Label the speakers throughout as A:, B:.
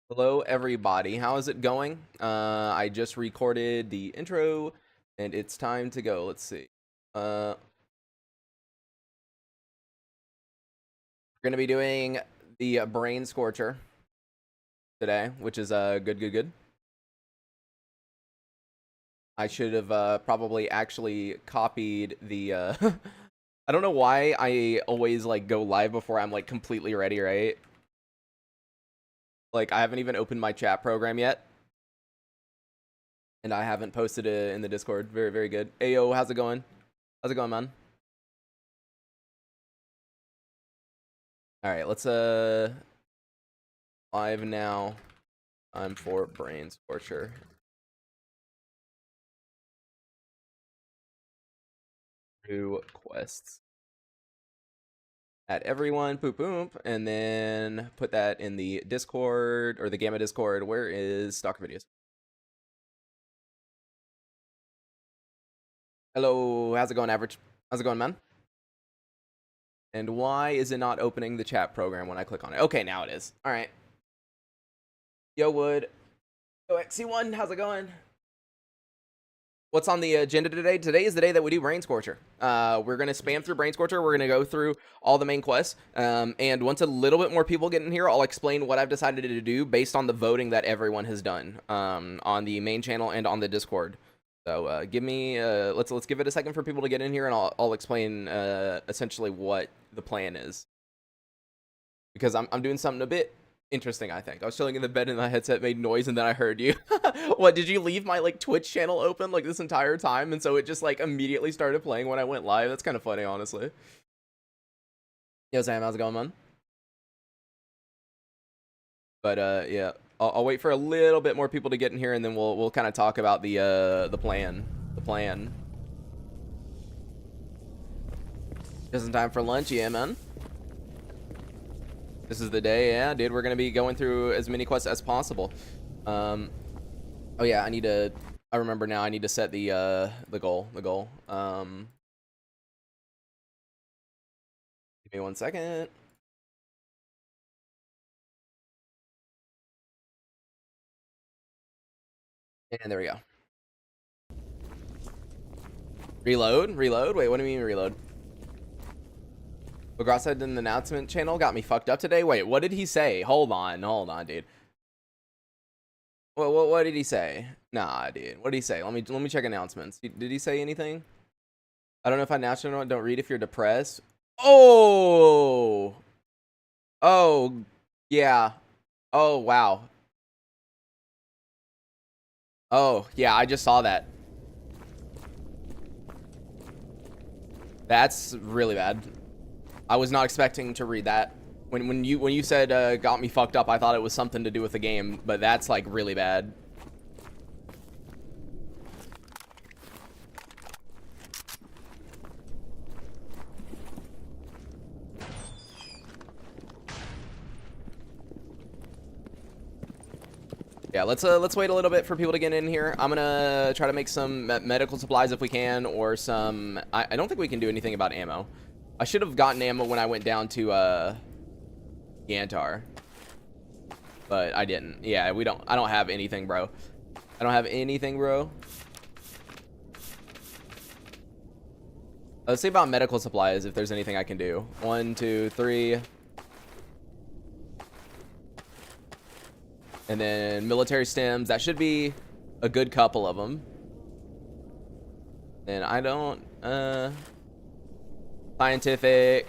A: Hello, everybody. How is it going? I just recorded the intro, and it's time to go. Let's see. We're gonna be doing the Brain Scorcher today, which is good. I should have probably actually copied the. I don't know why I always like go live before I'm like completely ready, right? Like I haven't even opened my chat program yet. And I haven't posted it in the Discord. Very good. Ayo, how's it going? How's it going, man? All right, let's live now. I'm for Brain Scorcher. New quests. Add everyone, poop poop, and then put that in the Discord or the Gamma Discord. Where is stock videos? Hello, how's it going, average? How's it going, man? And why is it not opening the chat program when I click on it? Okay, now it is. All right. Yo, Wood. Yo, XC1, how's it going? What's on the agenda today? Today is the day that we do Brain Scorcher. We're going to spam through Brain Scorcher. We're going to go through all the main quests. And once a little bit more people get in here, I'll explain what I've decided to do based on the voting that everyone has done on the main channel and on the Discord. So give me, let's give it a second for people to get in here, and I'll explain essentially what the plan is. Because I'm doing something a bit interesting, I think. I was chilling in the bed and my headset made noise and then I heard you. What, did you leave my like Twitch channel open like this entire time and so it just like immediately started playing when I went live? That's kind of funny, honestly. Yo, Sam, how's it going, man? But yeah, I'll wait for a little bit more people to get in here and then we'll kind of talk about the plan. Just in time for lunch, yeah, man. This is the day, yeah, dude. We're gonna be going through as many quests as possible. Oh yeah, I remember now. I need to set the goal. Give me 1 second. And there we go. Reload. Wait, what do you mean reload? McGraw said in the announcement channel got me fucked up today. Wait, what did he say? Hold on, dude. What did he say? Nah, dude. What did he say? Let me check announcements. Did he say anything? I don't know if I announced it or not. Don't read if you're depressed. Oh, yeah. Oh, wow. Oh, yeah. I just saw that. That's really bad. I was not expecting to read that. When you said got me fucked up, I thought it was something to do with the game, but that's like really bad. Yeah, let's wait a little bit for people to get in here. I'm gonna try to make some medical supplies if we can, or some. I don't think we can do anything about ammo. I should have gotten ammo when I went down to Yantar, but I didn't. Yeah, I don't have anything, bro. I don't have anything, bro. Let's see about medical supplies if there's anything I can do. 1, 2, 3. And then military stems. That should be a good couple of them. And I don't scientific.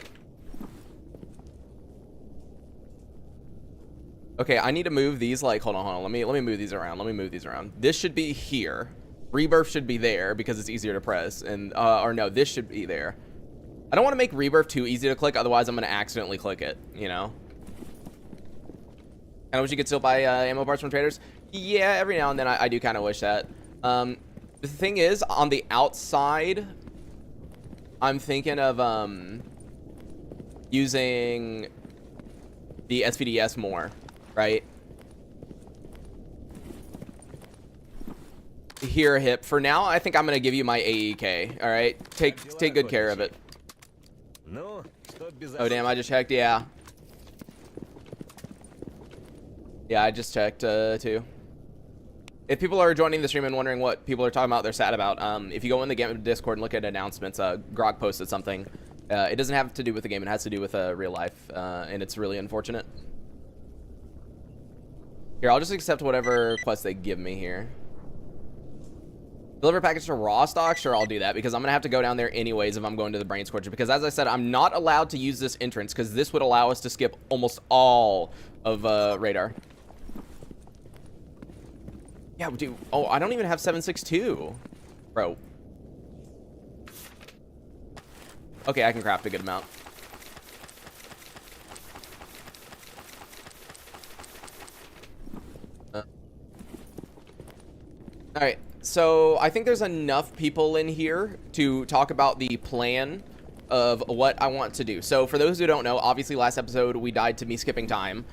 A: Okay, I need to move these like hold on. Let me move these around. This should be here. Rebirth should be there because it's easier to press. And or no, this should be there. I don't want to make Rebirth too easy to click, otherwise I'm gonna accidentally click it, you know. I wish you could still buy ammo parts from traders. Yeah, every now and then I do kind of wish that. The thing is, on the outside, I'm thinking of using the SVDS more, right? Here, Hip. For now, I think I'm gonna give you my AEK. All right, take good care of it. Oh damn, I just checked. Yeah. Yeah, I just checked too. If people are joining the stream and wondering what people are talking about, they're sad about, if you go in the game Discord and look at announcements, Grog posted something. It doesn't have to do with the game. It has to do with real life, and it's really unfortunate. Here, I'll just accept whatever quest they give me here. Deliver package to Rostok? Sure, I'll do that because I'm going to have to go down there anyways if I'm going to the Brain Scorcher. Because as I said, I'm not allowed to use this entrance because this would allow us to skip almost all of radar. Yeah, dude. Oh, I don't even have 762. Bro. Okay, I can craft a good amount. Alright, so I think there's enough people in here to talk about the plan of what I want to do. So for those who don't know, obviously last episode we died to me skipping time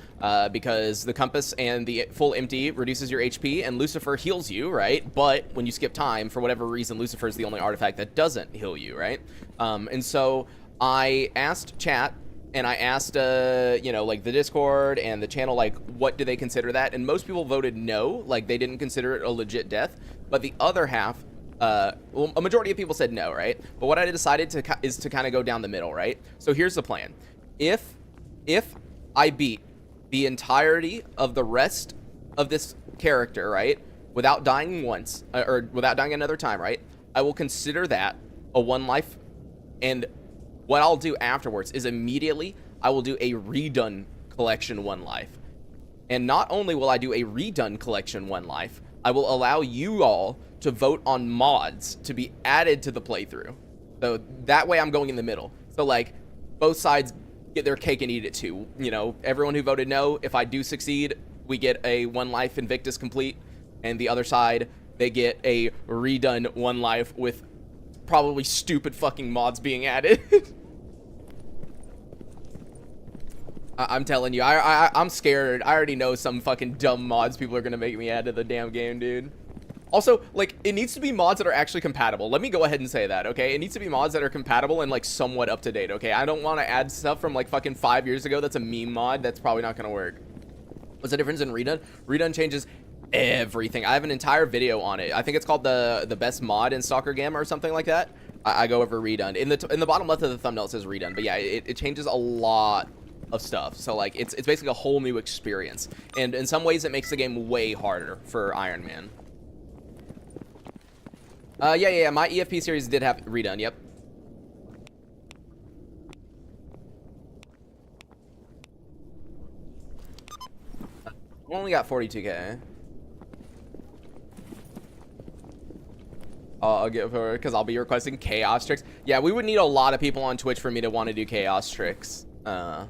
A: because the compass and the full empty reduces your HP and Lucifer heals you, right? But when you skip time, for whatever reason, Lucifer is the only artifact that doesn't heal you, right? And so I asked chat and I asked, you know, like the Discord and the channel, like, what do they consider that? And most people voted no, like they didn't consider it a legit death. But the other half, well, a majority of people said no, right? But what I decided is to kind of go down the middle, right? So here's the plan. If I beat the entirety of the rest of this character, right, without dying once, or without dying another time, right, I will consider that a one life, and what I'll do afterwards is immediately I will do a redone collection one life. And not only will I do a redone collection one life, I will allow you all to vote on mods to be added to the playthrough. So that way I'm going in the middle. So like both sides get their cake and eat it too. You know, everyone who voted no, if I do succeed, we get a one life Invictus complete. And the other side, they get a redone one life with probably stupid fucking mods being added. I'm telling you, I'm scared. I already know some fucking dumb mods people are gonna make me add to the damn game, dude. Also, like, it needs to be mods that are actually compatible. Let me go ahead and say that, okay? It needs to be mods that are compatible and, like, somewhat up to date, okay? I don't want to add stuff from, like, fucking 5 years ago that's a meme mod. That's probably not gonna work. What's the difference in redone? Redone changes everything. I have an entire video on it. I think it's called the best mod in Stalker Gamma or something like that. I go over redone. In the bottom left of the thumbnail it says redone, but yeah, it changes a lot of stuff. So like it's basically a whole new experience, and in some ways it makes the game way harder for Ironman. Yeah, my EFP series did have redone. Yep. We only got 42k. I'll get her because I'll be requesting chaos tricks. Yeah, we would need a lot of people on Twitch for me to want to do chaos tricks. All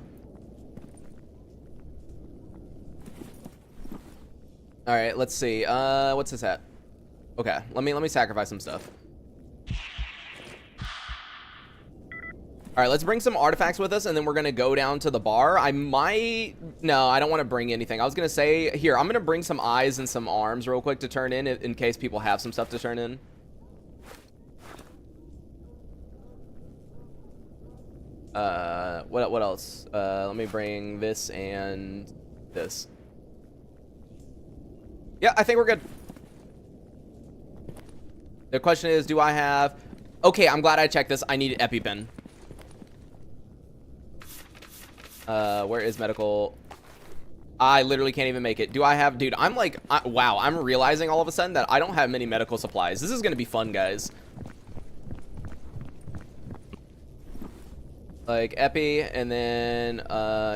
A: right, let's see. What's this at? Okay, let me sacrifice some stuff. All right, let's bring some artifacts with us, and then we're gonna go down to the bar. No, I don't want to bring anything. I was gonna say, here, I'm gonna bring some eyes and some arms real quick to turn in case people have some stuff to turn in. What else? Let me bring this and this. Yeah, I think we're good. The question is, do I have... Okay, I'm glad I checked this. I need an EpiPen. Where is medical? I literally can't even make it. Do I have... Dude, I'm like... wow, I'm realizing all of a sudden that I don't have many medical supplies. This is going to be fun, guys. Like, Epi, and then...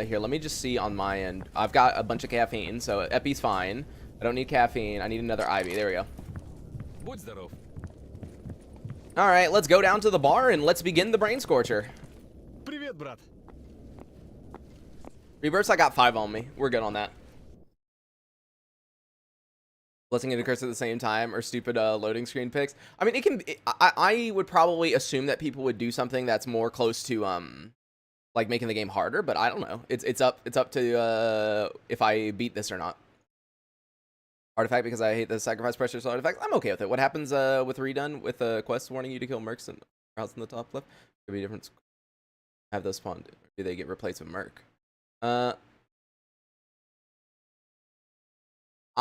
A: here, let me just see on my end. I've got a bunch of caffeine, so Epi's fine. I don't need caffeine. I need another IV. There we go. All right, let's go down to the bar and let's begin the Brain Scorcher.
B: Привет, брат.
A: Rebirths, I got 5 on me. We're good on that. Blessing and a curse at the same time, or stupid loading screen picks. I mean, I would probably assume that people would do something that's more close to like making the game harder, but I don't know. It's up to if I beat this or not. Artifact because I hate the sacrifice pressures artifact. I'm okay with it. What happens with redone with a quest warning you to kill mercs and house in the top left? Could be different. Have those spawned? Do they get replaced with merc?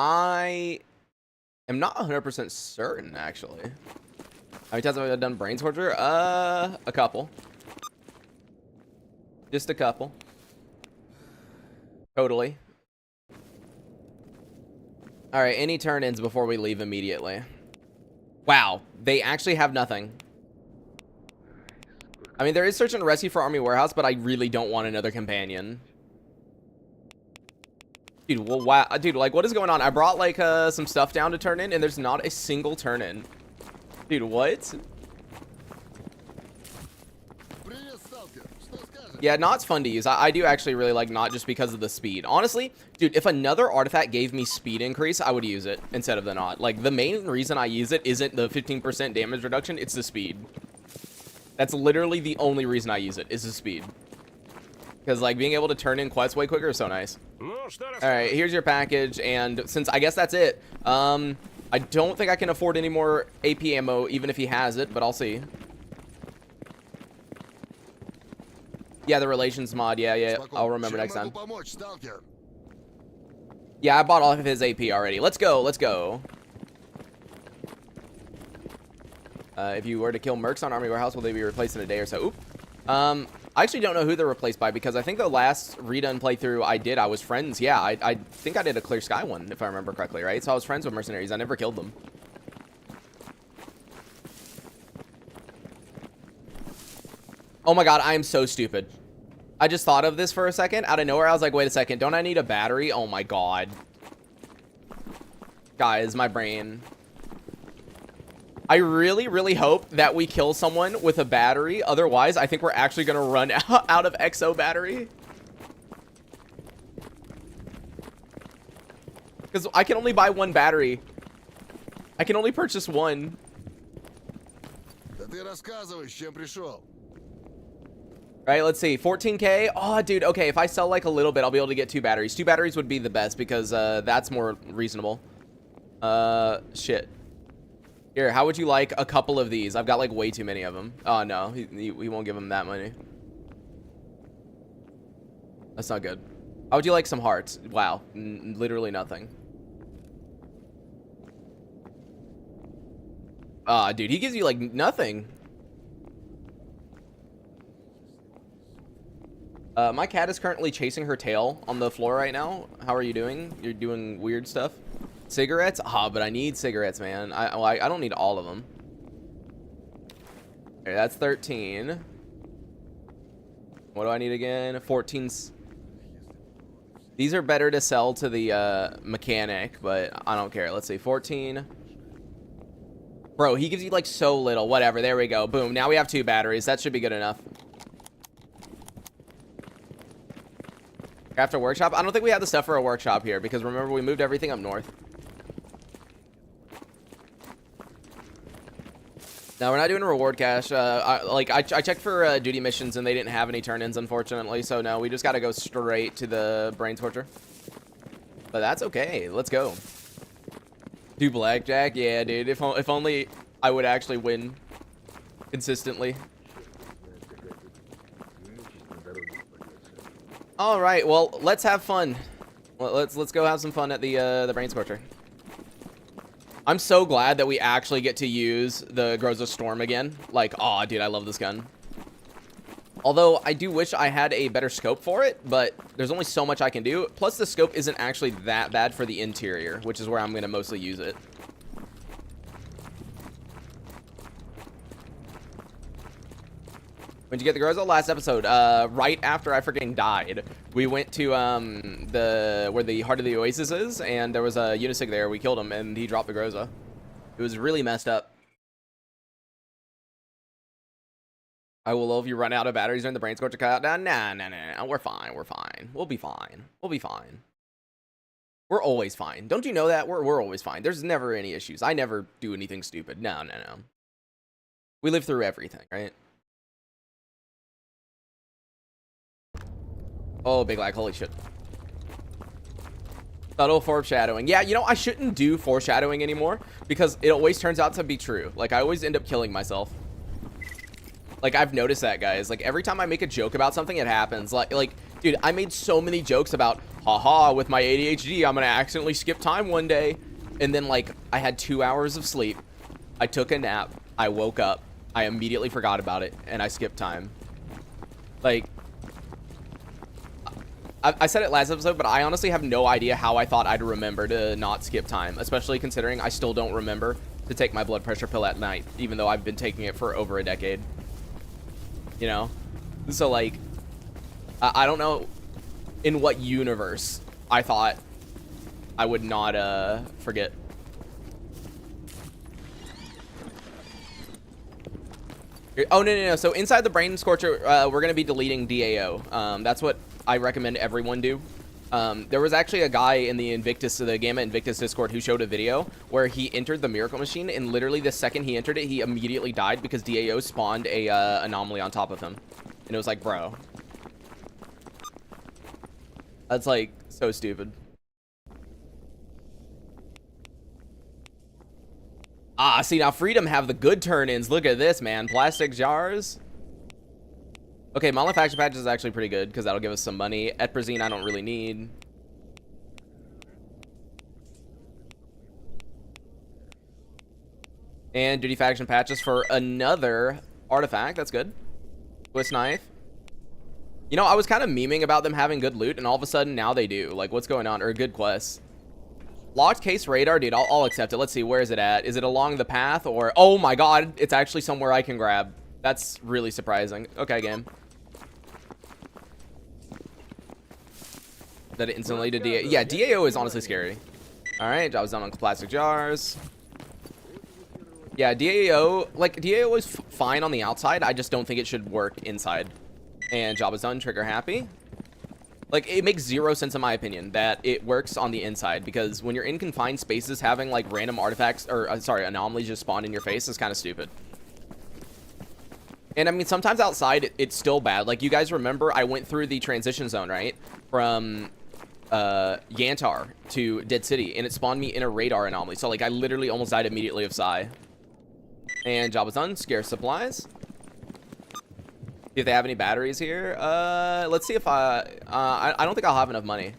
A: I am not 100% certain, actually. How many times have I done Brain Scorcher? A couple. Just a couple. Totally. All right, any turn-ins before we leave immediately. Wow, they actually have nothing. I mean, there is search and rescue for Army Warehouse, but I really don't want another companion. Dude, well, wow. Dude, like, what is going on? I brought, like, some stuff down to turn in, and there's not a single turn-in. Dude, what? Yeah, Not's fun to use. I do actually really like Not just because of the speed. Honestly, dude, if another artifact gave me speed increase, I would use it instead of the Not. Like, the main reason I use it isn't the 15% damage reduction, it's the speed. That's literally the only reason I use it, is the speed. Because, like, being able to turn in quests way quicker is so nice. Alright, here's your package, and since I guess that's it, I don't think I can afford any more AP ammo, even if he has it, but I'll see. Yeah, the relations mod, yeah, I'll remember next time. Yeah, I bought all of his AP already. Let's go. If you were to kill mercs on Army Warehouse, will they be replaced in a day or so? Oop. I actually don't know who they're replaced by, because I think the last redone playthrough I was friends. Yeah, I think I did a Clear Sky one, if I remember correctly, right? So I was friends with mercenaries. I never killed them. Oh my god, I am so stupid. I just thought of this for a second. Out of nowhere, I was like, wait a second. Don't I need a battery? Oh my god. Guys, my brain. I really, really hope that we kill someone with a battery. Otherwise, I think we're actually going to run out of XO battery. Because I can only buy one battery. I can only purchase one. Right, let's see. 14K. Oh, dude. Okay, if I sell like a little bit, I'll be able to get 2 batteries. 2 batteries would be the best because that's more reasonable. Shit. Here, how would you like a couple of these? I've got like way too many of them. Oh, no. He won't give him that money. That's not good. How would you like some hearts? Wow. Literally nothing. Dude, he gives you like nothing. My cat is currently chasing her tail on the floor right now. How are you doing? You're doing weird stuff. Cigarettes? But I need cigarettes, man. I don't need all of them. Okay, that's 13. What do I need again? 14. These are better to sell to the mechanic, but I don't care. Let's see. 14. Bro, he gives you like so little. Whatever. There we go. Boom. Now we have 2 batteries. That should be good enough. Craft a workshop? I don't think we have the stuff for a workshop here because remember we moved everything up north. No, we're not doing a reward cache. I checked for duty missions and they didn't have any turn-ins, unfortunately. So no, we just got to go straight to the Brain Scorcher. But that's okay. Let's go. Do blackjack? Yeah, dude. If only I would actually win consistently. All right, well, let's have fun. Let's go have some fun at the Brain Scorcher. I'm so glad that we actually get to use the Groza Storm again. Like, oh, dude, I love this gun. Although I do wish I had a better scope for it, but there's only so much I can do. Plus, the scope isn't actually that bad for the interior, which is where I'm gonna mostly use it. When'd you get the Groza? Last episode, right after I freaking died. We went to where the Heart of the Oasis is, and there was a Unisig there. We killed him, and he dropped the Groza. It was really messed up. I will love if you run out of batteries during the Brain Scorcher countdown. Nah. We're fine. We'll be fine. We're always fine. Don't you know that? We're always fine. There's never any issues. I never do anything stupid. No. We live through everything, right? Oh, big lag. Holy shit. Subtle foreshadowing. Yeah, you know, I shouldn't do foreshadowing anymore because it always turns out to be true. Like, I always end up killing myself. Like, I've noticed that, guys. Like, every time I make a joke about something, it happens. Like, dude, I made so many jokes about haha, with my ADHD, I'm gonna accidentally skip time one day. And then, like, I had 2 hours of sleep. I took a nap. I woke up. I immediately forgot about it, and I skipped time. Like, I said it last episode, but I honestly have no idea how I thought I'd remember to not skip time, especially considering I still don't remember to take my blood pressure pill at night, even though I've been taking it for over a decade. You know? So, like, I don't know in what universe I thought I would not forget. Oh, no. So inside the Brain Scorcher, we're going to be deleting DAO. That's what I recommend everyone do. There was actually a guy in the Gamma Invictus Discord who showed a video where he entered the Miracle Machine, and literally the second he entered it, he immediately died because DAO spawned a anomaly on top of him. And it was like, bro. That's, like, so stupid. Ah, see, now Freedom have the good turn-ins. Look at this, man. Plastic jars. Okay, Monolith Faction Patch is actually pretty good because that'll give us some money. Etperzine I don't really need. And Duty Faction Patches for another artifact. That's good. Twist Knife. You know, I was kind of memeing about them having good loot, and all of a sudden now they do. Like, what's going on? Or good quests. Locked case radar, dude. I'll accept it. Let's see. Where is it at? Is it along the path or... Oh my god. It's actually somewhere I can grab. That's really surprising. Okay, game. That it instantly to DAO. Yeah, DAO is honestly scary. Alright, job was done on plastic jars. Yeah, DAO... Like, DAO is fine on the outside. I just don't think it should work inside. And job is done. Trigger happy. Like, it makes zero sense in my opinion that it works on the inside, because when you're in confined spaces, having like random artifacts or sorry, anomalies just spawn in your face is kind of stupid. And I mean, sometimes outside it's still bad. Like, you guys remember I went through the transition zone, right? From Yantar to Dead City, and it spawned me in a radar anomaly. So like, I literally almost died immediately of psi. And job was done. Scarce supplies. See if they have any batteries here. Let's see if I don't think I'll have enough money.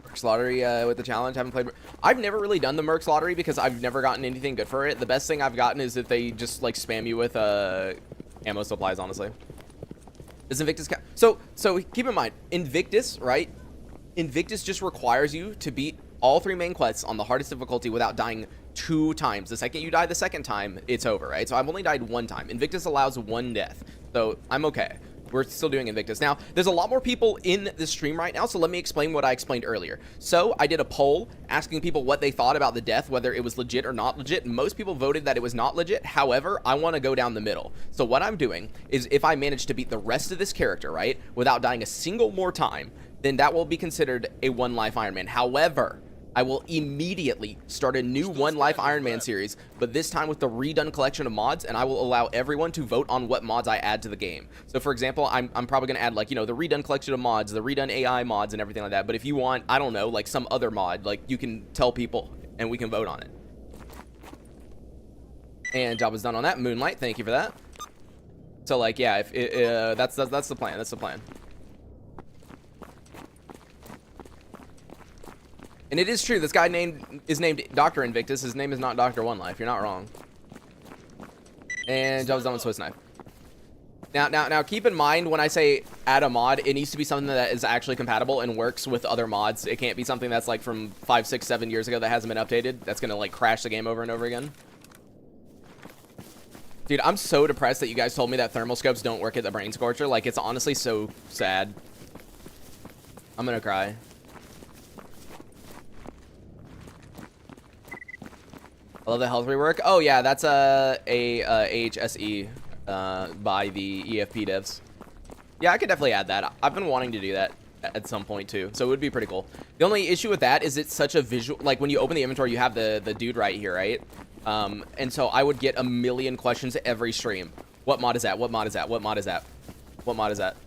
A: Mercs Lottery with the challenge. Haven't played. I've never really done the Mercs Lottery because I've never gotten anything good for it. The best thing I've gotten is that they just like spam you with ammo supplies. Honestly, is Invictus so keep in mind, Invictus, right? Invictus just requires you to beat all 3 main quests on the hardest difficulty without dying 2 times. The second you die the second time, it's over, right? So I've only died 1 time. Invictus allows 1 death, so I'm okay. We're still doing Invictus. Now, there's a lot more people in the stream right now, so let me explain what I explained earlier. So I did a poll asking people what they thought about the death, whether it was legit or not legit. Most people voted that it was not legit. However, I want to go down the middle. So what I'm doing is, if I manage to beat the rest of this character, right, without dying a single more time, then that will be considered a 1 life Ironman. However, I will immediately start a new 1 life Ironman series, but this time with the redone collection of mods, and I will allow everyone to vote on what mods I add to the game. So for example, I'm probably going to add, like, you know, the redone collection of mods, the redone AI mods and everything like that. But if you want, I don't know, like some other mod, like, you can tell people and we can vote on it. And job is done on that. Moonlight, thank you for that. So like, yeah, if that's the plan. That's the plan. And it is true, this guy is named Dr. Invictus. His name is not Dr. One Life. You're not wrong. And job's done with Swiss Knife. Now, keep in mind when I say add a mod, it needs to be something that is actually compatible and works with other mods. It can't be something that's like from 5, 6, 7 years ago that hasn't been updated. That's gonna like crash the game over and over again. Dude, I'm so depressed that you guys told me that thermal scopes don't work at the Brain Scorcher. Like, it's honestly so sad. I'm gonna cry. I love the health rework. Oh yeah, that's a AHSE by the EFP devs. Yeah, I could definitely add that. I've been wanting to do that at some point too, so it would be pretty cool. The only issue with that is it's such a visual, like when you open the inventory, you have the dude right here, right? And so I would get a million questions every stream. What mod is that? What mod is that? What mod is that? What mod is that?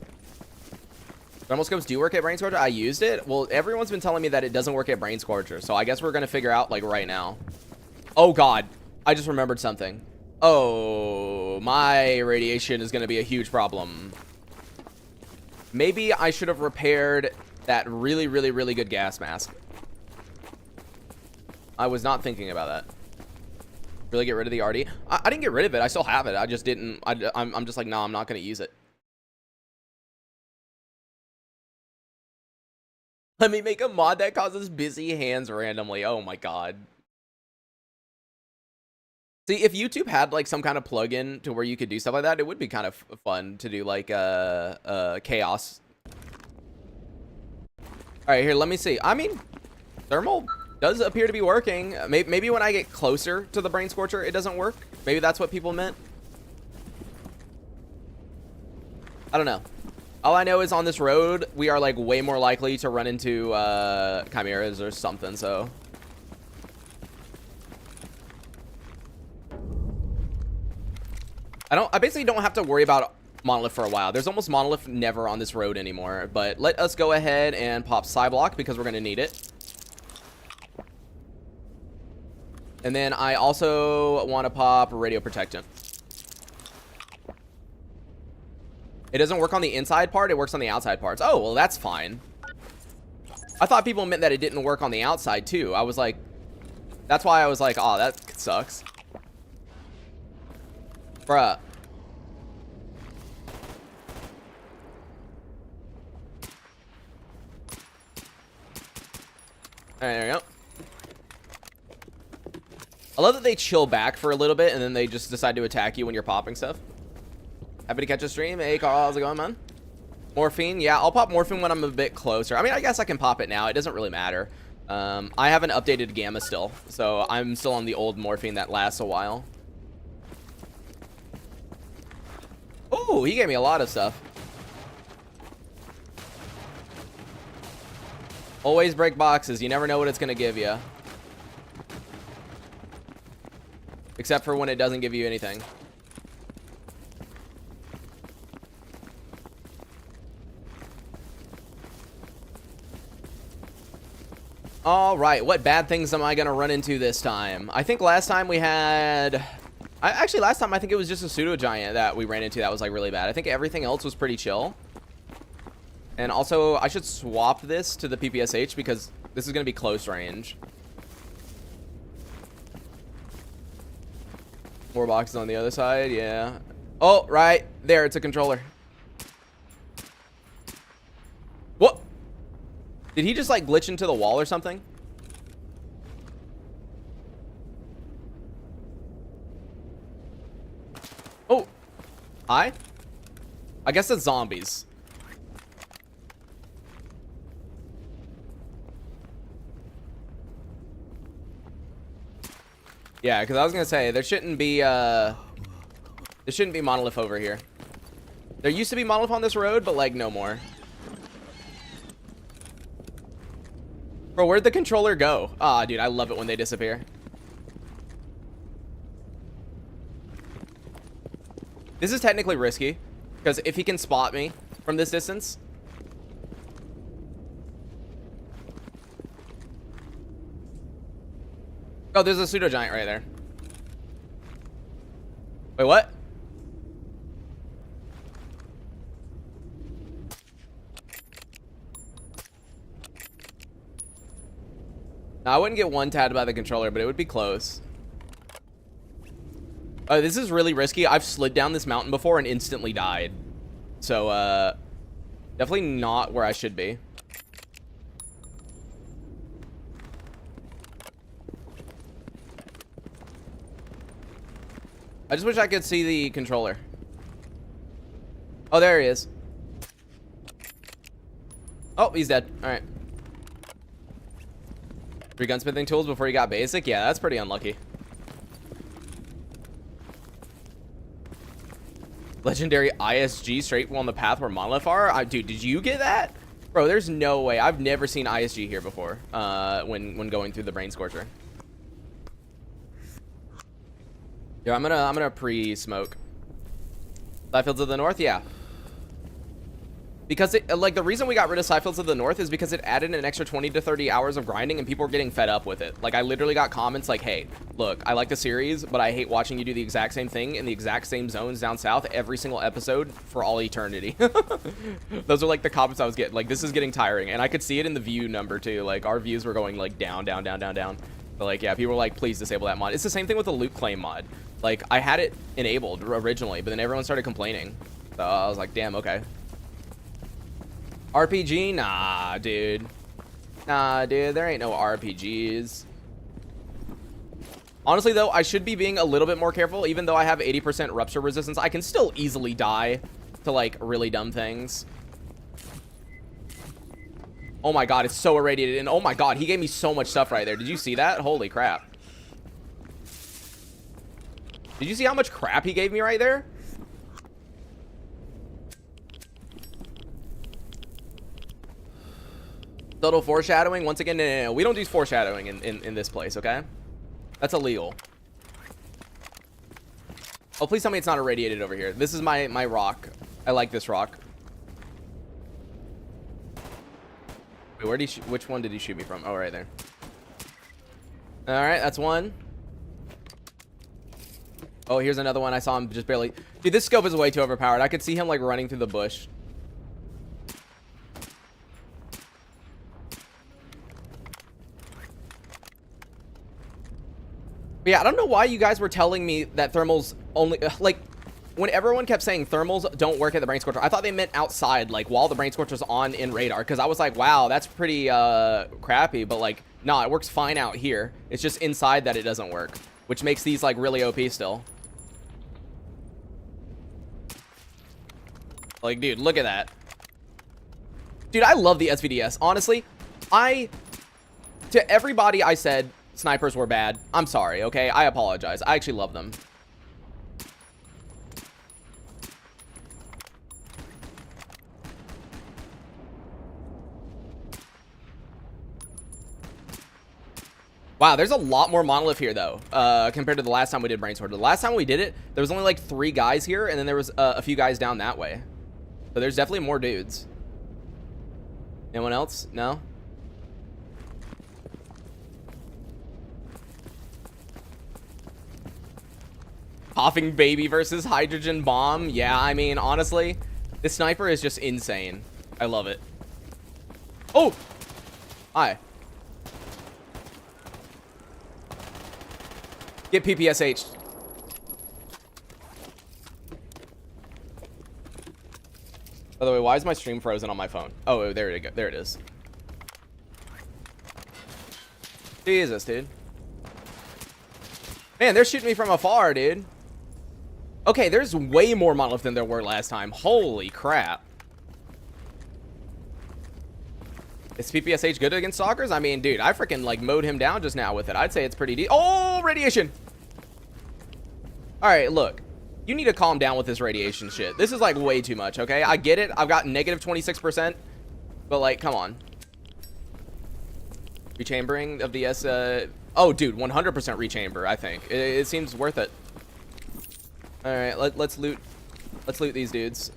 A: Thermal scopes do work at Brain Scorcher? I used it. Well, everyone's been telling me that it doesn't work at Brain Scorcher, so I guess we're gonna figure out like right now. Oh god, I just remembered something. Oh oh, my radiation is going to be a huge problem. Maybe I should have repaired that really, really, really good gas mask. I was not thinking about that. Really get rid of the RD? I didn't get rid of it. I still have it. I just didn't. I'm just like, no, I'm not going to use it. Let me make a mod that causes busy hands randomly. Oh my god. See, if YouTube had like some kind of plugin to where you could do stuff like that, it would be kind of fun to do like chaos. All right, here, let me see. I mean, thermal does appear to be working. Maybe when I get closer to the Brain Scorcher, it doesn't work. Maybe that's what people meant. I don't know. All I know is on this road, we are like way more likely to run into chimeras or something, so. I basically don't have to worry about Monolith for a while. There's almost Monolith never on this road anymore, but let us go ahead and pop Psyblock because we're gonna need it. And then I also want to pop Radio Protectant. It doesn't work on the inside part, it works on the outside parts. Oh, well, that's fine. I thought people meant that it didn't work on the outside, too. I was like... That's why I was like, oh, that sucks. Bruh. Alright, there we go. I love that they chill back for a little bit, and then they just decide to attack you when you're popping stuff. Happy to catch a stream. Hey, Carl, how's it going, man? Morphine. Yeah, I'll pop Morphine when I'm a bit closer. I mean, I guess I can pop it now. It doesn't really matter. I haven't updated Gamma still, so I'm still on the old Morphine that lasts a while. Oh, he gave me a lot of stuff. Always break boxes. You never know what it's going to give you. Except for when it doesn't give you anything. All right, what bad things am I going to run into this time? I think last time we had... Actually, last time I think it was just a pseudo giant that we ran into that was like really bad. I think everything else was pretty chill. And also, I should swap this to the PPSH because this is going to be close range. More boxes on the other side, yeah. Oh, right there, it's a controller. What? Did he just like glitch into the wall or something? Oh, hi. I guess it's zombies. Yeah, because I was gonna say there shouldn't be Monolith over here. There used to be Monolith on this road, but like no more. Bro, where'd the controller go? Ah, dude, I love it when they disappear. This is technically risky because if he can spot me from this distance. Oh, there's a pseudo giant right there. Wait, what? Now, I wouldn't get one-tabbed by the controller, but it would be close. This is really risky. I've slid down this mountain before and instantly died. So, definitely not where I should be. I just wish I could see the controller. Oh, there he is. Oh, he's dead. All right. 3 gunsmithing tools before you got basic? Yeah, that's pretty unlucky. Legendary ISG straight on the path where Monolith are? Dude, did you get that? Bro, there's no way. I've never seen ISG here before when going through the Brain Scorcher. Yeah, I'm gonna pre-smoke. Flat fields of the north, yeah. Because it, like, the reason we got rid of Sci-Fields of the North is because it added an extra 20 to 30 hours of grinding, and people were getting fed up with it. Like, I literally got comments like, hey, look, I like the series, but I hate watching you do the exact same thing in the exact same zones down south every single episode for all eternity. Those are, like, the comments I was getting. Like, this is getting tiring, and I could see it in the view number, too. Like, our views were going, like, down, down, down, down, down. But, like, yeah, people were like, please disable that mod. It's the same thing with the loot claim mod. Like, I had it enabled originally, but then everyone started complaining. So I was like, damn, okay. RPG? Nah, dude. Nah, dude, there ain't no RPGs. Honestly, though, I should be being a little bit more careful. Even though I have 80% rupture resistance, I can still easily die to, like, really dumb things. Oh my god, it's so irradiated. And oh my god, he gave me so much stuff right there. Did you see that? Holy crap. Did you see how much crap he gave me right there? Subtle foreshadowing. Once again, no. We don't do foreshadowing in this place, okay? That's illegal. Oh, please tell me it's not irradiated over here. This is my rock. I like this rock. Wait, where did he which one did he shoot me from? Oh, right there. All right, that's one. Oh, here's another one. I saw him just barely. Dude, this scope is way too overpowered. I could see him, like, running through the bush. But yeah, I don't know why you guys were telling me that thermals only, like, when everyone kept saying thermals don't work at the Brain Scorcher, I thought they meant outside, like, while the Brain Scorcher's on in radar, because I was like, wow, that's pretty crappy, but, like, no, it works fine out here. It's just inside that it doesn't work, which makes these, like, really OP still. Like, dude, look at that. Dude, I love the SVDS. Honestly, to everybody I said snipers were bad, I'm sorry, okay? I apologize. I actually love them. Wow, there's a lot more Monolith here, though, compared to the last time we did Brainsword. The last time we did it, there was only, like, 3 guys here, and then there was a few guys down that way. So there's definitely more dudes. Anyone else? No? Coughing baby versus hydrogen bomb? Yeah, I mean, honestly, this sniper is just insane. I love it. Oh! Hi. Get PPSH. By the way, why is my stream frozen on my phone? Oh, there it go. There it is. Jesus, dude. Man, they're shooting me from afar, dude. Okay, there's way more Monolith than there were last time. Holy crap. Is PPSH good against stalkers? I mean, dude, I freaking, like, mowed him down just now with it. I'd say it's pretty deep. Oh, radiation. All right, look. You need to calm down with this radiation shit. This is, like, way too much, okay? I get it. I've got negative 26%. But, like, come on. Rechambering of the S... Oh, dude, 100% rechamber, I think. It seems worth it. All right, let's loot. Let's loot these dudes.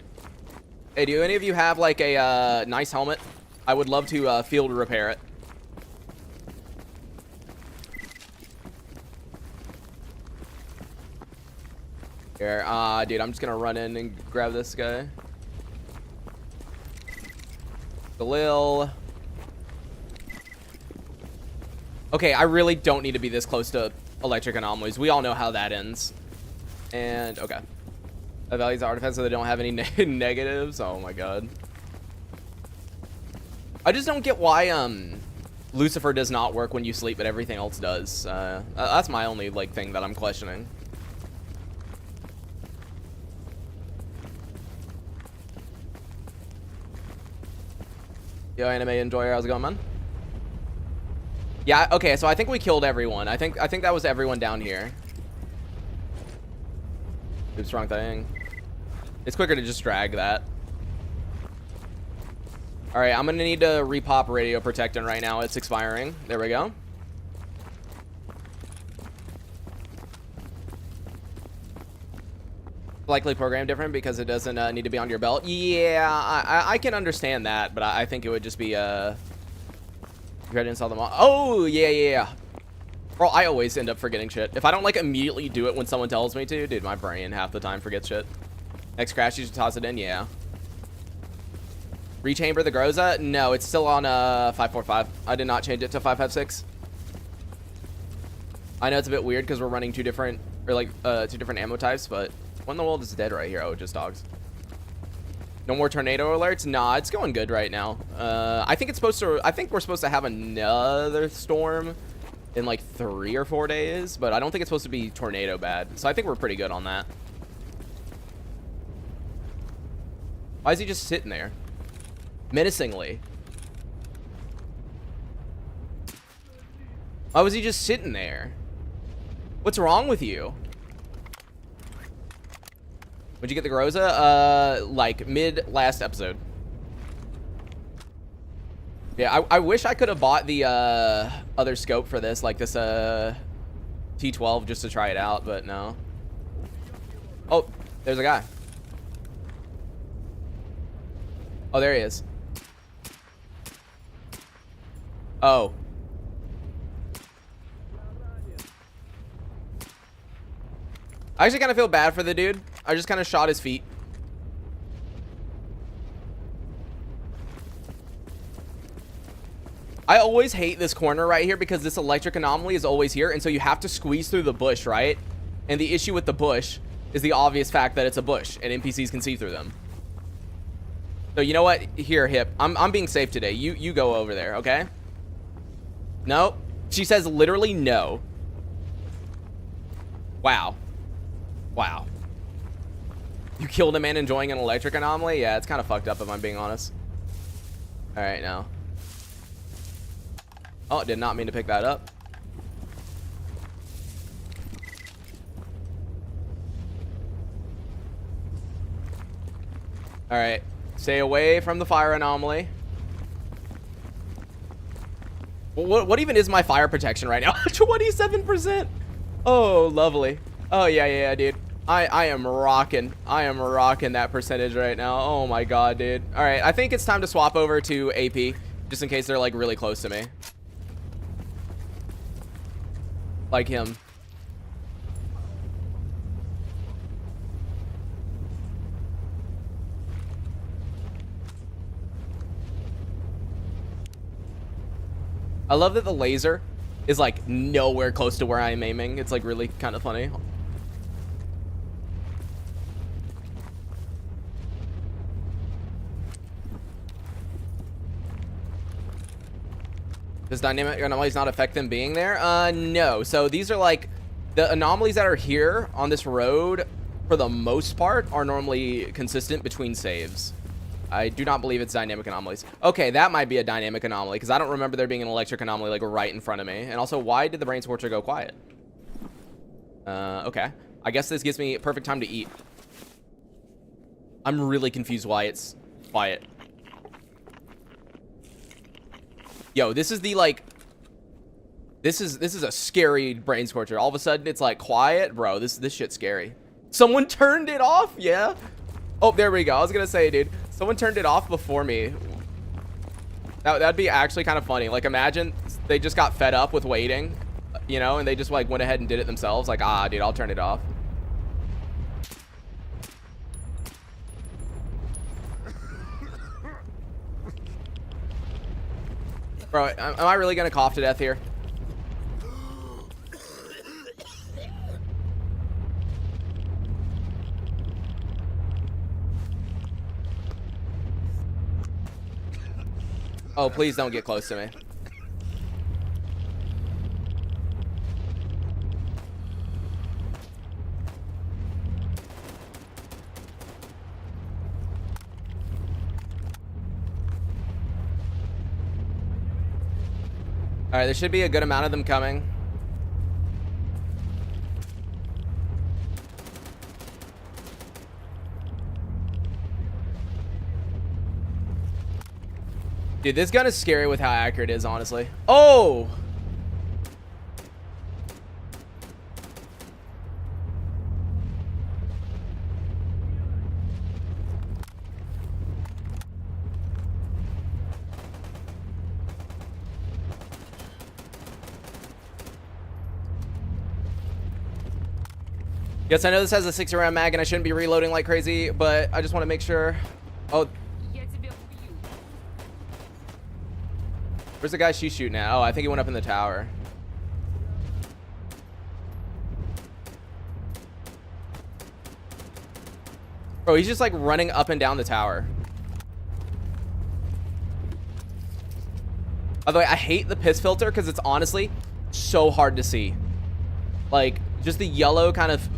A: Hey, do any of you have, like, a nice helmet? I would love to field repair it. Here, dude, I'm just gonna run in and grab this guy. Galil. Okay, I really don't need to be this close to electric anomalies. We all know how that ends. And, okay. Evaluate the artifacts so they don't have any negatives. Oh my god. I just don't get why, Lucifer does not work when you sleep, but everything else does. That's my only, like, thing that I'm questioning. Yo, Anime Enjoyer, how's it going, man? Yeah, okay, so I think we killed everyone. I think that was everyone down here. Oops, wrong thing. It's quicker to just drag that. Alright, I'm gonna need to repop radio protectant right now. It's expiring. There we go. likely programmed different because it doesn't need to be on your belt. Yeah, I can understand that, but I think it would just be you had to install them all. Oh yeah. Bro, I always end up forgetting shit. If I don't like immediately do it when someone tells me to, dude, my brain half the time forgets shit. Next crash, you should toss it in. Yeah. Rechamber the Groza? No, it's still on 545. I did not change it to 556. I know it's a bit weird because we're running two different ammo types, but what in the world is dead right here? Oh, just dogs. No more tornado alerts? Nah, it's going good right now. I think we're supposed to have another storm in like 3 or 4 days, but I don't think it's supposed to be tornado bad. So I think we're pretty good on that. Why is he just sitting there? Menacingly. Why was he just sitting there? What's wrong with you? When'd you get the Groza? Like mid last episode. Yeah, I wish I could have bought the other scope for this, like this T12, just to try it out, but no. Oh, there's a guy. Oh, there he is. Oh. I actually kind of feel bad for the dude. I just kind of shot his feet. I always hate this corner right here because this electric anomaly is always here, and so you have to squeeze through the bush, right? And the issue with the bush is the obvious fact that it's a bush and NPCs can see through them. So you know what? Here, Hip. I'm being safe today. You go over there, okay? No. She says literally no. Wow. Wow. You killed a man enjoying an electric anomaly? Yeah, it's kind of fucked up if I'm being honest. All right, now. Oh, did not mean to pick that up. All right. Stay away from the fire anomaly. What even is my fire protection right now? 27%. Oh, lovely. Oh, yeah, dude. I am rocking. I am rocking that percentage right now. Oh, my God, dude. All right. I think it's time to swap over to AP, just in case they're, like, really close to me. Like him. I love that the laser is like nowhere close to where I'm aiming. It's like really kind of funny. Does dynamic anomalies not affect them being there? No. So these are like the anomalies that are here on this road for the most part are normally consistent between saves. I do not believe it's dynamic anomalies. Okay, that might be a dynamic anomaly because I don't remember there being an electric anomaly like right in front of me. And also, why did the Brain Scorcher go quiet? Okay. I guess this gives me perfect time to eat. I'm really confused why it's quiet. Yo, this is the like... This is a scary Brain Scorcher. All of a sudden, it's like quiet. Bro, this shit's scary. Someone turned it off? Yeah. Oh, there we go. I was gonna say, dude. Someone turned it off before me. That'd be actually kind of funny. Like, imagine they just got fed up with waiting, you know, and they just, like, went ahead and did it themselves. Like, ah, dude, I'll turn it off. Bro, am I really gonna cough to death here? Oh, please don't get close to me. All right, there should be a good amount of them coming. Dude, this gun is scary with how accurate it is, honestly. Oh! Yes, I know this has a 60-round mag and I shouldn't be reloading like crazy, but I just want to make sure. Oh. Where's the guy she's shooting at? Oh, I think he went up in the tower. Bro, he's just like running up and down the tower. By the way, I hate the piss filter because it's honestly so hard to see. Like, just the yellow kind of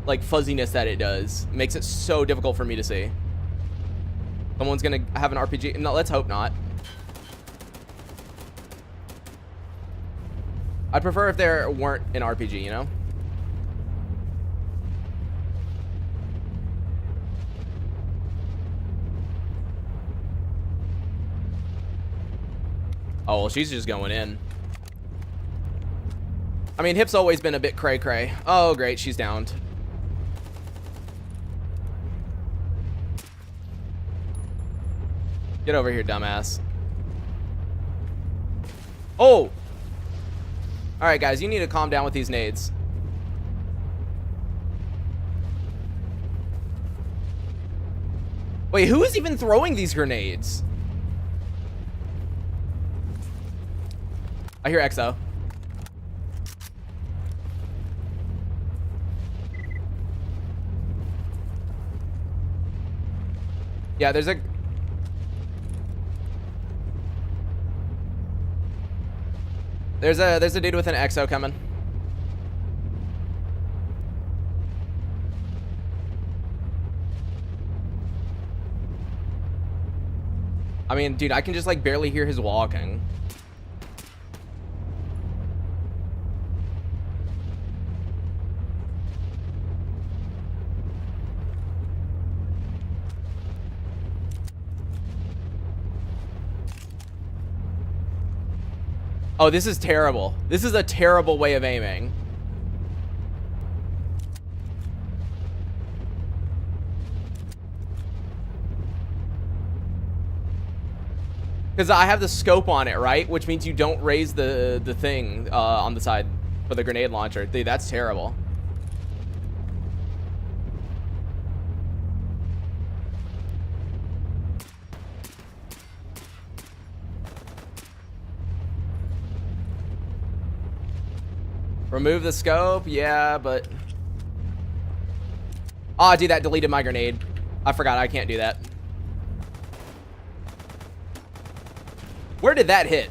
A: like fuzziness that it does makes it so difficult for me to see. Someone's gonna have an RPG. No, let's hope not. I'd prefer if there weren't an RPG, you know? Oh, well, she's just going in. I mean, Hip's always been a bit cray-cray. Oh, great, she's downed. Get over here, dumbass. Oh! Alright, guys, you need to calm down with these nades. Wait, who is even throwing these grenades? I hear XO. Yeah, there's a dude with an XO coming. I mean, dude, I can just like barely hear his walking. Oh, this is terrible. This is a terrible way of aiming. Because I have the scope on it, right? Which means you don't raise the thing on the side for the grenade launcher. Dude, that's terrible. Remove the scope, yeah, but... Oh, dude, that deleted my grenade. I forgot I can't do that. Where did that hit?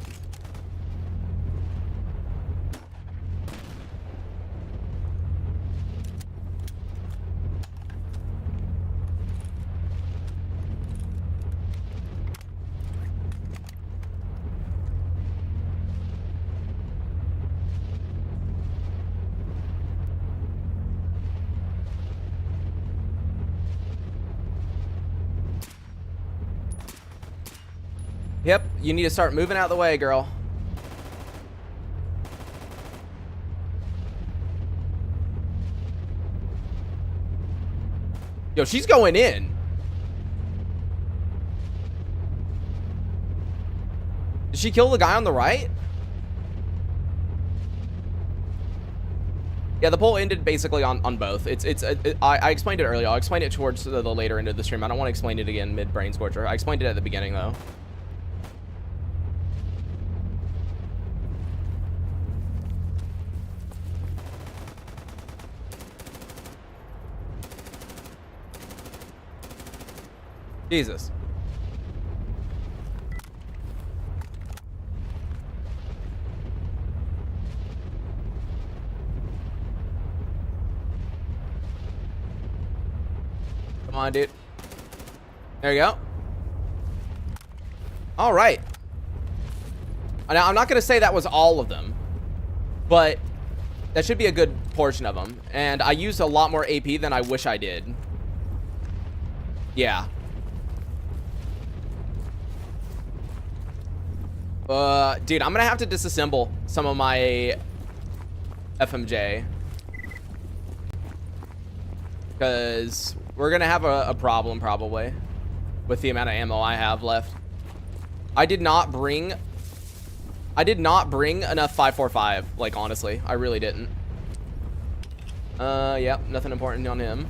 A: Yep, you need to start moving out of the way, girl. Yo, she's going in. Did she kill the guy on the right? Yeah, the poll ended basically on both. I explained it earlier. I'll explain it towards the later end of the stream. I don't want to explain it again mid Brain Scorcher. I explained it at the beginning though. Jesus. Come on, dude. There you go. All right. Now, I'm not going to say that was all of them, but that should be a good portion of them. And I used a lot more AP than I wish I did. Yeah. Dude, I'm gonna have to disassemble some of my FMJ. Because we're gonna have a problem probably with the amount of ammo I have left. I did not bring enough 545, like honestly. I really didn't. Yep, nothing important on him.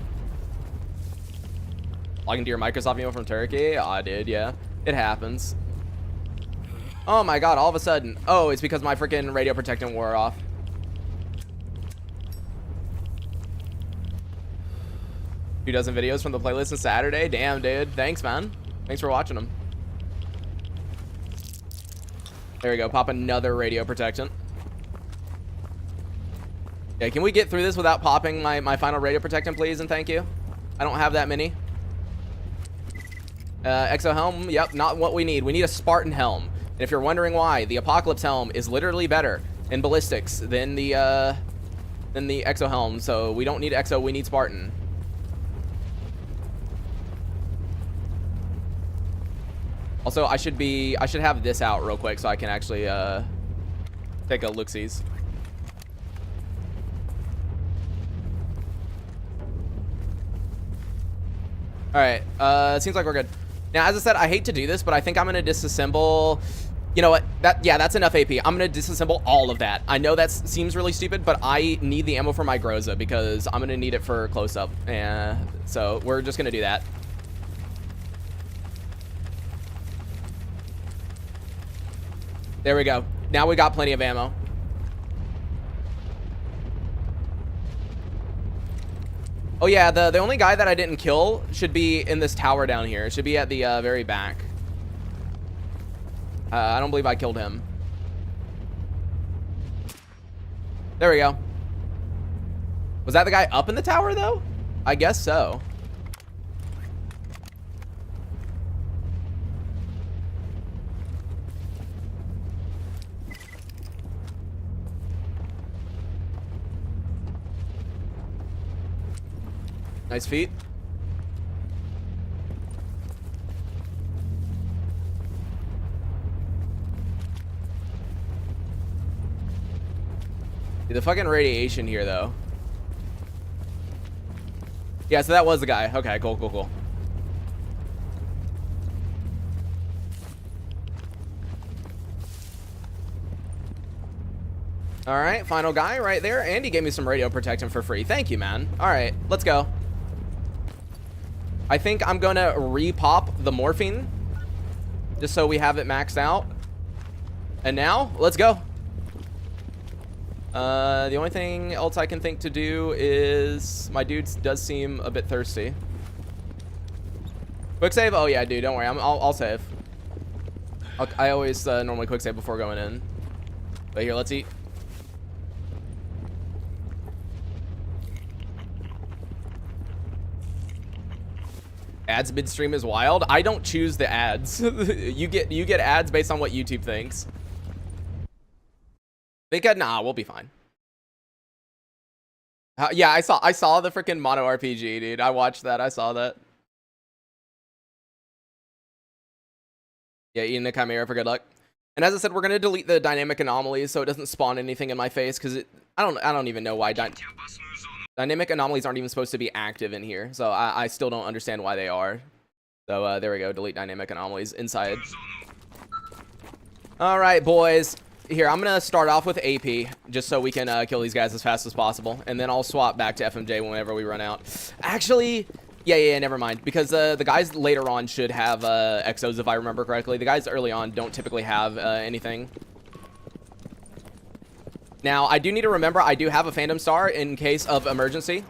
A: Logging to your Microsoft email from Turkey? I did, yeah. It happens. Oh my god, all of a sudden. Oh, it's because my freaking radio protectant wore off. Few dozen videos from the playlist on Saturday? Damn, dude. Thanks, man. Thanks for watching them. There we go. Pop another radio protectant. Yeah, can we get through this without popping my final radio protectant, please, and thank you? I don't have that many. Exo helm, yep, not what we need. We need a Spartan helm. And if you're wondering why, the Apocalypse helm is literally better in ballistics than the Exo helm. So we don't need Exo, we need Spartan. Also, I should have this out real quick so I can actually take a look-sees. All right, it seems like we're good. Now, as I said, I hate to do this, but I think I'm gonna disassemble. You know what? That's enough AP. I'm gonna disassemble all of that. I know that seems really stupid, but I need the ammo for my Groza because I'm gonna need it for close-up. So we're just gonna do that. There we go. Now we got plenty of ammo. Oh yeah, the only guy that I didn't kill should be in this tower down here. It should be at the very back. I don't believe I killed him. There we go. Was that the guy up in the tower though? I guess so. Nice feet. Dude, the fucking radiation here, though. Yeah, so that was the guy. Okay, cool, cool, cool. All right, final guy right there. And he gave me some radio protection for free. Thank you, man. All right, let's go. I think I'm gonna re-pop the morphine just so we have it maxed out. And now, let's go. The only thing else I can think to do is my dude does seem a bit thirsty. Quick save? Oh yeah, dude, don't worry. I'll save. I always normally quick save before going in. But here, let's eat. Ads midstream is wild. I don't choose the ads. you get ads based on what YouTube thinks. Nah, we'll be fine. Yeah, I saw the freaking mono RPG, dude. I watched that. I saw that. Yeah, eating a chimera for good luck. And as I said, we're gonna delete the dynamic anomalies so it doesn't spawn anything in my face because I don't even know why dynamic anomalies aren't even supposed to be active in here. So I still don't understand why they are. So there we go. Delete dynamic anomalies inside. All right, boys. Here, I'm going to start off with AP just so we can kill these guys as fast as possible. And then I'll swap back to FMJ whenever we run out. Actually, yeah, never mind. Because the guys later on should have exos if I remember correctly. The guys early on don't typically have anything. Now, I do need to remember I do have a Phantom Star in case of emergency.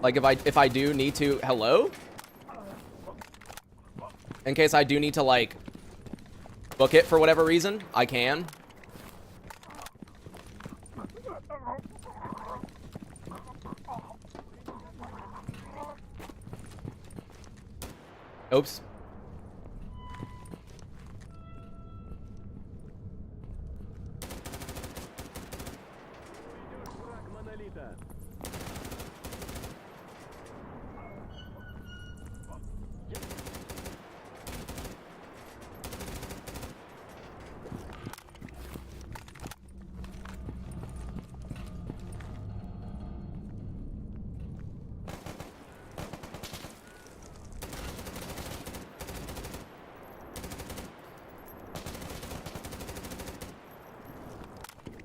A: Like if I do need to... Hello? In case I do need to, like, book it for whatever reason, I can. Oops.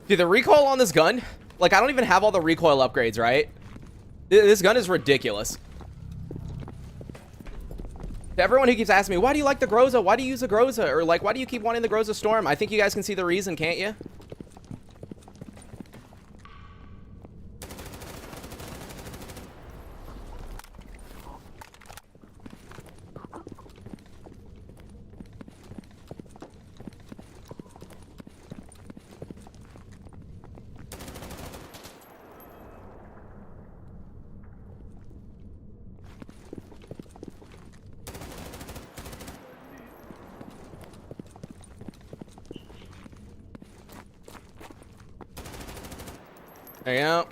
A: Dude, the recoil on this gun, like, I don't even have all the recoil upgrades, right? This gun is ridiculous. To everyone who keeps asking me, why do you like the Groza? Why do you use the Groza? Or like, why do you keep wanting the Groza Storm? I think you guys can see the reason, can't you? There you go.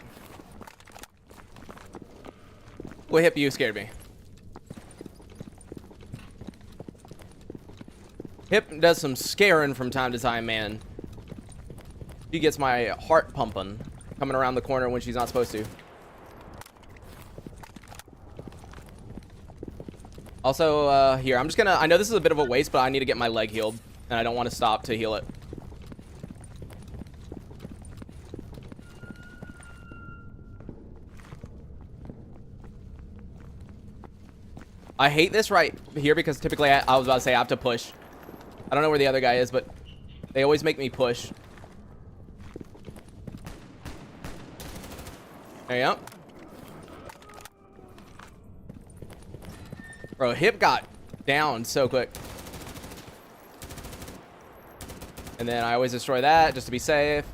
A: What hip you scared me? Hip does some scaring from time to time, man. She gets my heart pumping, coming around the corner when she's not supposed to. Also, here, I'm just gonna, I know this is a bit of a waste, but I need to get my leg healed, and I don't want to stop to heal it. I hate this right here because typically I was about to say I have to push. I don't know where the other guy is, but they always make me push. There you go. Bro, hip got down so quick. And then I always destroy that just to be safe.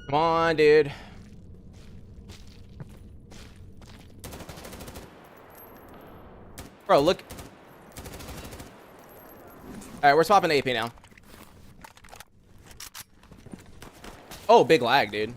A: Come on, dude. Bro, look. Alright, we're swapping AP now. Oh, big lag, dude.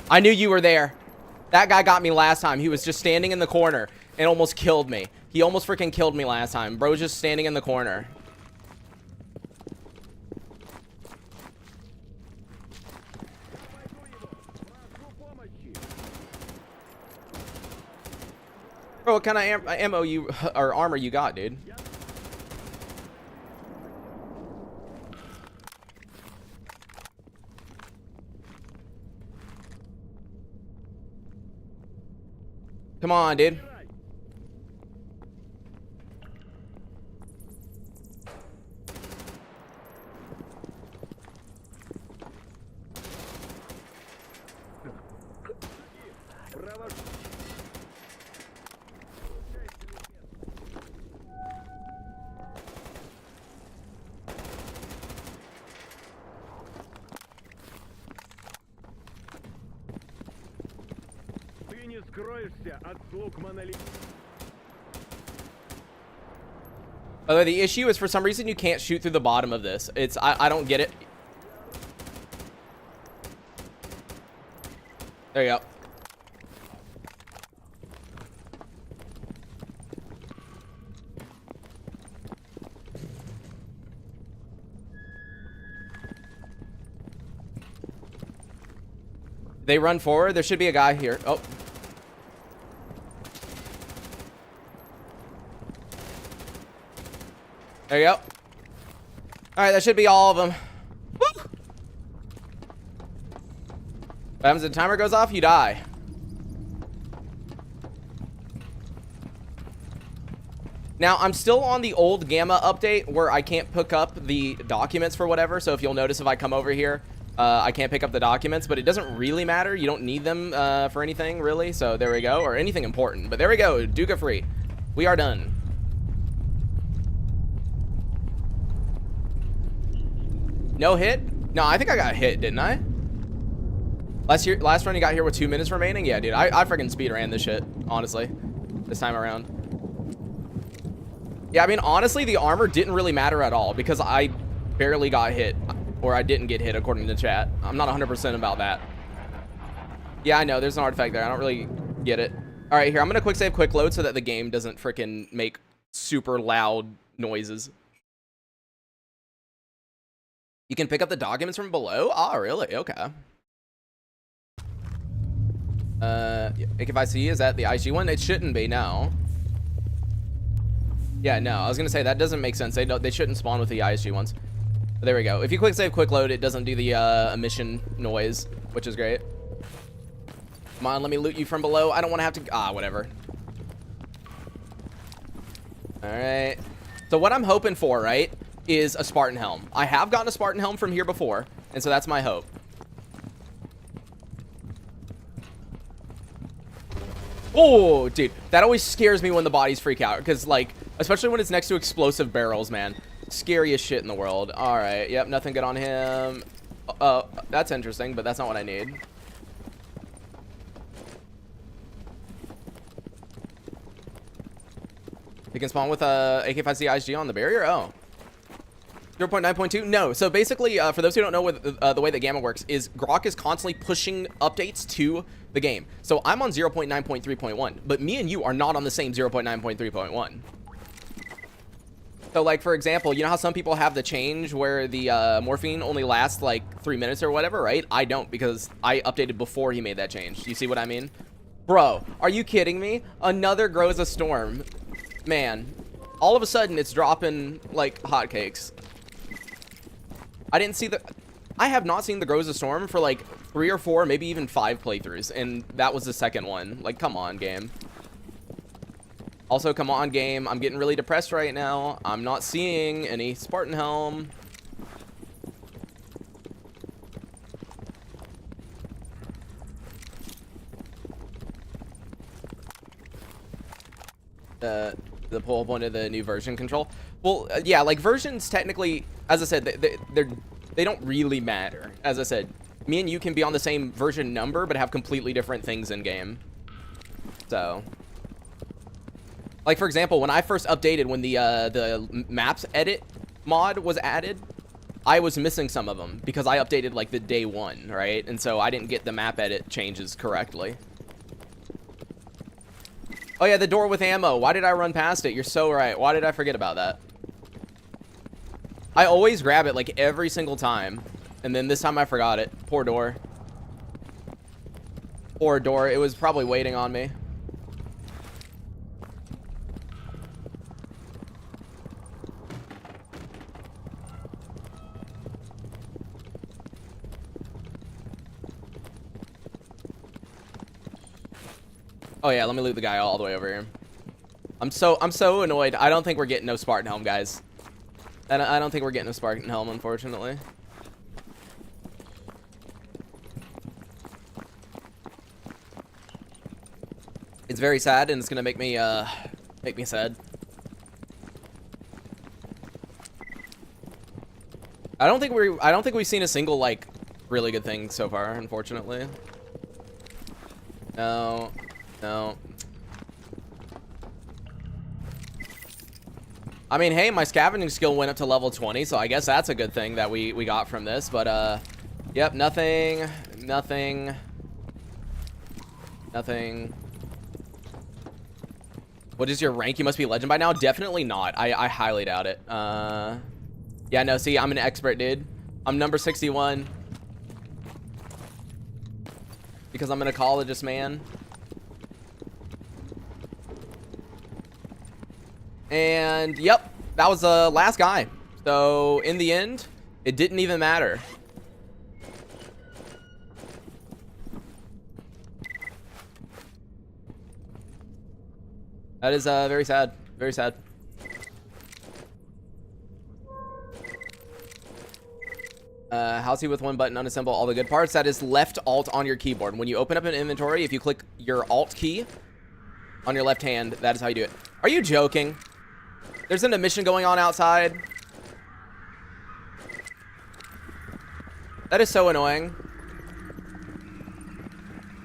A: I knew you were there. That guy got me last time. He was just standing in the corner and almost killed me. He almost freaking killed me last time. Bro was just standing in the corner. Bro, what kind of ammo you or armor you got, dude? Come on, dude. Although the issue is for some reason you can't shoot through the bottom of this. I don't get it. There you go. They run forward. There should be a guy here. Oh. There you go. Alright, that should be all of them. Woo! What happens if the timer goes off? You die. Now, I'm still on the old Gamma update where I can't pick up the documents for whatever. So if you'll notice if I come over here, I can't pick up the documents. But it doesn't really matter. You don't need them for anything, really. So there we go. Or anything important. But there we go. Duca free. We are done. No hit? No, I think I got hit, didn't I? Last run you got here with 2 minutes remaining? Yeah, dude, I freaking speed ran this shit, honestly, this time around. Yeah, I mean, honestly, the armor didn't really matter at all because I barely got hit. Or I didn't get hit according to chat. I'm not 100% about that. Yeah, I know. There's an artifact there. I don't really get it. All right, here. I'm going to quick save, quick load so that the game doesn't freaking make super loud noises. You can pick up the documents from below? Oh, really? Okay. AK5C, is that the IG one? It shouldn't be, no. Yeah, no. I was going to say, that doesn't make sense. They shouldn't spawn with the ISG ones. But there we go. If you quick save, quick load, it doesn't do the emission noise, which is great. Come on, let me loot you from below. I don't want to have to... Ah, whatever. All right. So what I'm hoping for, right, is a Spartan helm. I have gotten a Spartan helm from here before, and so that's my hope. Oh, dude, that always scares me when the bodies freak out, because, like, especially when it's next to explosive barrels, man. Scariest shit in the world. All right, yep, nothing good on him. That's interesting, but that's not what I need. You can spawn with a AK5C ISG on the barrier? Oh. 0.9.2? No. So basically, for those who don't know what the way that Gamma works, is Grok is constantly pushing updates to the game. So I'm on 0.9.3.1, but me and you are not on the same 0.9.3.1. So, like, for example, you know how some people have the change where the morphine only lasts, like, 3 minutes or whatever, right? I don't, because I updated before he made that change. Do you see what I mean? Bro, are you kidding me? Another grows a storm. Man, all of a sudden, it's dropping, like, hotcakes. I have not seen the Grows a Storm for, like, 3 or 4, maybe even 5 playthroughs, and that was the second one. Like, come on, game. Also, come on, game. I'm getting really depressed right now. I'm not seeing any Spartan Helm. The whole point of the new version control. Well, yeah, like, versions technically, as I said, they don't really matter. As I said, me and you can be on the same version number, but have completely different things in game. So, like, for example, when I first updated, when the maps edit mod was added, I was missing some of them because I updated, like, the day 1, right? And so I didn't get the map edit changes correctly. Oh, yeah, the door with ammo. Why did I run past it? You're so right. Why did I forget about that? I always grab it, like, every single time. And then this time I forgot it. Poor door. Poor door. It was probably waiting on me. Oh yeah, let me loot the guy all the way over here. I'm so annoyed. I don't think we're getting no Spartan helm, guys. I don't think we're getting a Spartan helm, unfortunately. It's very sad, and it's gonna make me sad. I don't think we've seen a single, like, really good thing so far, unfortunately. No. No. I mean, hey, my scavenging skill went up to level 20, so I guess that's a good thing that we got from this. But, yep, nothing. What is your rank? You must be legend by now? Definitely not. I highly doubt it. Yeah, no, see, I'm an expert, dude. I'm number 61. Because I'm an ecologist, man. And, yep, that was the last guy. So, in the end, it didn't even matter. That is very sad. Very sad. How's he with one button unassemble all the good parts? That is left alt on your keyboard. When you open up an inventory, if you click your alt key on your left hand, that is how you do it. Are you joking? There's an emission going on outside. That is so annoying.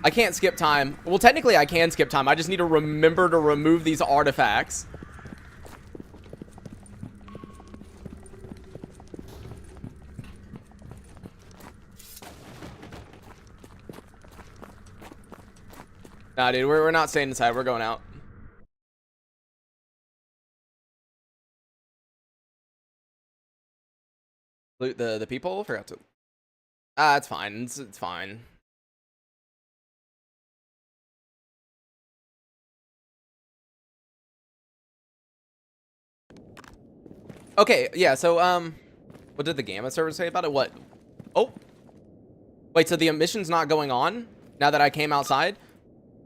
A: I can't skip time. Well, technically I can skip time. I just need to remember to remove these artifacts. Nah, dude, we're not staying inside. We're going out. Loot the people? Forgot to. Ah, it's fine. It's fine. Okay, yeah, so, what did the Gamma server say about it? What? Oh. Wait, so the emission's not going on now that I came outside?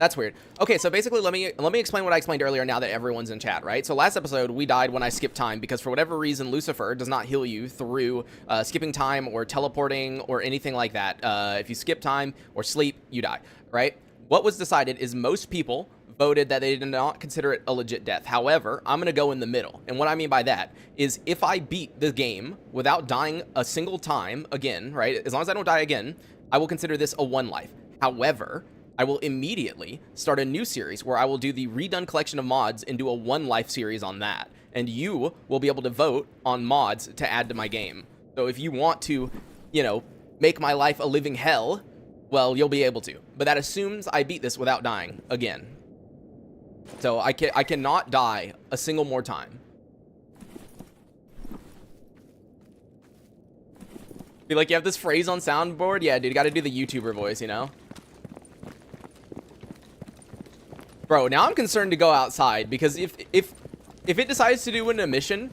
A: That's weird. Okay, so basically, let me explain what I explained earlier now that everyone's in chat, right? So last episode, we died when I skipped time because for whatever reason, Lucifer does not heal you through skipping time or teleporting or anything like that. If you skip time or sleep, you die, right? What was decided is most people voted that they did not consider it a legit death. However, I'm going to go in the middle. And what I mean by that is if I beat the game without dying a single time again, right? As long as I don't die again, I will consider this a one life. However, I will immediately start a new series where I will do the redone collection of mods and do a one life series on that. And you will be able to vote on mods to add to my game. So if you want to, you know, make my life a living hell, well, you'll be able to. But that assumes I beat this without dying again. So I cannot die a single more time. Be like, you have this phrase on soundboard? Yeah, dude, you gotta do the YouTuber voice, you know? Bro, now I'm concerned to go outside because if it decides to do an emission,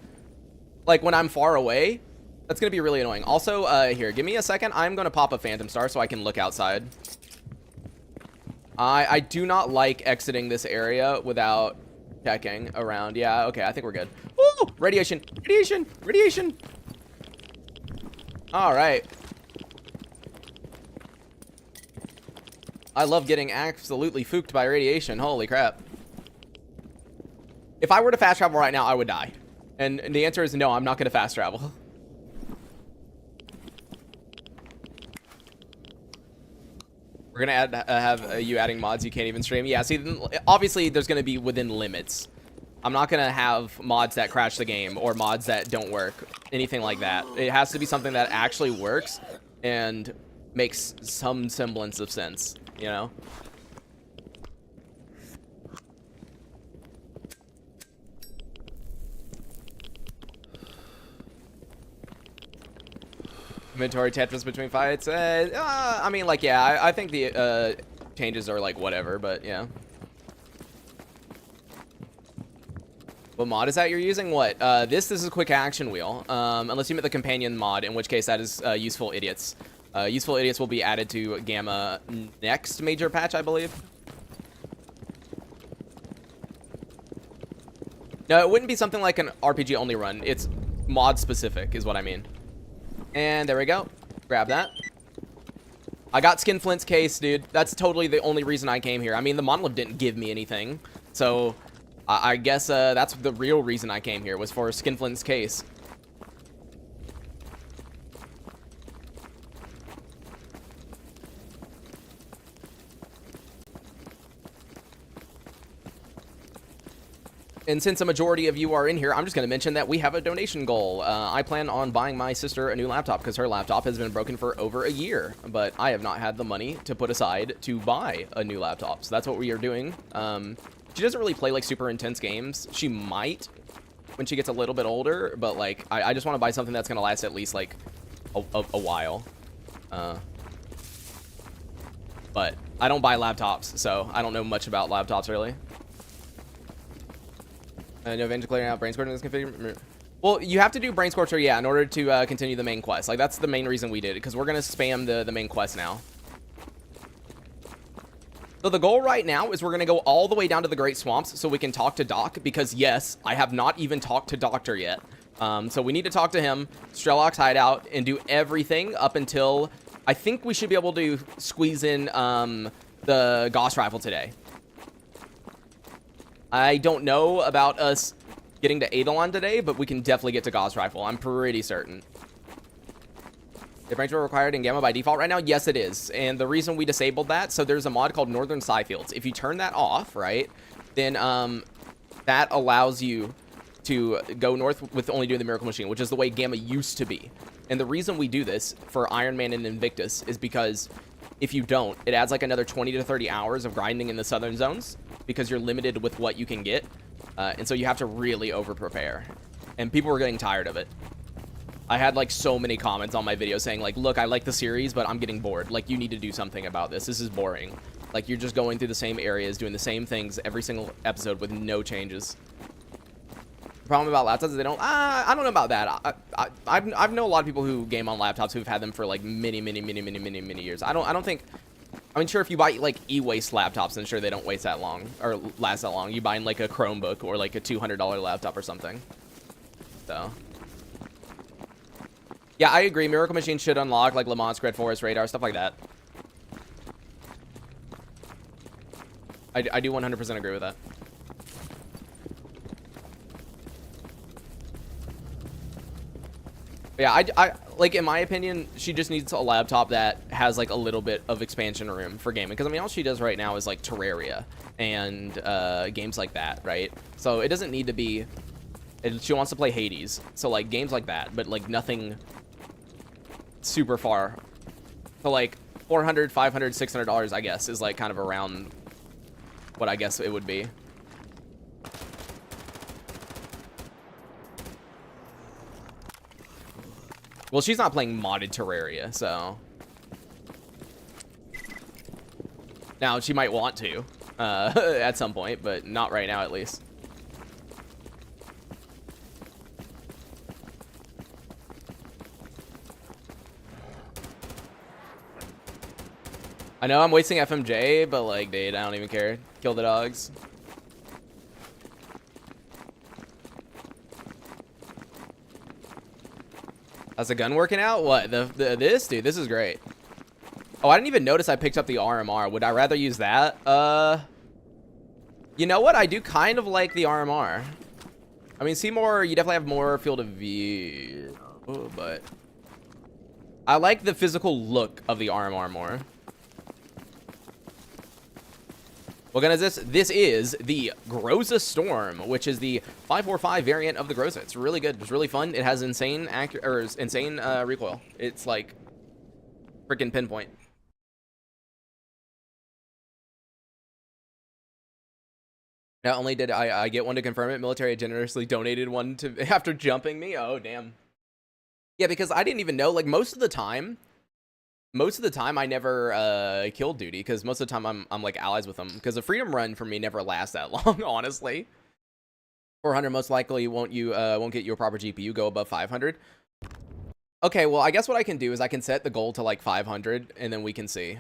A: like when I'm far away, that's gonna be really annoying. Also, here, give me a second. I'm gonna pop a Phantom Star so I can look outside. I do not like exiting this area without checking around. Yeah, okay, I think we're good. Woo! Radiation, radiation, radiation. All right. I love getting absolutely fooked by radiation. Holy crap. If I were to fast travel right now, I would die. And the answer is no, I'm not going to fast travel. We're going to have you adding mods you can't even stream. Yeah, see, obviously there's going to be within limits. I'm not going to have mods that crash the game or mods that don't work. Anything like that. It has to be something that actually works and makes some semblance of sense, you know? Inventory Tetris between fights. I mean, like, yeah, I think the changes are like whatever, but yeah. What mod is that you're using? What? This is a quick action wheel. Unless you meant the companion mod, in which case that is Useful Idiots. Useful Idiots will be added to Gamma next major patch, I believe. No, it wouldn't be something like an RPG only run. It's mod specific, is what I mean. And there we go. Grab that. I got Skinflint's case, dude. That's totally the only reason I came here. I mean, the Monolith didn't give me anything. So, I guess that's the real reason I came here, was for Skinflint's case. And since a majority of you are in here, I'm just going to mention that we have a donation goal. I plan on buying my sister a new laptop because her laptop has been broken for over a year. But I have not had the money to put aside to buy a new laptop. So that's what we are doing. She doesn't really play like super intense games. She might when she gets a little bit older. But like, I just want to buy something that's going to last at least like a while. But I don't buy laptops, so I don't know much about laptops really. No Avenger clearing out Brain Scorcher is configured. Well, you have to do Brain Scorcher, yeah, in order to continue the main quest. Like, that's the main reason we did it, because we're going to spam the main quest now. So the goal right now is we're going to go all the way down to the Great Swamps so we can talk to Doc, because, yes, I have not even talked to Doctor yet. So we need to talk to him, Strelok's hideout, and do everything up until... I think we should be able to squeeze in the Gauss rifle today. I don't know about us getting to Eidolon today, but we can definitely get to Gauss rifle. I'm pretty certain. Is Brain Scorcher required in Gamma by default right now? Yes, it is. And the reason we disabled that, so there's a mod called Northern Psi Fields. If you turn that off, right, then that allows you to go north with only doing the Miracle Machine, which is the way Gamma used to be. And the reason we do this for Ironman and Invictus is because if you don't, it adds like another 20 to 30 hours of grinding in the southern zones because you're limited with what you can get. And so you have to really over-prepare. And people were getting tired of it. I had like so many comments on my video saying like, look, I like the series, but I'm getting bored. Like, you need to do something about this. This is boring. Like, you're just going through the same areas, doing the same things every single episode with no changes. The problem about laptops is they don't, I don't know about that. I've known a lot of people who game on laptops who've had them for like many years. I don't think, I mean, sure, if you buy like e-waste laptops, then sure, they don't waste that long or last that long. You buy like a Chromebook or like a $200 laptop or something. So. Yeah, I agree. Miracle Machine should unlock like Le Mans, Red Forest, Radar, stuff like that. I do 100% agree with that. But yeah, I like, in my opinion, she just needs a laptop that has like a little bit of expansion room for gaming. Because I mean, all she does right now is like Terraria and games like that, right? So it doesn't need to be. She wants to play Hades, so like games like that, but like nothing super far. So like $400, $500, $600, I guess, is like kind of around what I guess it would be. Well, she's not playing modded Terraria, so. Now, she might want to at some point, but not right now, at least. I know I'm wasting FMJ, but like, dude, I don't even care. Kill the dogs. How's the gun working out? What? This? Dude, this is great. Oh, I didn't even notice I picked up the RMR. Would I rather use that? You know what? I do kind of like the RMR. I mean, Seymour, you definitely have more field of view. Oh, but I like the physical look of the RMR more. What gun is this? This is the Groza Storm, which is the 545 variant of the Groza. It's really good. It's really fun. It has insane recoil. It's like freaking pinpoint. Not only did I get one to confirm it, military generously donated one to after jumping me. Oh, damn. Yeah, because I didn't even know. Like, most of the time I never killed duty, because most of the time I'm like allies with them, because the freedom run for me never lasts that long, honestly. 400 most likely won't get you a proper GPU, go above 500. Okay, well, I guess what I can do is I can set the goal to like 500, and then we can see.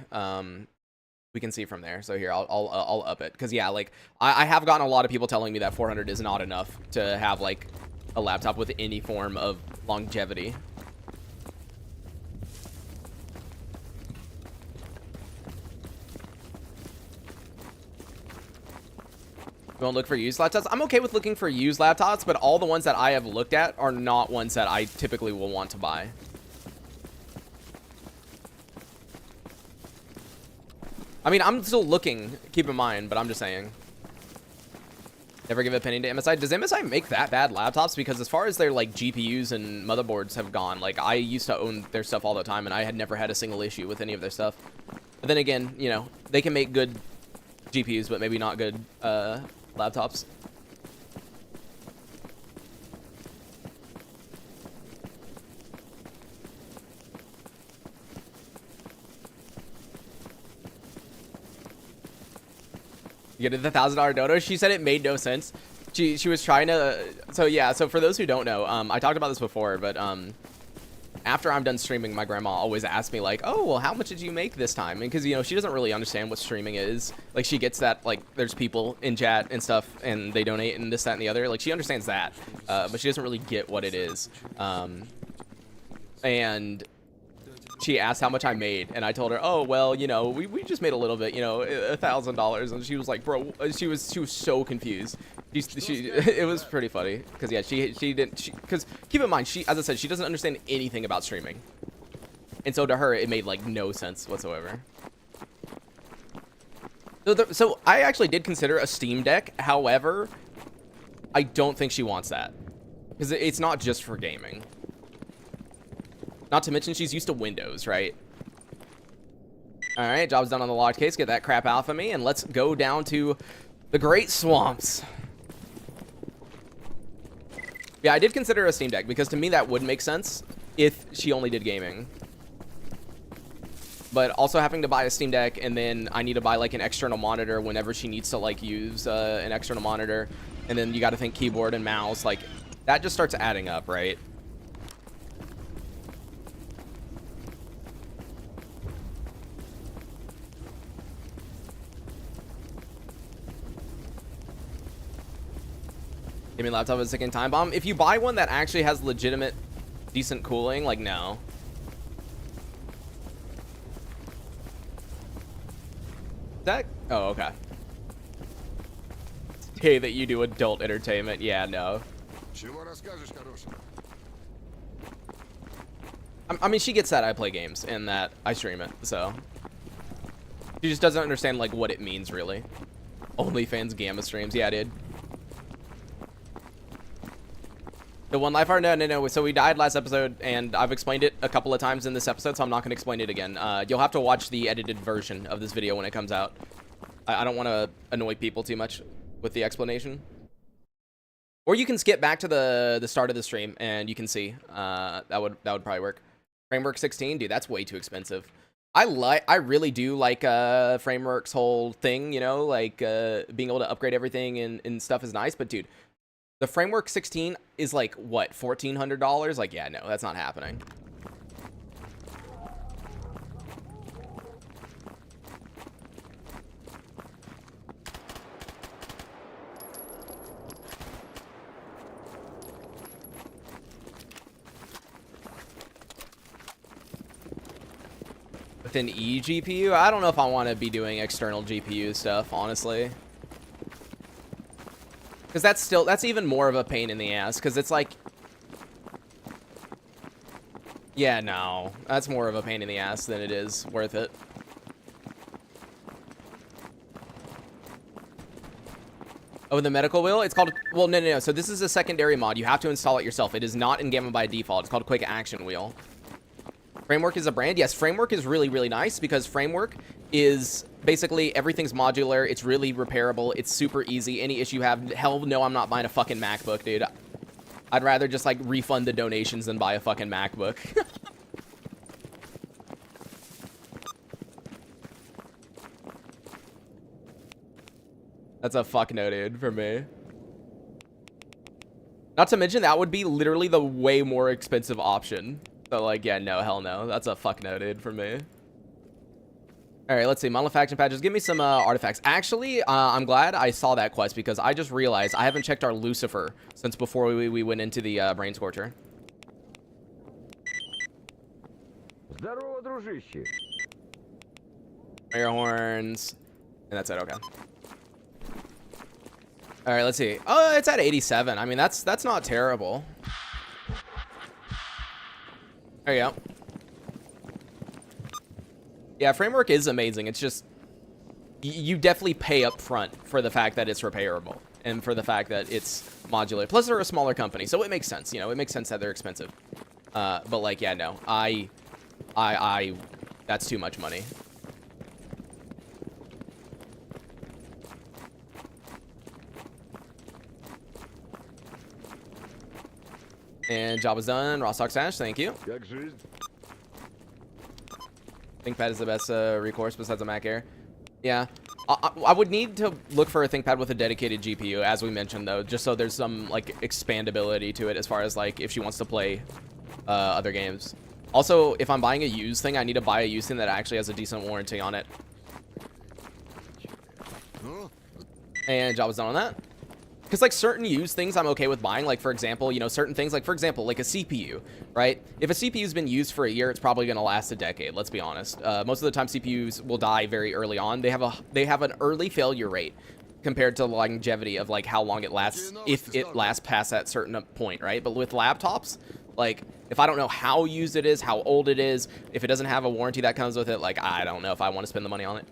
A: We can see from there. So here, I'll up it, because yeah, like I have gotten a lot of people telling me that 400 is not enough to have like a laptop with any form of longevity. You won't look for used laptops? I'm okay with looking for used laptops, but all the ones that I have looked at are not ones that I typically will want to buy. I mean, I'm still looking, keep in mind, but I'm just saying. Never give a penny to MSI. Does MSI make that bad laptops? Because as far as their like GPUs and motherboards have gone, like I used to own their stuff all the time, and I had never had a single issue with any of their stuff. But then again, you know, they can make good GPUs, but maybe not good laptops. You get the $1,000 dono. She said it made no sense. She was trying to. So yeah. So for those who don't know, I talked about this before, but after I'm done streaming, my grandma always asks me like, "Oh, well, how much did you make this time?" And because you know she doesn't really understand what streaming is. Like she gets that like there's people in chat and stuff, and they donate and this, that, and the other. Like she understands that, but she doesn't really get what it is. And she asked how much I made, and I told her, "Oh, well, you know, we just made a little bit, you know, $1,000." And she was like, "Bro," she was so confused. It was pretty funny, because yeah, she didn't, because keep in mind, as I said, she doesn't understand anything about streaming, and so to her it made like no sense whatsoever. So I actually did consider a Steam Deck. However, I don't think she wants that, because it's not just for gaming. Not to mention she's used to Windows, right? All right, job's done on the locked case. Get that crap off of me, and let's go down to the Great Swamps. Yeah, I did consider a Steam Deck because to me that would make sense if she only did gaming. But also having to buy a Steam Deck and then I need to buy like an external monitor whenever she needs to like use an external monitor, and then you got to think keyboard and mouse, like that just starts adding up, right? Gaming laptop is a second time bomb. If you buy one that actually has legitimate, decent cooling, like no. That? Oh, okay. Hey, that you do adult entertainment. Yeah, no. I mean, she gets that I play games and that I stream it, so. She just doesn't understand, like, what it means, really. OnlyFans Gamma streams. Yeah, dude. The one life art? No. So we died last episode, and I've explained it a couple of times in this episode, so I'm not going to explain it again. You'll have to watch the edited version of this video when it comes out. I don't want to annoy people too much with the explanation. Or you can skip back to the start of the stream, and you can see. That would probably work. Framework 16? Dude, that's way too expensive. I really do like Framework's whole thing, you know, like being able to upgrade everything and stuff is nice, but dude, the Framework 16 is like, what, $1,400? Like, yeah, no, that's not happening. With an eGPU? I don't know if I want to be doing external GPU stuff, honestly. Because that's even more of a pain in the ass, because it's like, yeah, no, that's more of a pain in the ass than it is worth it. Oh, the medical wheel? It's called, well, no. So this is a secondary mod. You have to install it yourself. It is not in Gamma by default. It's called Quick Action Wheel. Framework is a brand. Yes, Framework is really, really nice because Framework is basically everything's modular. It's really repairable. It's super easy. Any issue you have, hell no, I'm not buying a fucking MacBook, dude. I'd rather just like refund the donations than buy a fucking MacBook. That's a fuck no, dude, for me. Not to mention that would be literally the way more expensive option. So like, yeah, no, hell no. That's a fuck no, dude, for me. All right, let's see. Monolith faction patches. Give me some artifacts. Actually, I'm glad I saw that quest because I just realized I haven't checked our Lucifer since before we went into the Brain Scorcher.
B: Здорово, дружище.
A: Air horns. And that's it, okay. All right, let's see. Oh, it's at 87. I mean, that's not terrible. There you go. Yeah, Framework is amazing. It's just, you definitely pay up front for the fact that it's repairable and for the fact that it's modular. Plus, they're a smaller company, so it makes sense. You know, it makes sense that they're expensive. But like, yeah, no, that's too much money. And job is done. Rostok Sash, thank you. ThinkPad is the best recourse besides a Mac Air. Yeah. I would need to look for a ThinkPad with a dedicated GPU, as we mentioned, though, just so there's some, like, expandability to it as far as, like, if she wants to play other games. Also, if I'm buying a used thing, I need to buy a used thing that actually has a decent warranty on it. And job is done on that. Because, like, certain used things I'm okay with buying. Like, for example, you know, certain things, like, for example, like a CPU, right? If a CPU's been used for a year, it's probably going to last a decade, let's be honest. Most of the time, CPUs will die very early on. They have an early failure rate compared to the longevity of, like, how long it lasts, if it lasts past that certain point, right? But with laptops, like, if I don't know how used it is, how old it is, if it doesn't have a warranty that comes with it, like, I don't know if I want to spend the money on it.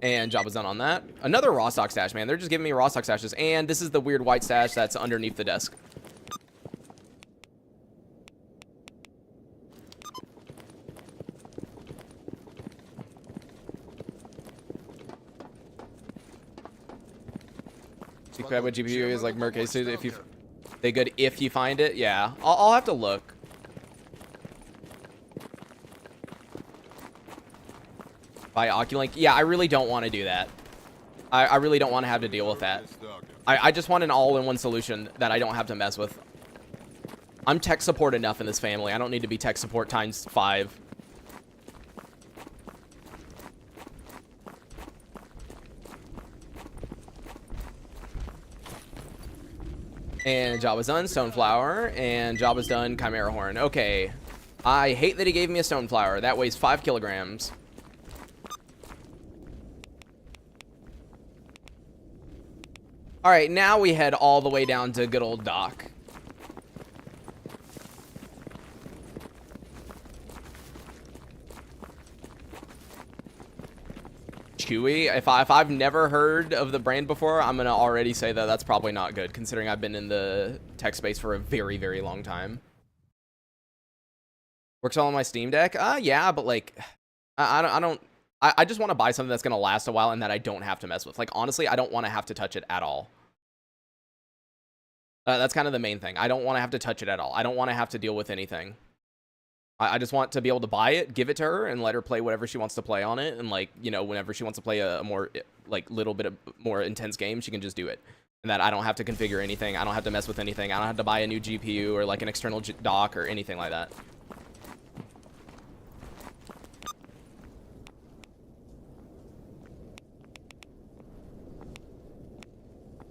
A: And job is done on that. Another Rostok stash, man. They're just giving me Rostok stashes. And this is the weird white stash that's underneath the desk. Grab what GPU is like Merc so if you they good if you find it. Yeah, I'll have to look. By Oculink. Yeah, I really don't want to do that. I really don't want to have to deal with that. I just want an all-in-one solution that I don't have to mess with. I'm tech support enough in this family. I don't need to be tech support times 5. And job was done, Stoneflower, and job was done, Chimera Horn. Okay. I hate that he gave me a Stoneflower. That weighs 5 kilograms. Alright, now we head all the way down to good old Doc. Chewy. If I've never heard of the brand before, I'm gonna already say that that's probably not good, considering I've been in the tech space for a very, very long time. Works all on my Steam Deck? Yeah, but like, I just want to buy something that's gonna last a while and that I don't have to mess with. Like, honestly, I don't want to have to touch it at all. That's kind of the main thing. I don't want to have to touch it at all. I don't want to have to deal with anything. I just want to be able to buy it, give it to her, and let her play whatever she wants to play on it. And, like, you know, whenever she wants to play a more, like, little bit of more intense game, she can just do it. And that I don't have to configure anything. I don't have to mess with anything. I don't have to buy a new GPU or, like, an external dock or anything like that.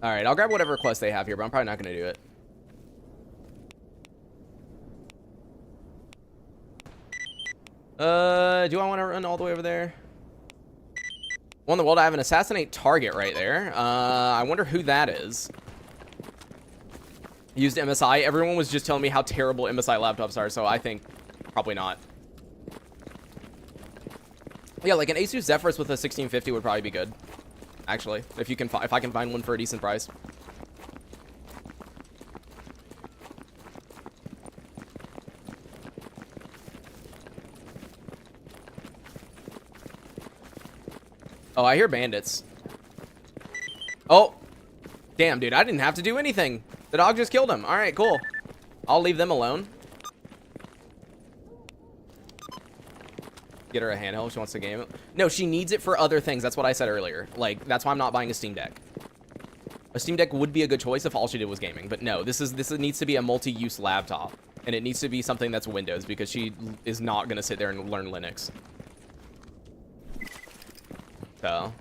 A: Alright, I'll grab whatever quest they have here, but I'm probably not going to do it. Do I want to run all the way over there? Won the world. I have an assassinate target right there. I wonder who that is. Used MSI. Everyone was just telling me how terrible MSI laptops are, so I think probably not. Yeah, like an Asus Zephyrus with a 1650 would probably be good. Actually, if you can, if I can find one for a decent price. Oh, I hear bandits. Oh, damn, dude, I didn't have to do anything. The dog just killed him. All right, cool. I'll leave them alone. Get her a handheld if she wants to game it. No, she needs it for other things. That's what I said earlier. Like, that's why I'm not buying a Steam Deck. A Steam Deck would be a good choice if all she did was gaming. But no, this needs to be a multi-use laptop. And it needs to be something that's Windows because she is not going to sit there and learn Linux. So.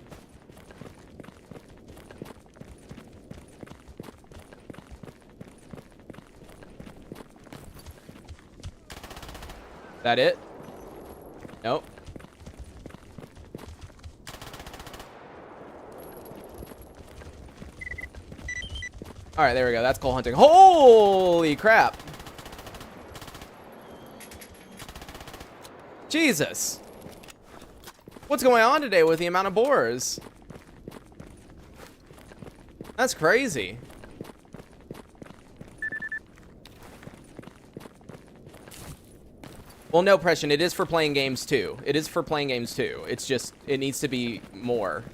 A: That it? Nope. All right, there we go. That's coal hunting. Holy crap. Jesus. What's going on today with the amount of boars? That's crazy. Well, no, Pression, it is for playing games too. It is for playing games too. It's just, it needs to be more.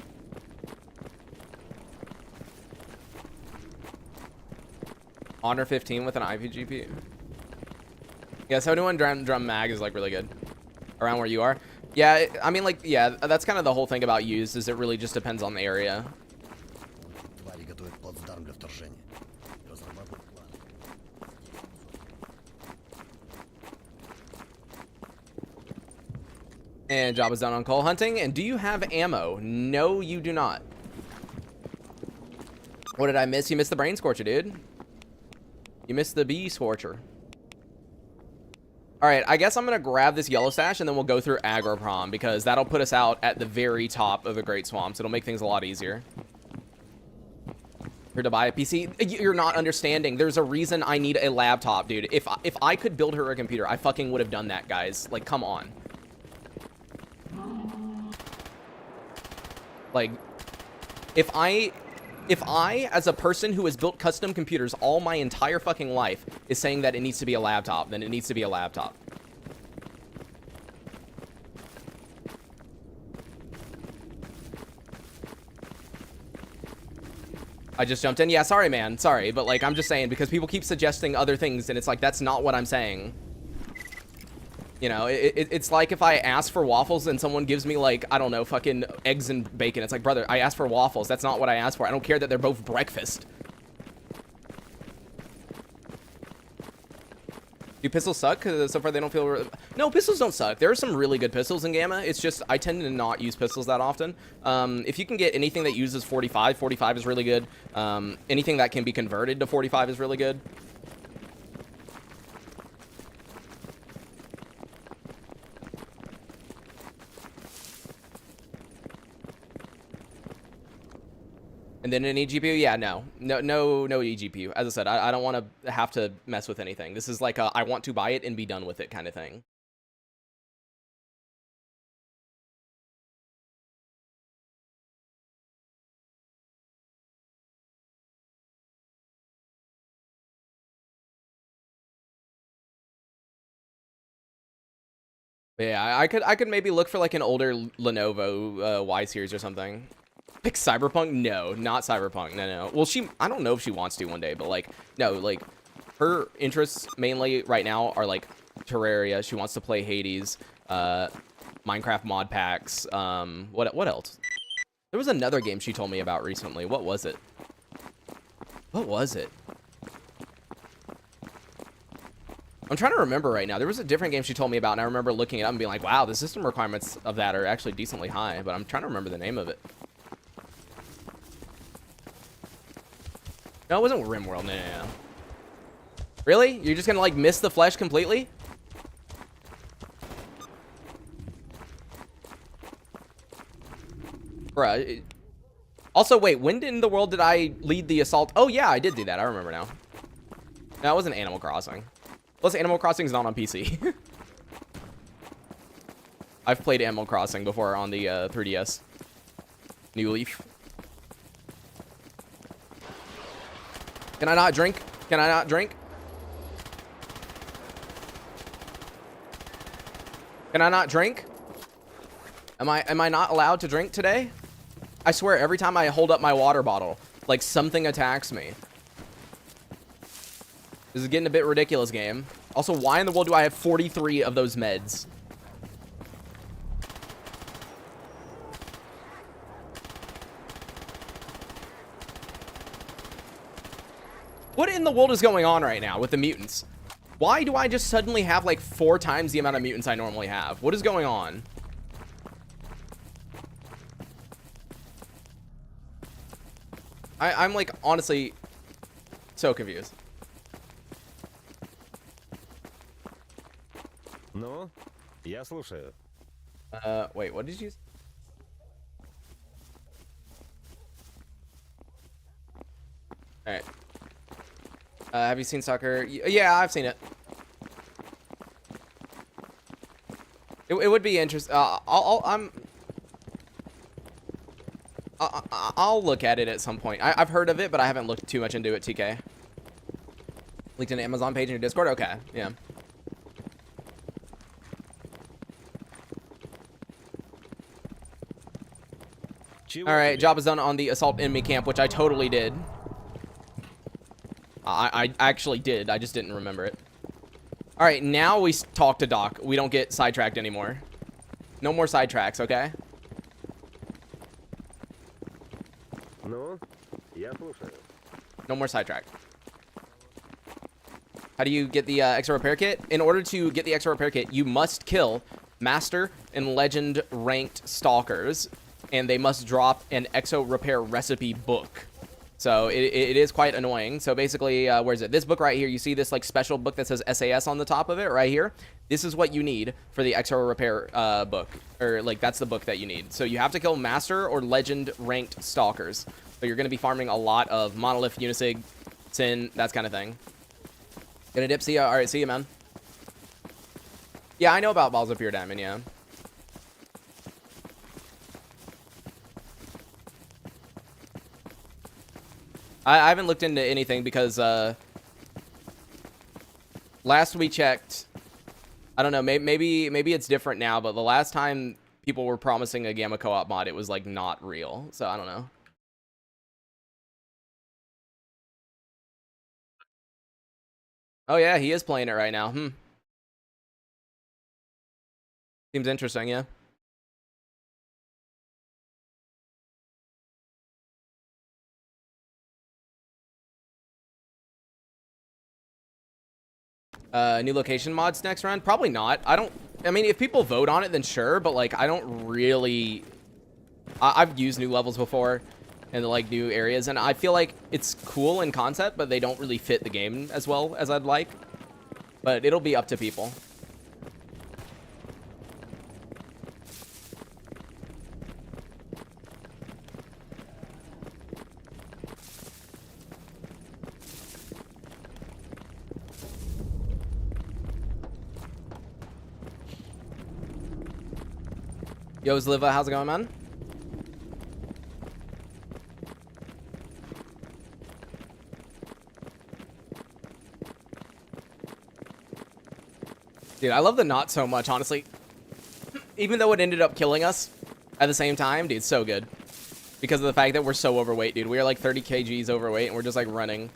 A: Honor 15 with an IP GPU. Yeah, 71 drum mag is like really good. Around where you are. Yeah, I mean, like, yeah, that's kind of the whole thing about used, is it really just depends on the area. And job is done on coal hunting. And do you have ammo? No, you do not. What did I miss? You missed the brain scorcher, dude. You missed the bee scorcher. All right, I guess I'm going to grab this yellow stash and then we'll go through Agroprom because that'll put us out at the very top of the Great Swamps. It'll make things a lot easier. Here to buy a PC. You're not understanding. There's a reason I need a laptop, dude. If I could build her a computer, I fucking would have done that, guys. Like, come on. Like, if I, as a person who has built custom computers all my entire fucking life, is saying that it needs to be a laptop, then it needs to be a laptop. I just jumped in. Yeah, sorry, man. Sorry, but like I'm just saying because people keep suggesting other things, and it's like that's not what I'm saying. You know, it's like if I ask for waffles and someone gives me like I don't know, fucking eggs and bacon. It's like, brother, I asked for waffles. That's not what I asked for. I don't care that they're both breakfast. Do pistols suck? Cause so far they don't feel... No, pistols don't suck. There are some really good pistols in Gamma. It's just I tend to not use pistols that often. If you can get anything that uses 45, 45 is really good. Anything that can be converted to 45 is really good. And then an eGPU? Yeah, no eGPU. As I said, I don't want to have to mess with anything. This is like a, I want to buy it and be done with it kind of thing. But yeah, I could maybe look for like an older Lenovo Y series or something. Pick Cyberpunk? No, not Cyberpunk. No. Well, I don't know if she wants to one day, but like, no, like, her interests mainly right now are like Terraria. She wants to play Hades, Minecraft mod packs. What else? There was another game she told me about recently. What was it? What was it? I'm trying to remember right now. There was a different game she told me about, and I remember looking it up and being like, wow, the system requirements of that are actually decently high, but I'm trying to remember the name of it. No, it wasn't RimWorld. No. Really? You're just gonna like miss the flesh completely? Bruh. Also, wait, when in the world did I lead the assault? Oh yeah, I did do that. I remember now. No, it wasn't Animal Crossing. Plus, Animal Crossing is not on PC. I've played Animal Crossing before on the 3DS. New Leaf. Can I not drink? Can I not drink? Can I not drink? Am I not allowed to drink today? I swear every time I hold up my water bottle, like something attacks me. This is getting a bit ridiculous, game. Also, why in the world do I have 43 of those meds? What in the world is going on right now with the mutants? Why do I just suddenly have like 4 times the amount of mutants I normally have? What is going on? I'm like honestly so confused.
B: Ну, я слушаю.
A: Wait, what did you... Alright. Have you seen soccer? Yeah, I've seen it. It would be interesting. I'll look at it at some point. I've heard of it, but I haven't looked too much into it, TK. Linked an Amazon page in your Discord? Okay, yeah. Alright, job is done on the assault enemy camp, which I totally did. I actually did. I just didn't remember it. Alright, now we talk to Doc. We don't get sidetracked anymore. No more sidetracks, okay?
B: Ну, я слушаю.
A: No more sidetrack. How do you get the extra repair kit? In order to get the extra repair kit, you must kill Master and Legend ranked stalkers, and they must drop an exo repair recipe book. So it is quite annoying. So basically, where is it? This book right here. You see this like special book that says SAS on the top of it right here. This is what you need for the exo repair book, or like that's the book that you need. So you have to kill Master or Legend ranked stalkers. So you're going to be farming a lot of Monolith, Unisig, Sin, that kind of thing. Gonna dip, see ya. All right, see you, man. Yeah, I know about Balls of Pure Diamond, yeah. I haven't looked into anything because last we checked, I don't know, maybe it's different now, but the last time people were promising a Gamma co-op mod, it was like not real. So I don't know. Oh yeah, he is playing it right now. Seems interesting, yeah. New location mods next round? Probably not. I mean, if people vote on it, then sure, but like, I don't really... I've used new levels before and like new areas, and I feel like it's cool in concept, but they don't really fit the game as well as I'd like. But it'll be up to people. Yo, Zliva, how's it going, man? Dude, I love the knot so much, honestly. Even though it ended up killing us at the same time, dude, so good. Because of the fact that we're so overweight, dude. We are like 30 kgs overweight, and we're just like running.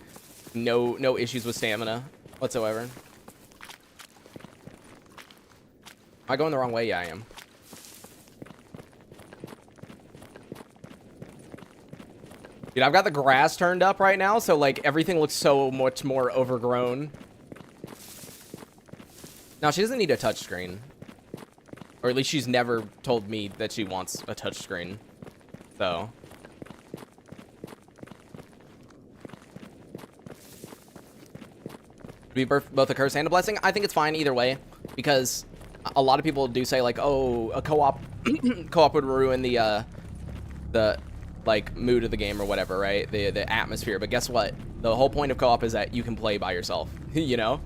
A: No issues with stamina whatsoever. Am I going the wrong way? Yeah, I am. Dude, I've got the grass turned up right now, so like everything looks so much more overgrown. Now, she doesn't need a touchscreen. Or at least she's never told me that she wants a touchscreen. So. Be both a curse and a blessing? I think it's fine either way. Because a lot of people do say, like, oh, a co-op co-op would ruin the like, mood of the game or whatever, right? The atmosphere. But guess what? The whole point of co-op is that you can play by yourself, you know?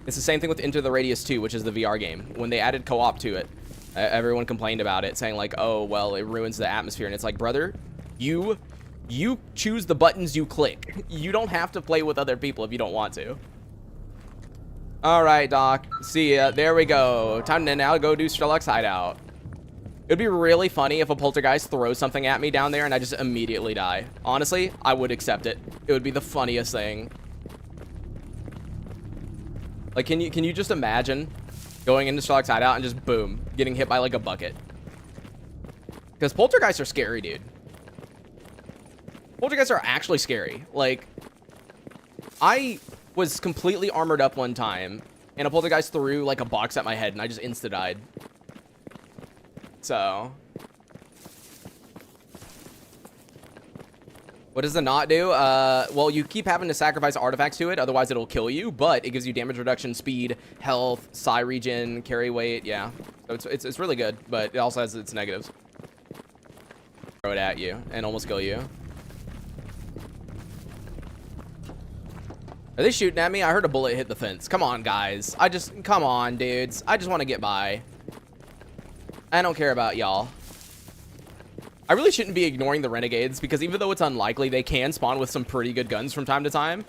A: It's the same thing with Into the Radius 2, which is the VR game. When they added co-op to it, everyone complained about it, saying like, oh, well, it ruins the atmosphere. And it's like, brother, you choose the buttons you click. You don't have to play with other people if you don't want to. All right, Doc. See ya. There we go. Time to now go do Strelok's hideout. It'd be really funny if a poltergeist throws something at me down there and I just immediately die. Honestly, I would accept it. It would be the funniest thing. Like, can you just imagine going into Strelok's hideout and just boom, getting hit by like a bucket? Because poltergeists are scary, dude. Poltergeists are actually scary. Like, I was completely armored up one time, and a poltergeist threw like a box at my head, and I just insta-died. So, what does the knot do? Well, you keep having to sacrifice artifacts to it, otherwise it'll kill you, but it gives you damage reduction, speed, health, psi regen, carry weight, yeah. So it's really good, but it also has its negatives. Throw it at you and almost kill you. Are they shooting at me? I heard a bullet hit the fence. Come on, guys. Come on, dudes. I just want to get by. I don't care about y'all. I really shouldn't be ignoring the renegades, because even though it's unlikely, they can spawn with some pretty good guns from time to time.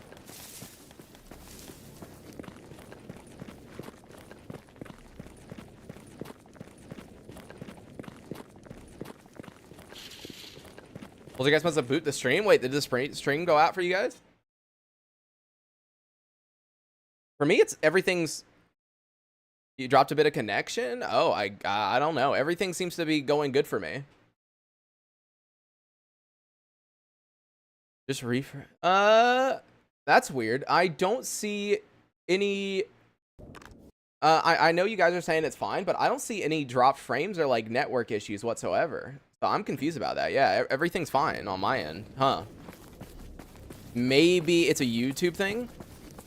A: Well, you guys must have boot the stream. Wait, did the stream go out for you guys? For me, it's everything's... You dropped a bit of connection? Oh, I don't know. Everything seems to be going good for me. Just refresh. That's weird. I don't see any... I know you guys are saying it's fine, but I don't see any dropped frames or, like, network issues whatsoever. So I'm confused about that. Yeah, everything's fine on my end. Huh. Maybe it's a YouTube thing?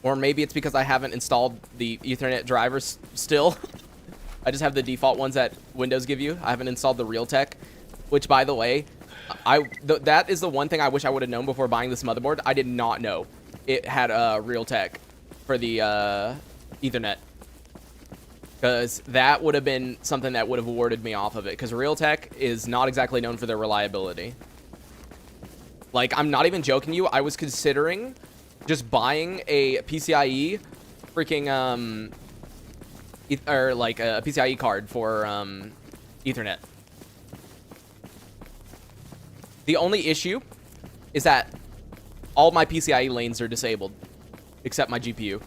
A: Or maybe it's because I haven't installed the Ethernet drivers still. I just have the default ones that Windows give you. I haven't installed the Realtek, which, by the way, that is the one thing I wish I would have known before buying this motherboard. I did not know it had a Realtek for the Ethernet, because that would have been something that would have warded me off of it, because Realtek is not exactly known for their reliability. Like, I'm not even joking you. I was considering just buying a PCIe freaking or like a PCIe card for Ethernet. The only issue is that all my PCIe lanes are disabled except my GPU.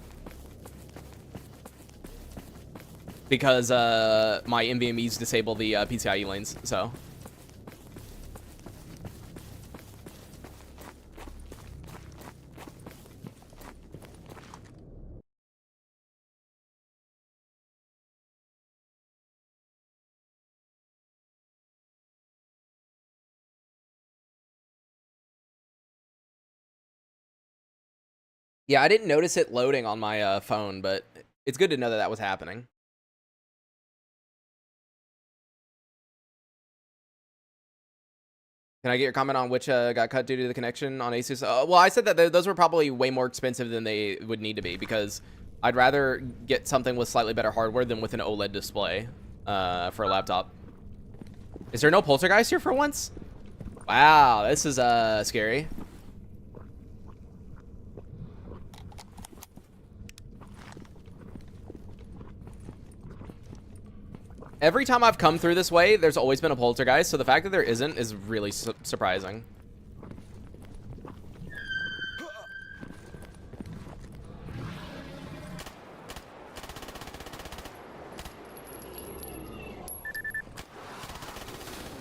A: because my NVMEs disable the PCIe lanes. So. Yeah, I didn't notice it loading on my phone, but it's good to know that that was happening. Can I get your comment on which got cut due to the connection on Asus? Well, I said that those were probably way more expensive than they would need to be because I'd rather get something with slightly better hardware than with an OLED display for a laptop. Is there no poltergeist here for once? Wow, this is scary. Every time I've come through this way, there's always been a poltergeist, so the fact that there isn't is really surprising.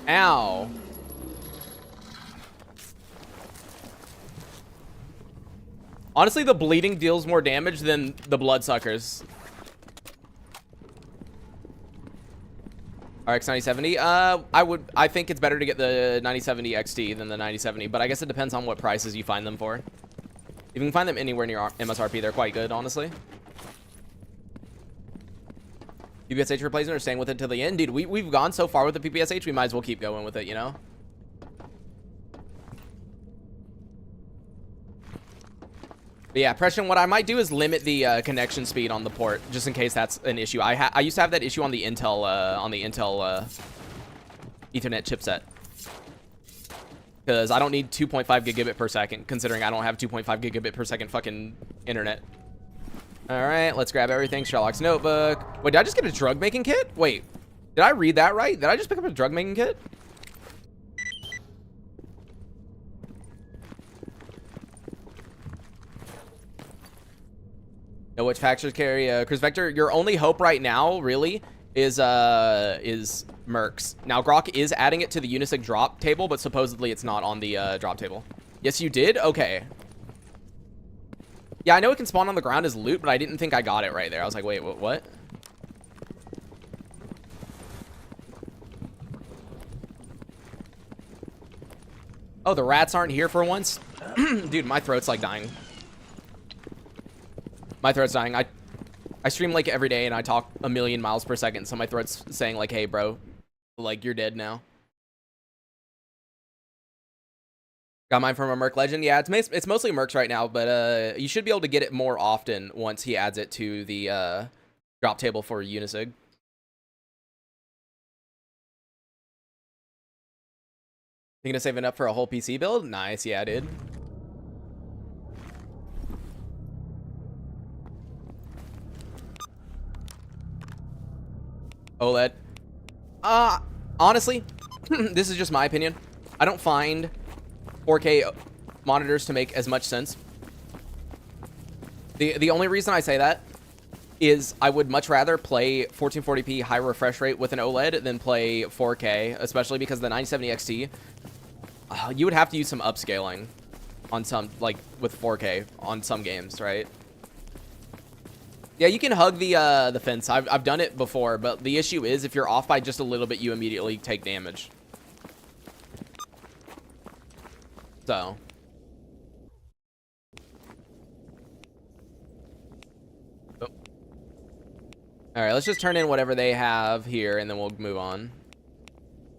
A: Ow. Honestly, the bleeding deals more damage than the bloodsuckers. RX 9070. I think it's better to get the 9070 XT than the 9070, but I guess it depends on what prices you find them for. If you can find them anywhere near MSRP, they're quite good, honestly. PPSH replacement or staying with it till the end? Dude, we've gone so far with the PPSH, we might as well keep going with it, you know? But yeah, Preston, what I might do is limit the connection speed on the port, just in case that's an issue. I used to have that issue on the Intel Ethernet chipset, because I don't need 2.5 gigabit per second, considering I don't have 2.5 gigabit per second fucking internet. All right, let's grab everything. Strelok's notebook. Wait, did I just get a drug making kit? Wait, did I read that right? Did I just pick up a drug making kit? Know which factions carry Chris Vector? Your only hope right now, really, is Mercs. Now, Grok is adding it to the Unisig drop table, but supposedly it's not on the drop table. Yes, you did? Okay. Yeah, I know it can spawn on the ground as loot, but I didn't think I got it right there. I was like, wait, what? Oh, the rats aren't here for once? Dude, my throat's like dying. My throat's dying. I stream like every day and I talk a million miles per second, so my throat's saying like, hey, bro, like, you're dead now. Got mine from a Merc Legend. Yeah, it's mostly Mercs right now, but you should be able to get it more often once he adds it to the drop table for Unisig. Thinking of saving up for a whole PC build? Nice, yeah, dude. OLED. Honestly, this is just my opinion. I don't find 4K monitors to make as much sense. The only reason I say that is I would much rather play 1440p high refresh rate with an OLED than play 4K, especially because the 9070 XT, you would have to use some upscaling on some, like with 4K on some games, right? Yeah, you can hug the fence. I've done it before, but the issue is if you're off by just a little bit, you immediately take damage. So. Oh. All right, let's just turn in whatever they have here, and then we'll move on.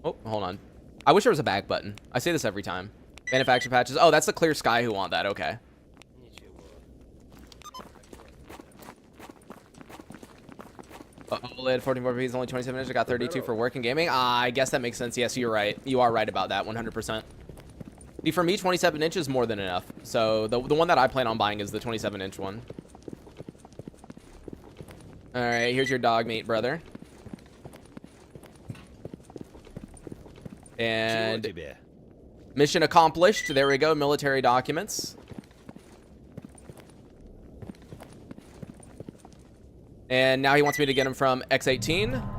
A: Oh, hold on. I wish there was a back button. I say this every time. Manufacturer patches. Oh, that's the Clear Sky who want that. Okay. OLED 1440p is only 27 inches. I got 32 for work and gaming. I guess that makes sense. Yes, you're right. You are right about that 100%. See, for me, 27 inches is more than enough. So the one that I plan on buying is the 27-inch one. All right, here's your dog meat, brother. And mission accomplished. There we go. Military documents. And now he wants me to get him from X18.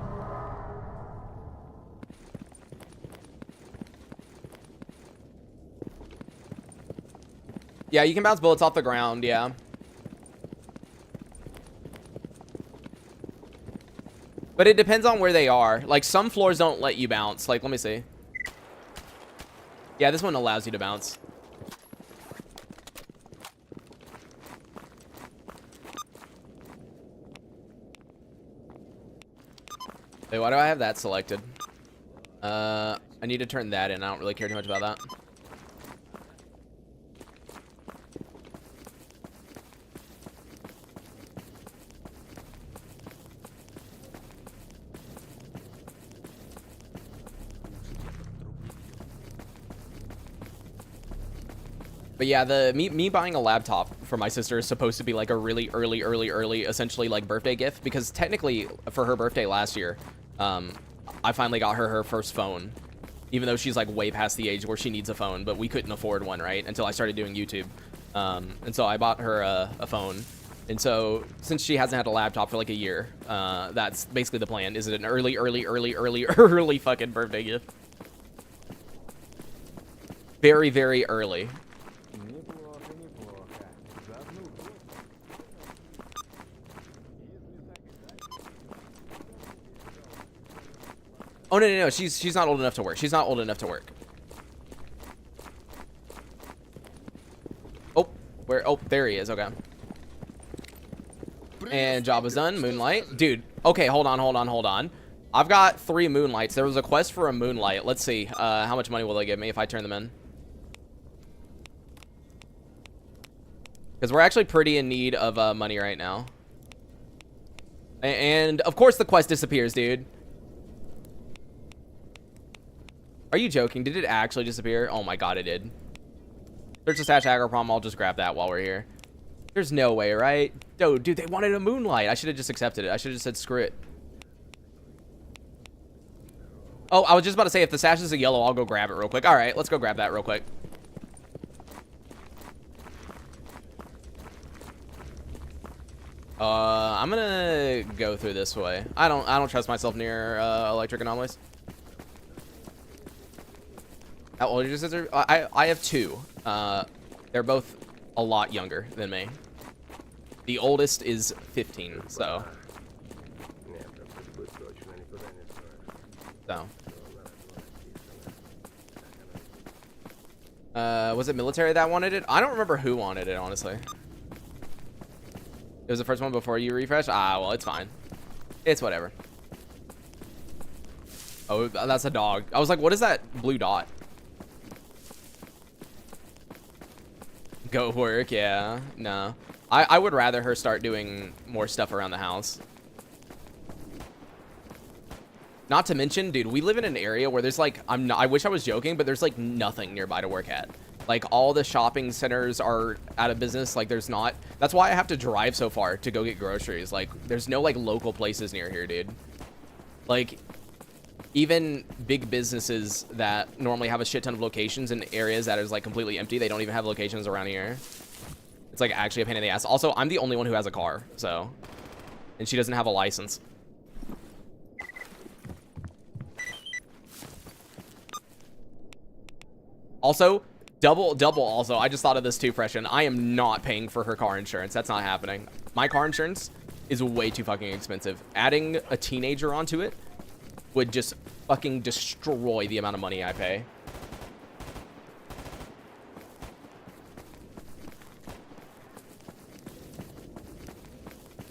A: Yeah, you can bounce bullets off the ground, yeah. But it depends on where they are. Like, some floors don't let you bounce. Like, let me see. Yeah, this one allows you to bounce. Wait, why do I have that selected? I need to turn that in. I don't really care too much about that. But yeah, me buying a laptop for my sister is supposed to be like a really early, essentially like birthday gift, because technically for her birthday last year, I finally got her first phone, even though she's like way past the age where she needs a phone, but we couldn't afford one, right? Until I started doing YouTube. And so I bought her a phone. And so since she hasn't had a laptop for like a year, that's basically the plan. Is it an early fucking birthday gift? Very, very early. Oh, no. She's not old enough to work. She's not old enough to work. Oh, where? Oh, there he is. Okay. And job is done. Moonlight. Dude, okay, hold on. I've got 3 moonlights. There was a quest for a moonlight. Let's see. How much money will they give me if I turn them in? Because we're actually pretty in need of money right now. And, of course, the quest disappears, dude. Are you joking? Did it actually disappear? Oh my god, it did. Search the stash aggro problem. I'll just grab that while we're here. There's no way, right? Dude, they wanted a moonlight. I should have just accepted it. I should have just said screw it. Oh, I was just about to say, if the stash is a yellow, I'll go grab it real quick. All right, let's go grab that real quick. I'm gonna go through this way. I don't trust myself near electric anomalies. How old are your sister? I have 2. They're both a lot younger than me. The oldest is 15, so. Was it military that wanted it? I don't remember who wanted it, honestly. It was the first one before you refreshed? Ah, well, it's fine. It's whatever. Oh, that's a dog. I was like, what is that blue dot? Go work, yeah. No. I would rather her start doing more stuff around the house. Not to mention, dude, we live in an area where there's like, I wish I was joking, but there's like nothing nearby to work at. Like, all the shopping centers are out of business. Like, there's not. That's why I have to drive so far to go get groceries. Like, there's no like local places near here, dude. Like, even big businesses that normally have a shit ton of locations in areas that is like completely empty, they don't even have locations around here. It's like actually a pain in the ass. Also, I'm the only one who has a car, so, and she doesn't have a license. Also, double also, I just thought of this too, Freshen. I am not paying for her car insurance. That's not happening. My car insurance is way too fucking expensive. Adding a teenager onto it would just fucking destroy the amount of money I pay.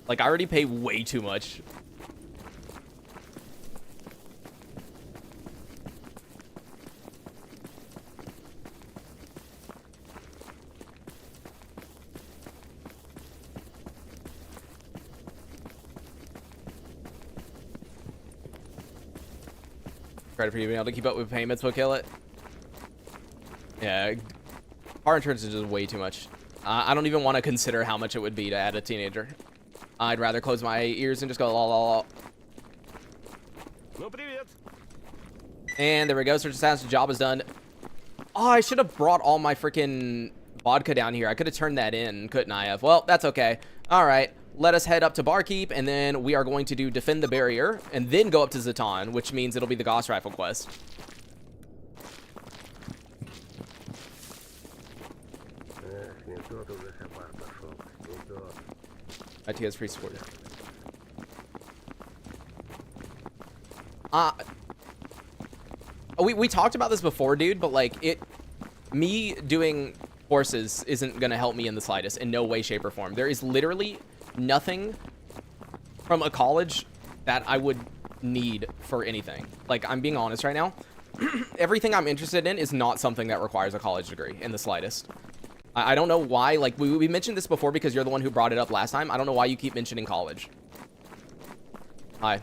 A: Like, I already pay way too much. Credit for you being able to keep up with payments will kill it. Yeah, car insurance is just way too much. I don't even want to consider how much it would be to add a teenager. I'd rather close my ears and just go la la la.
B: Ну, привет.
A: And there we go. Search the status. Job is done. Oh, I should have brought all my freaking vodka down here. I could have turned that in, couldn't I have? Well, that's okay. All right. Let us head up to Barkeep, and then we are going to do Defend the Barrier, and then go up to Zatan, which means it'll be the Gauss Rifle quest. ITS free support. We talked about this before, dude, but like me doing courses isn't gonna help me in the slightest, in no way, shape, or form. There is literally nothing from a college that I would need for anything. Like, I'm being honest right now. Everything I'm interested in is not something that requires a college degree in the slightest. I don't know why. Like, we mentioned this before because you're the one who brought it up last time. I don't know why you keep mentioning college. Hi.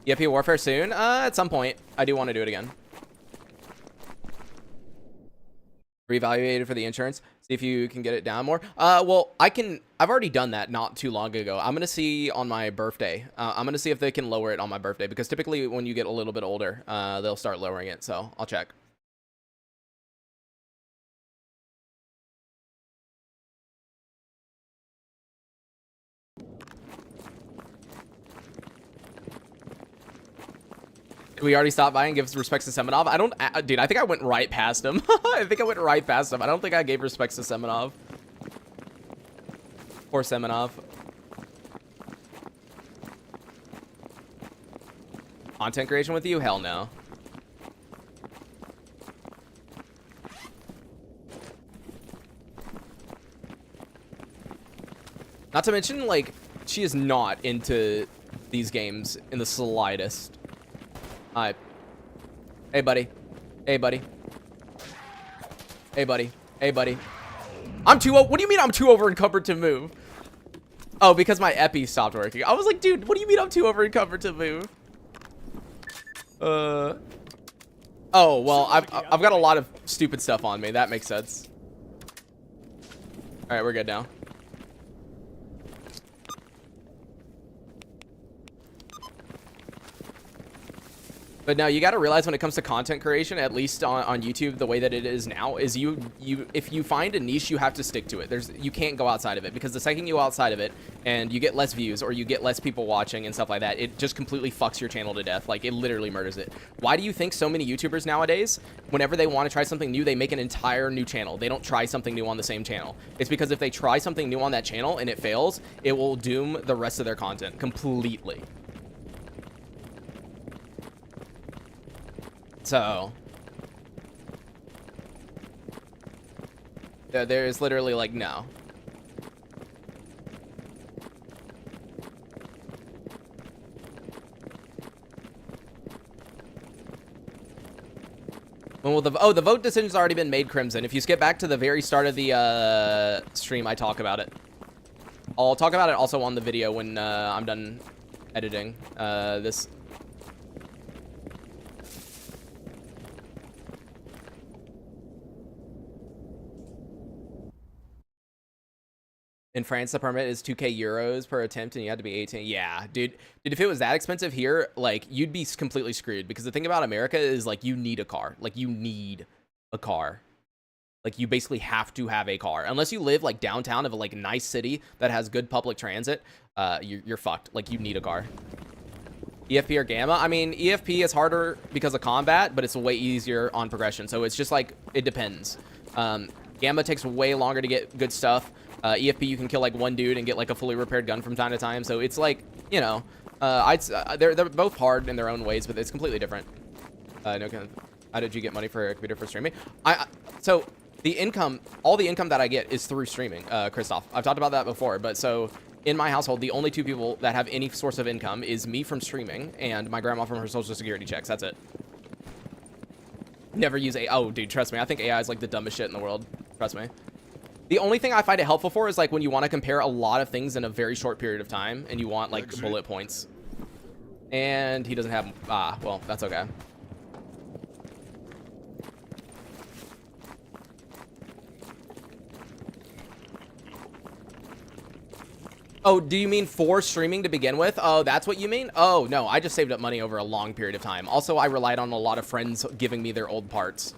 A: EFP Warfare soon? At some point. I do want to do it again. Reevaluated for the insurance. See if you can get it down more. Well, I've already done that not too long ago. I'm going to see on my birthday. I'm going to see if they can lower it on my birthday, because typically when you get a little bit older, they'll start lowering it. So I'll check. We already stopped by and give respects to Semenov. I don't, dude, I think I went right past him. I think I went right past him. I don't think I gave respects to Semenov. Poor Semenov. Content creation with you? Hell no. Not to mention, like, she is not into these games in the slightest. Hi. Hey, buddy. Hey, buddy. Hey, buddy. Hey, buddy. I'm too... What do you mean I'm too over encumbered to move? Oh, because my epi stopped working. I was like, dude, what do you mean I'm too over encumbered to move? Oh, well, I've got a lot of stupid stuff on me. That makes sense. All right, we're good now. But now you got to realize when it comes to content creation, at least on YouTube, the way that it is now is if you find a niche, you have to stick to it. You can't go outside of it, because the second you go outside of it and you get less views or you get less people watching and stuff like that, it just completely fucks your channel to death. Like, it literally murders it. Why do you think so many YouTubers nowadays, whenever they want to try something new, they make an entire new channel? They don't try something new on the same channel. It's because if they try something new on that channel and it fails, it will doom the rest of their content completely. So, yeah, there's literally like, no. When will the vote decision's already been made, Crimson. If you skip back to the very start of the stream, I talk about it. I'll talk about it also on the video when I'm done editing this. In France, the permit is 2k euros per attempt, and you have to be 18. Yeah, dude, if it was that expensive here, like, you'd be completely screwed. Because the thing about America is, like, you need a car. Like, you need a car. Like, you basically have to have a car. Unless you live, like, downtown of a, like, nice city that has good public transit, you're fucked. Like, you need a car. EFP or Gamma? I mean, EFP is harder because of combat, but it's way easier on progression. So it's just, like, it depends. Gamma takes way longer to get good stuff. EFP, you can kill like one dude and get like a fully repaired gun from time to time. So it's like, you know, they're both hard in their own ways, but it's completely different. No, how did you get money for a computer for streaming? So the income, all the income that I get is through streaming, Christoph. I've talked about that before, but so in my household, the only two people that have any source of income is me from streaming and my grandma from her social security checks. That's it. Never use AI. Oh, dude, trust me. I think AI is like the dumbest shit in the world. Trust me. The only thing I find it helpful for is like when you want to compare a lot of things in a very short period of time and you want like bullet points. And he doesn't have, well, that's okay. Oh, do you mean for streaming to begin with? Oh, that's what you mean? Oh, no, I just saved up money over a long period of time. Also, I relied on a lot of friends giving me their old parts.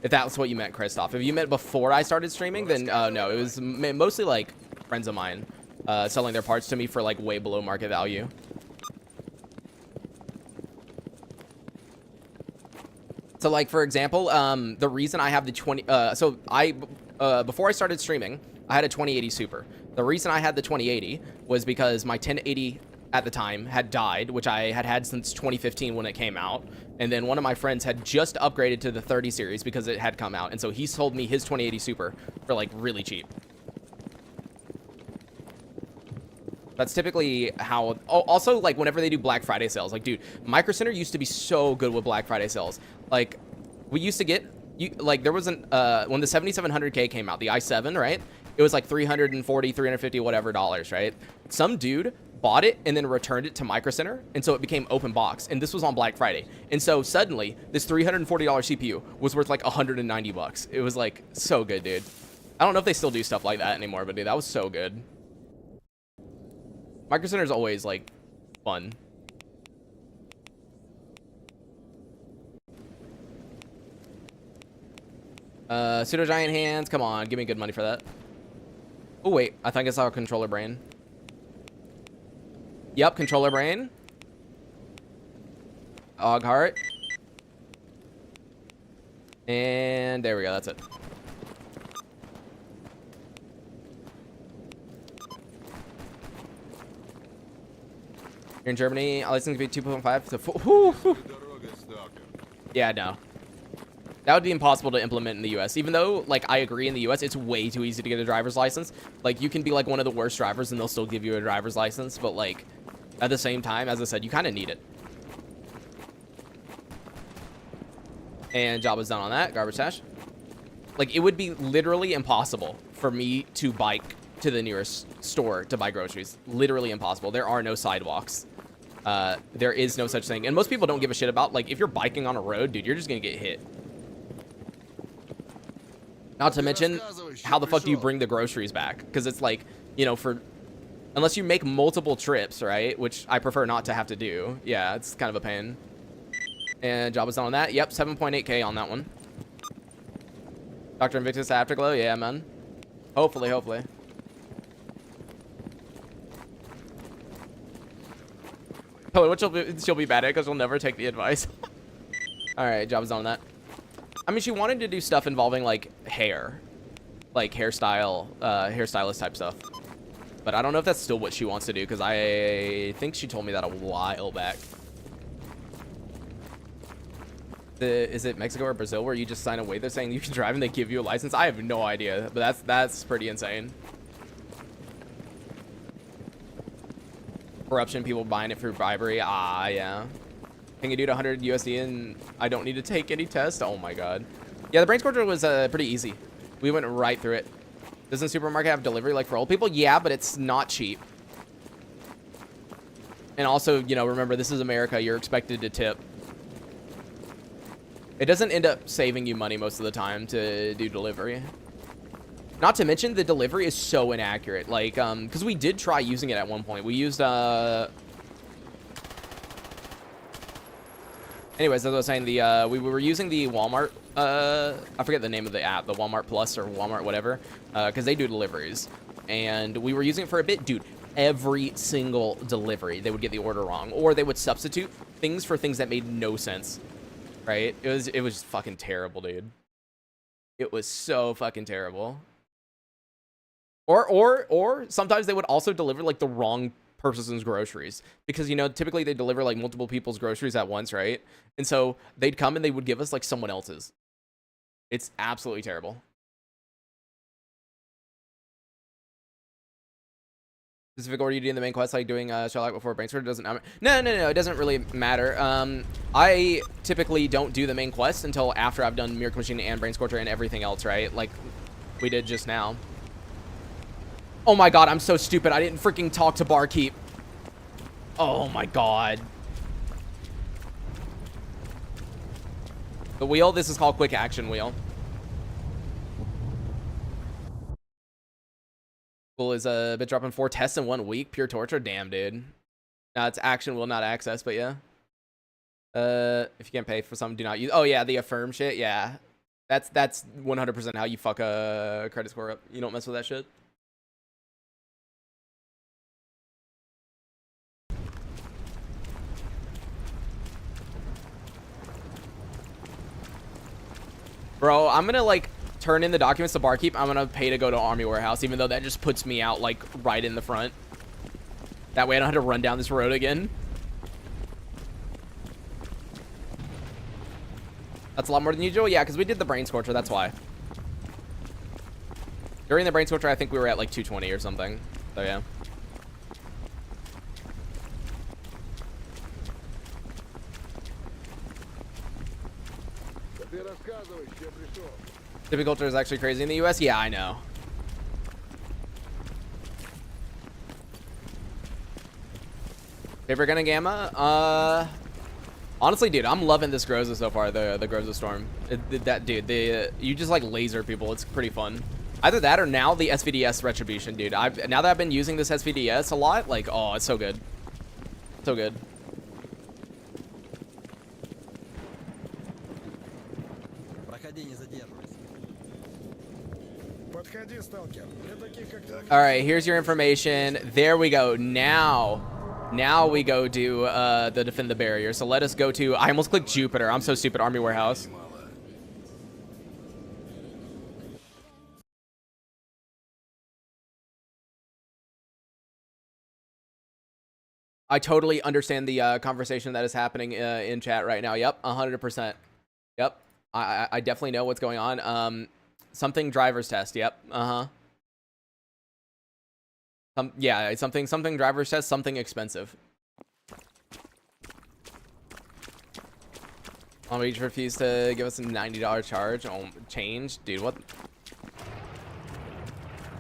A: If that's what you meant, Christoph. If you meant before I started streaming, then no, it was mostly like friends of mine selling their parts to me for like way below market value. So like, for example, the reason I have the 20, before I started streaming, I had a 2080 Super. The reason I had the 2080 was because my 1080 at the time had died, which I had had since 2015 when it came out. And then one of my friends had just upgraded to the 30 series because it had come out. And so he sold me his 2080 Super for like really cheap. That's typically how, also like whenever they do Black Friday sales, like dude, Micro Center used to be so good with Black Friday sales. Like we used to get, there was when the 7700K came out, the i7, right? It was like 340, 350, whatever dollars, right? Some dude bought it and then returned it to Micro Center, and so it became open box, and this was on Black Friday. And so suddenly, this $340 CPU was worth like 190 bucks. It was like so good, dude. I don't know if they still do stuff like that anymore, but dude, that was so good. Micro Center is always like fun. Pseudo giant hands, come on, give me good money for that. Oh wait, I think I saw a controller brain. Yep, controller brain. Og heart. And there we go, that's it. Here in Germany, license can be 2.5 to 4. Yeah, no. That would be impossible to implement in the US. Even though, like, I agree in the US, it's way too easy to get a driver's license. Like, you can be, like, one of the worst drivers and they'll still give you a driver's license. But, like, at the same time, as I said, you kind of need it. And job is done on that. Garbage stash. Like, it would be literally impossible for me to bike to the nearest store to buy groceries. Literally impossible. There are no sidewalks. There is no such thing. And most people don't give a shit about, like, if you're biking on a road, dude, you're just going to get hit. Not to mention, how the fuck do you bring the groceries back? Because it's like, you know, unless you make multiple trips, right? Which I prefer not to have to do. Yeah, it's kind of a pain. And job is done on that. Yep, 7.8K on that one. Dr. Invictus Afterglow. Yeah, man. Hopefully, hopefully. Oh, which she'll be bad at because she'll never take the advice. All right, job is done on that. I mean, she wanted to do stuff involving, like, hair. Like, hairstylist type stuff. But I don't know if that's still what she wants to do, because I think she told me that a while back. Is it Mexico or Brazil where you just sign a waiver saying you can drive and they give you a license? I have no idea, but that's pretty insane. Corruption, people buying it for bribery. Ah, yeah. Can you do 100 USD and I don't need to take any tests? Oh my god. Yeah, the Brain Scorcher was pretty easy. We went right through it. Doesn't supermarket have delivery like for old people? Yeah, but it's not cheap. And also, you know, remember, this is America. You're expected to tip. It doesn't end up saving you money most of the time to do delivery. Not to mention, the delivery is so inaccurate. Like, because we did try using it at one point. We used, anyways, as I was saying, we were using the Walmart, I forget the name of the app, the Walmart Plus or Walmart whatever, because they do deliveries. And we were using it for a bit. Dude, every single delivery, they would get the order wrong. Or they would substitute things for things that made no sense, right? It was fucking terrible, dude. It was so fucking terrible. Or sometimes they would also deliver, like, the wrong person's groceries, because, you know, typically they deliver like multiple people's groceries at once, right? And so they'd come and they would give us like someone else's. It's absolutely terrible. Specific order you do in the main quest, like doing Strelok before Brainstorm, doesn't matter. No, it doesn't really matter. I typically don't do the main quest until after I've done Miracle Machine and Brain Scorcher and everything else, right? Like we did just now. Oh my god, I'm so stupid. I didn't freaking talk to Barkeep. Oh my god. The wheel, this is called quick action wheel. Cool is a bit dropping 4 tests in 1 week. Pure torture. Damn, dude. No, it's action will not access, but yeah. If you can't pay for something, do not use. Oh yeah, the affirm shit. Yeah, that's 100% how you fuck a credit score up. You don't mess with that shit. Bro, I'm gonna like turn in the documents to barkeep. I'm gonna pay to go to Army Warehouse, even though that just puts me out like right in the front. That way I don't have to run down this road again. That's a lot more than usual. Yeah, because we did the brain scorcher. That's why. During the brain scorcher, I think we were at like 220 or something. So yeah. Tipping culture is actually crazy in the US. Yeah, I know. Favorite gun in Gamma? Honestly, dude, I'm loving this Groza so far. The Groza Storm. You just like laser people. It's pretty fun. Either that or now the SVDS Retribution, dude. Now that I've been using this SVDS a lot, like, oh, it's so good. So good. All right, here's your information. There we go. Now we go do the defend the barrier. So let us go to. I almost clicked Jupiter. I'm so stupid. Army Warehouse. I totally understand the conversation that is happening in chat right now. Yep, 100%. Yep, I definitely know what's going on. Something driver's test. Yep. Yeah, something driver's test. Something expensive. We just refused to give us a $90 charge. Oh, change, dude. What?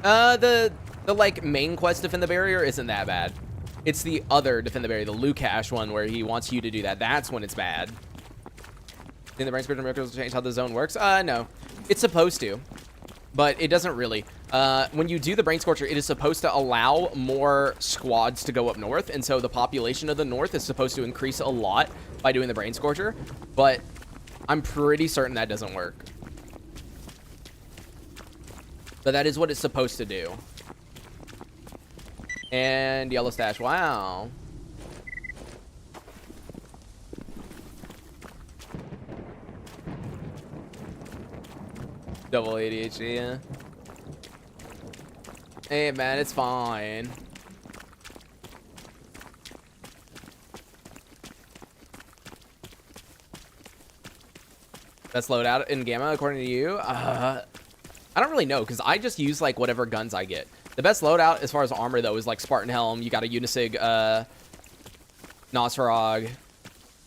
A: The like main quest defend the barrier isn't that bad. It's the other defend the barrier, the Lukash one, where he wants you to do that. That's when it's bad. Think the brain scorcher miracles change how the zone works? No, it's supposed to, but it doesn't really. When you do the brain scorcher, it is supposed to allow more squads to go up north, and so the population of the north is supposed to increase a lot by doing the brain scorcher. But I'm pretty certain that doesn't work. But that is what it's supposed to do. And yellow stash. Wow. Double ADHD, yeah. Hey, man, it's fine. Best loadout in Gamma, according to you? I don't really know, because I just use, like, whatever guns I get. The best loadout, as far as armor, though, is, like, Spartan Helm. You got a Unisig, Nosferog.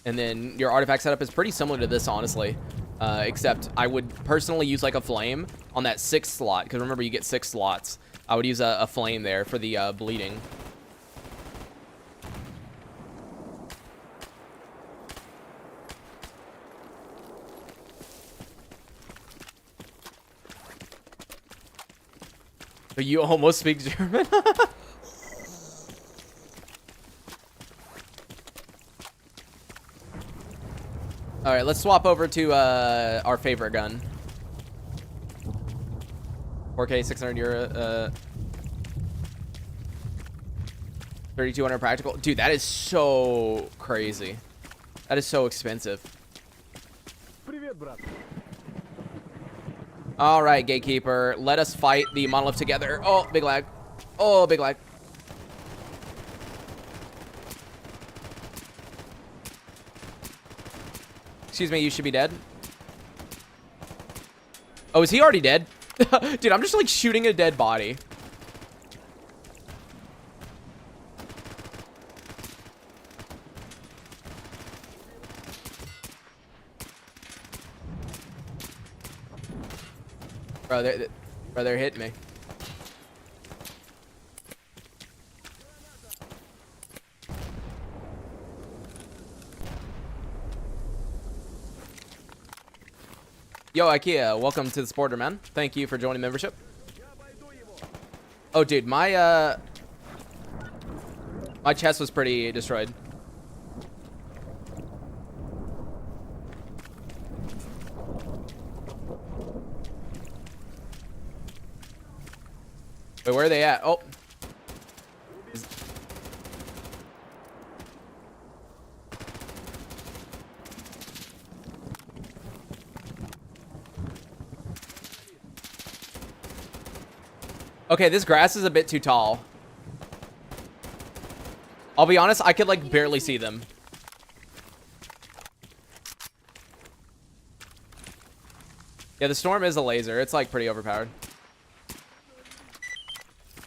A: And then your artifact setup is pretty similar to this, honestly. Except I would personally use, like, a flame on that 6th slot. Because remember, you get 6 slots. I would use a flame there for the bleeding. But you almost speak German? Alright, let's swap over to our favorite gun. 4K, 600 euro, 3,200 practical. Dude, that is so crazy. That is so expensive. All right, Gatekeeper. Let us fight the Monolith together. Oh, big lag. Oh, big lag. Excuse me, you should be dead. Oh, is he already dead? Dude, I'm just like shooting a dead body. Bro, they're hitting me. Yo, IKEA, welcome to the supporter, man. Thank you for joining membership. Oh, dude, my chest was pretty destroyed. Wait, where are they at? Oh. Okay, this grass is a bit too tall. I'll be honest, I could like barely see them. Yeah, the storm is a laser. It's like pretty overpowered.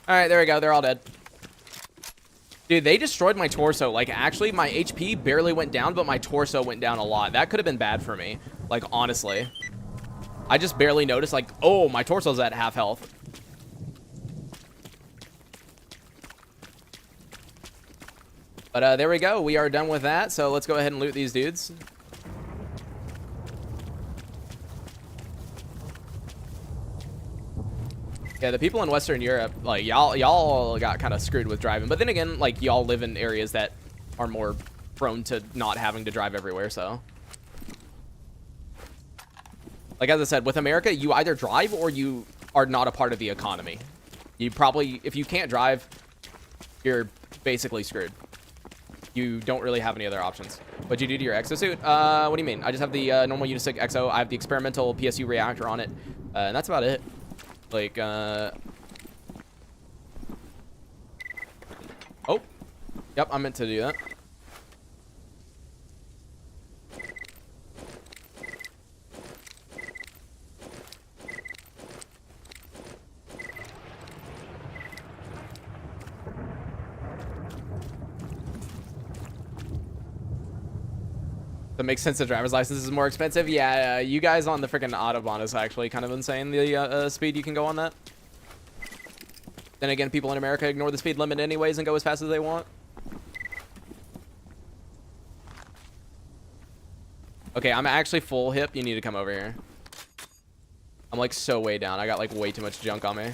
A: All right, there we go. They're all dead. Dude, they destroyed my torso. Like, actually, my HP barely went down, but my torso went down a lot. That could have been bad for me. Like, honestly. I just barely noticed, like, oh, my torso's at half health. But there we go. We are done with that. So let's go ahead and loot these dudes. Yeah, the people in Western Europe, like, y'all got kind of screwed with driving. But then again, like, y'all live in areas that are more prone to not having to drive everywhere, so. Like, as I said, with America, you either drive or you are not a part of the economy. You probably, if you can't drive, you're basically screwed. You don't really have any other options. What'd you do to your exosuit? What do you mean? I just have the normal unistick exo. I have the experimental PSU reactor on it. And that's about it. Like, oh. Yep, I meant to do that. That makes sense. The driver's license is more expensive. Yeah, you guys on the freaking Autobahn is actually kind of insane. The speed you can go on that. Then again, people in America ignore the speed limit anyways and go as fast as they want. Okay, I'm actually full hip. You need to come over here. I'm like so way down. I got like way too much junk on me.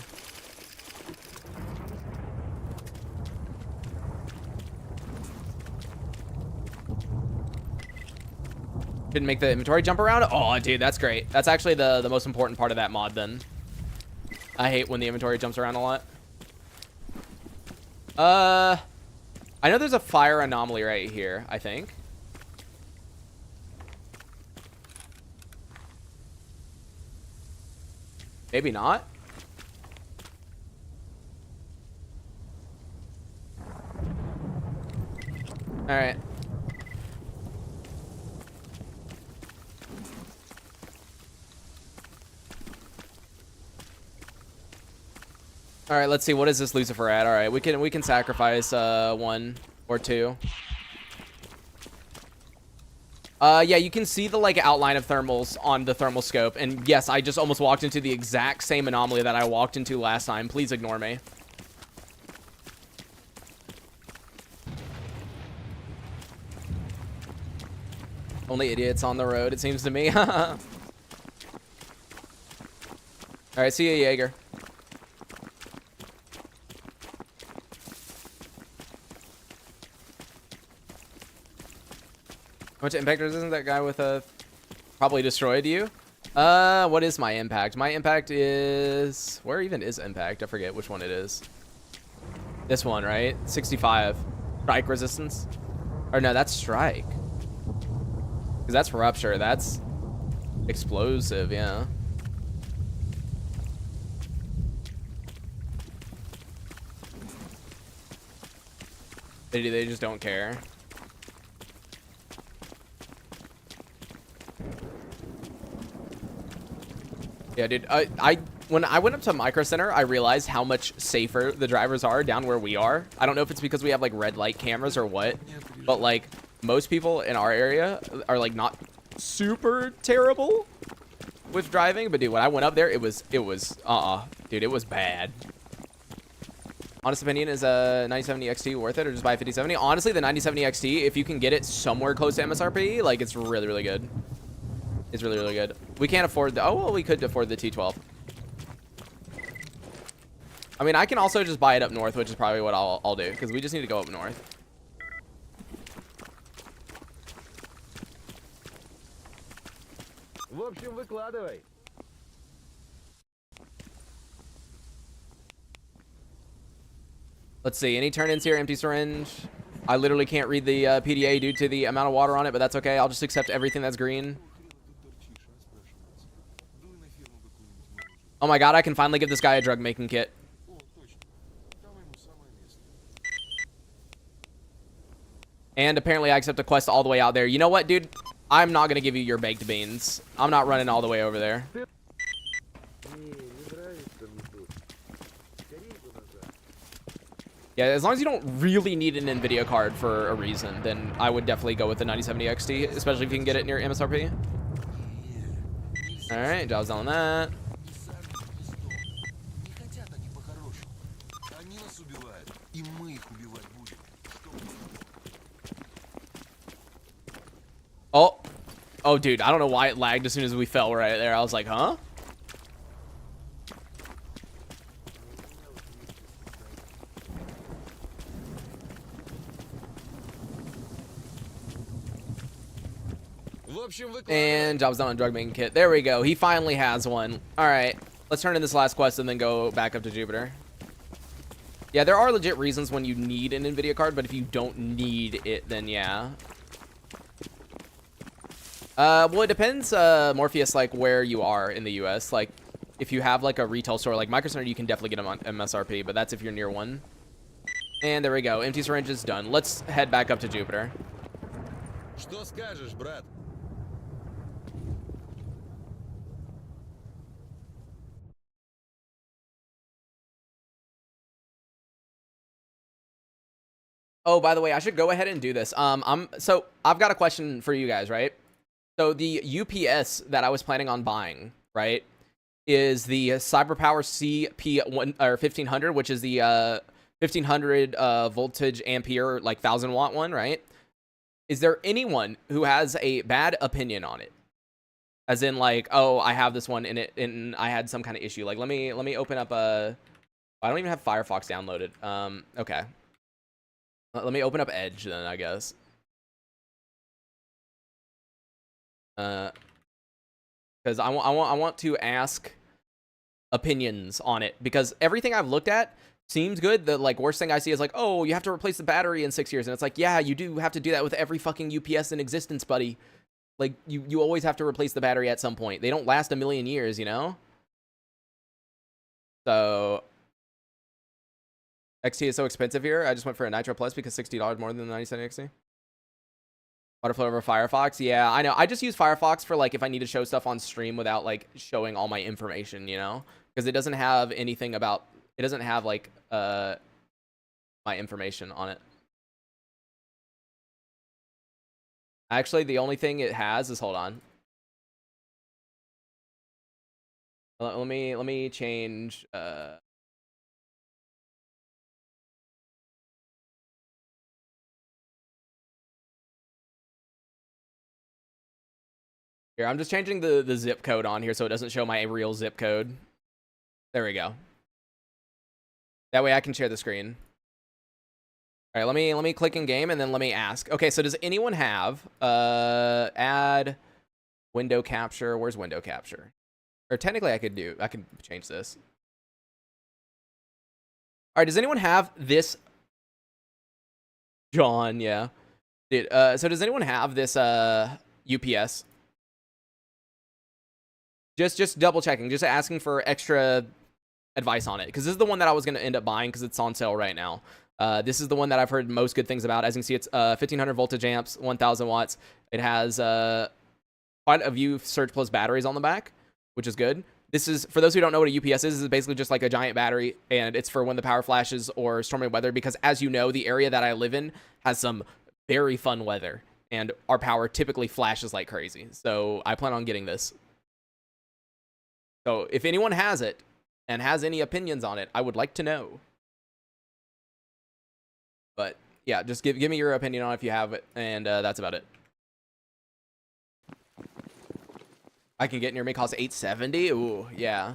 A: Didn't make the inventory jump around. Oh, dude, that's great. That's actually the most important part of that mod then. I hate when the inventory jumps around a lot. I know there's a fire anomaly right here, I think. Maybe not. All right. All right, let's see. What is this Lucifer at? All right, we can sacrifice 1 or 2. Yeah, you can see the like outline of thermals on the thermal scope, and yes, I just almost walked into the exact same anomaly that I walked into last time. Please ignore me. Only idiots on the road, it seems to me. All right, see ya, Jaeger. How much impact isn't that guy with a probably destroyed you? What is my impact? My impact is, where even is impact? I forget which one it is. This one, right? 65. Strike resistance. Or no, that's strike. Because that's rupture. That's explosive, yeah. They just don't care. Yeah, dude. When I went up to Micro Center, I realized how much safer the drivers are down where we are. I don't know if it's because we have like red light cameras or what, but like most people in our area are like not super terrible with driving. But dude, when I went up there, it was dude, it was bad. Honest opinion, is a 9070 XT worth it, or just buy a 5070? Honestly, the 9070 XT, if you can get it somewhere close to MSRP, like it's really, really good. It's really, really good. We can't afford the, oh, well, we could afford the T12. I mean, I can also just buy it up north, which is probably what I'll do, because we just need to go up north.
B: В общем, выкладывай.
A: Let's see. Any turn-ins here? Empty syringe. I literally can't read the PDA due to the amount of water on it, but that's okay. I'll just accept everything that's green. Oh my god, I can finally give this guy a drug-making kit. And apparently I accept a quest all the way out there. You know what, dude? I'm not going to give you your baked beans. I'm not running all the way over there. Yeah, as long as you don't really need an NVIDIA card for a reason, then I would definitely go with the 9070 XT, especially if you can get it near MSRP. Alright, job's done on that. Oh. Oh, dude, I don't know why it lagged as soon as we fell right there. I was like, huh? And job's done on drug making kit. There we go. He finally has one. All right. Let's turn in this last quest and then go back up to Jupiter. Yeah, there are legit reasons when you need an NVIDIA card, but if you don't need it, then yeah. Well, it depends, Morpheus, like, where you are in the U.S. Like, if you have, like, a retail store like Micro Center, you can definitely get them on MSRP, but that's if you're near one. And there we go. Empty syringe is done. Let's head back up to Jupiter.
B: Что скажешь, брат?
A: Oh, by the way, I should go ahead and do this. So I've got a question for you guys, right? So the UPS that I was planning on buying, right, is the CyberPower CP1 or 1500, which is the 1500 voltage ampere, like 1000-watt one, right? Is there anyone who has a bad opinion on it? As in, like, oh, I have this one in it, and I had some kind of issue. Like, let me open up a. I don't even have Firefox downloaded. Okay. Let me open up Edge then, I guess. Because I want to ask opinions on it, because everything I've looked at seems good. The like worst thing I see is like, oh, you have to replace the battery in 6 years, and it's like, yeah, you do have to do that with every fucking UPS in existence, buddy. Like you always have to replace the battery at some point. They don't last a million years, you know. So XT is so expensive here. I just went for a Nitro Plus because $60 more than the 97 XT. Butterfly over Firefox. Yeah, I know. I just use Firefox for like if I need to show stuff on stream without like showing all my information, you know, because it doesn't have anything about. It doesn't have like my information on it. Actually, the only thing it has is, hold on. Let me change. Here, I'm just changing the zip code on here so it doesn't show my real zip code. There we go. That way I can share the screen. All right, let me click in game and then let me ask. Okay, so does anyone have add window capture? Where's window capture? Or technically I could change this. All right, does anyone have this? John, yeah. Dude, so does anyone have this UPS? Just double checking, just asking for extra advice on it, because this is the one that I was going to end up buying because it's on sale right now. This is the one that I've heard most good things about. As you can see, it's 1500 voltage amps, 1000 watts. It has quite a few Surge Plus batteries on the back, which is good. This is, for those who don't know what a UPS is basically just like a giant battery, and it's for when the power flashes or stormy weather, because as you know, the area that I live in has some very fun weather, and our power typically flashes like crazy. So I plan on getting this. So if anyone has it and has any opinions on it, I would like to know. But yeah, just give me your opinion on it if you have it, and that's about it. I can get near me, cost $870. Ooh, yeah.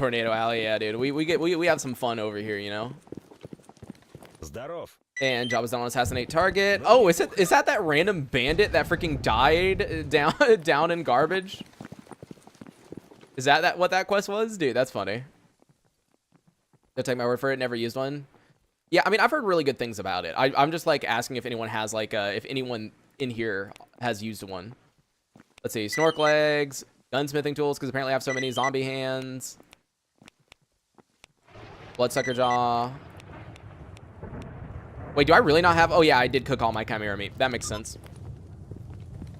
A: Tornado Alley, yeah, dude. We have some fun over here, you know.
B: Здоров.
A: And job is done on assassinate target. Oh, is that random bandit that freaking died down in garbage? Is that what that quest was, dude? That's funny. Don't take my word for it. Never used one. Yeah, I mean, I've heard really good things about it. I'm just like asking if anyone has like if anyone in here has used one. Let's see, snork legs, gunsmithing tools because apparently I have so many zombie hands. Bloodsucker jaw. Wait, do I really not have? Oh yeah, I did cook all my chimera meat. That makes sense.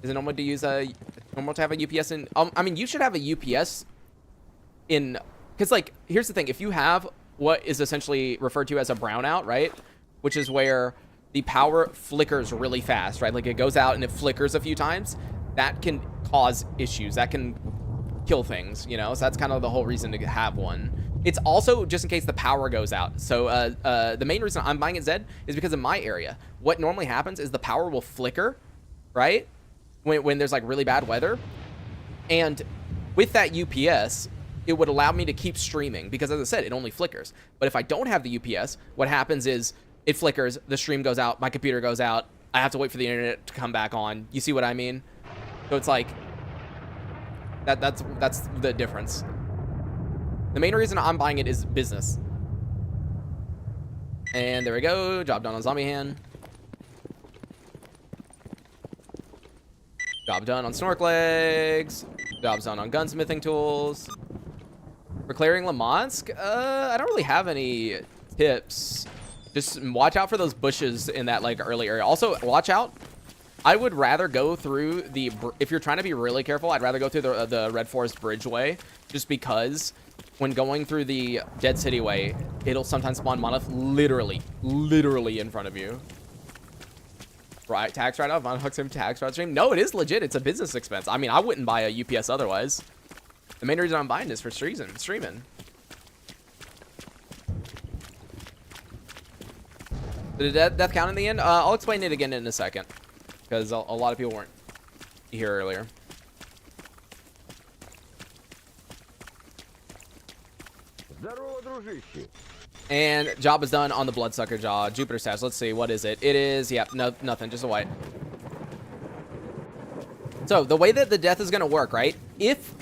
A: Is it normal to use normal to have a UPS in? I mean, you should have a UPS in, because like here's the thing: if you have what is essentially referred to as a brownout, right, which is where the power flickers really fast, right? Like it goes out and it flickers a few times. That can cause issues. That can kill things, you know. So that's kind of the whole reason to have one. It's also just in case the power goes out. So the main reason I'm buying it, Zed, is because in my area, what normally happens is the power will flicker, right? When there's like really bad weather. And with that UPS, it would allow me to keep streaming because, as I said, it only flickers. But if I don't have the UPS, what happens is it flickers, the stream goes out, my computer goes out, I have to wait for the internet to come back on. You see what I mean? So it's like that's the difference. The main reason I'm buying it is business. And there we go. Job done on zombie hand. Job done on snork legs. Job's done on gunsmithing tools. For clearing Lamansk, I don't really have any tips. Just watch out for those bushes in that like early area. Also, watch out. I would rather go through the, if you're trying to be really careful, I'd rather go through the Red Forest Bridgeway, just because when going through the Dead City way, it'll sometimes spawn Monolith literally in front of you. Right, tax write-off, Monolith him tax write stream. No, it is legit. It's a business expense. I mean, I wouldn't buy a UPS otherwise. The main reason I'm buying this for streaming. Did death count in the end? I'll explain it again in a second, because a lot of people weren't here earlier.
B: Здорово, дружище.
A: And job is done on the bloodsucker jaw. Jupiter stash. Let's see, what is it? It is, yeah, no, nothing, just a white. So the way that the death is gonna work, right? If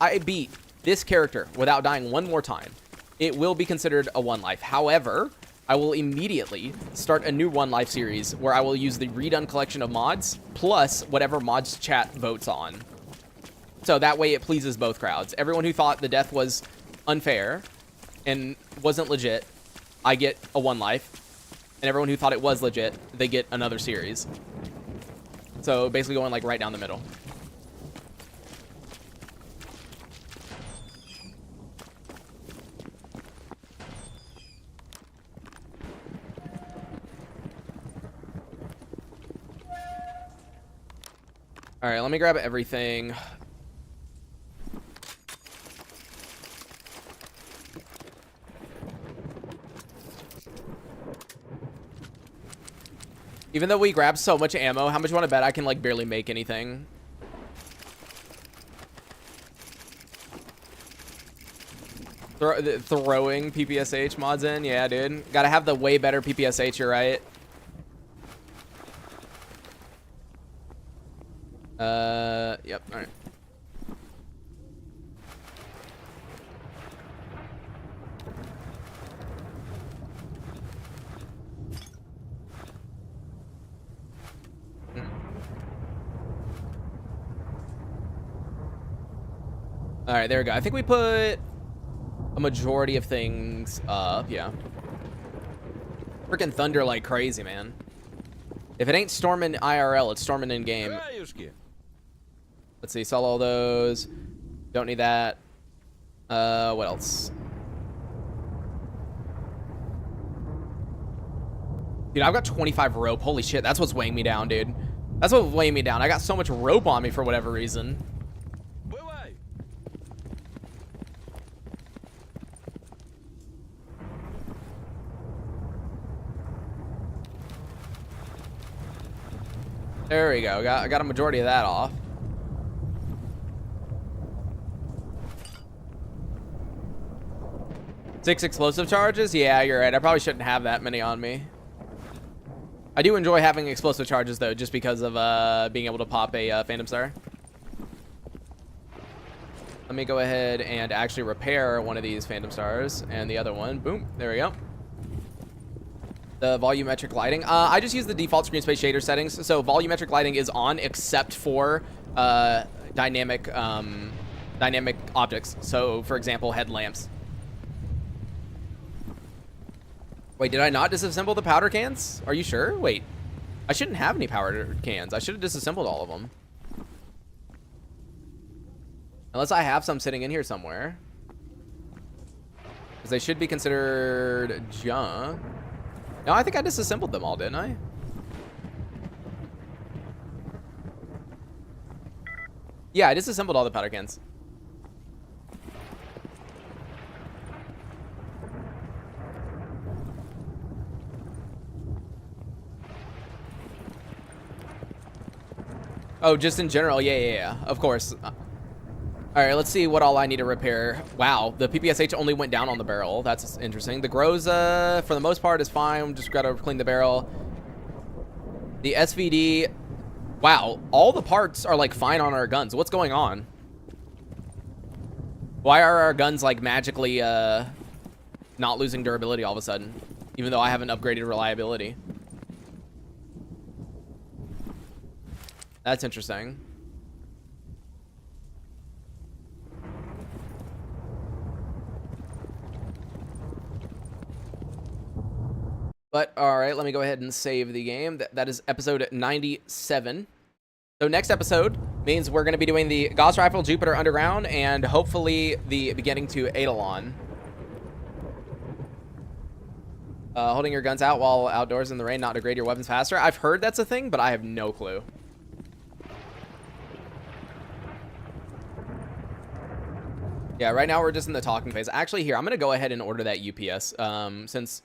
A: I beat this character without dying one more time, it will be considered a one life. However, I will immediately start a new one life series where I will use the redone collection of mods plus whatever mods chat votes on. So that way it pleases both crowds. Everyone who thought the death was unfair and wasn't legit, I get a one life. And everyone who thought it was legit, they get another series. So basically going like right down the middle. All right, let me grab everything. Even though we grabbed so much ammo, how much you want to bet I can like barely make anything? Throwing PPSH mods in? Yeah, dude. Gotta have the way better PPSH, you're right. Yep, alright. Alright, there we go. I think we put a majority of things up, yeah. Freaking thunder like crazy, man. If it ain't storming IRL, it's storming in game.
B: Краюшки.
A: Let's see, sell all those. Don't need that. What else? Dude, I've got 25 rope. Holy shit, that's what's weighing me down, dude. That's what's weighing me down. I got so much rope on me for whatever reason.
B: Бывай.
A: There we go. I got a majority of that off. 6 explosive charges? Yeah, you're right. I probably shouldn't have that many on me. I do enjoy having explosive charges, though, just because of being able to pop a Phantom Star. Let me go ahead and actually repair one of these Phantom Stars. And the other one. Boom. There we go. The volumetric lighting. I just use the default screen space shader settings. So volumetric lighting is on except for dynamic objects. So, for example, headlamps. Wait, did I not disassemble the powder cans? Are you sure? Wait, I shouldn't have any powder cans. I should have disassembled all of them. Unless I have some sitting in here somewhere. Because they should be considered junk. No, I think I disassembled them all, didn't I? Yeah, I disassembled all the powder cans. Oh, just in general. Yeah. Of course. All right, let's see what all I need to repair. Wow, the PPSH only went down on the barrel. That's interesting. The Groza, for the most part, is fine. Just gotta clean the barrel. The SVD, wow, all the parts are like fine on our guns. What's going on? Why are our guns like magically not losing durability all of a sudden, even though I haven't upgraded reliability? That's interesting. But, all right, let me go ahead and save the game. That is episode 97. So next episode means we're going to be doing the Gauss Rifle, Jupiter Underground, and hopefully the beginning to Eidolon. Holding your guns out while outdoors in the rain not degrade your weapons faster. I've heard that's a thing, but I have no clue. Yeah, right now we're just in the talking phase. Actually, here, I'm going to go ahead and order that UPS, since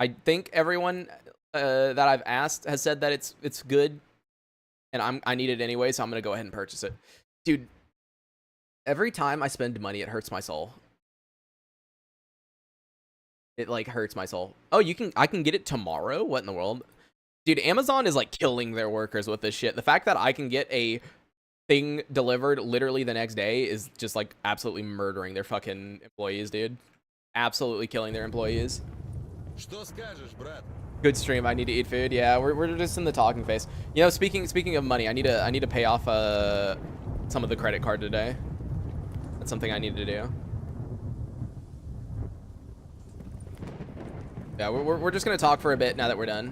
A: I think everyone that I've asked has said that it's good, and I need it anyway, so I'm going to go ahead and purchase it. Dude, every time I spend money, it hurts my soul. It, like, hurts my soul. Oh, I can get it tomorrow? What in the world? Dude, Amazon is, like, killing their workers with this shit. The fact that I can get a thing delivered literally the next day is just like absolutely murdering their fucking employees, dude. Absolutely killing their employees. Good stream. I need to eat food. Yeah, we're just in the talking phase. You know, speaking of money, I need to pay off some of the credit card today. That's something I need to do. Yeah, we're just gonna talk for a bit now that we're done.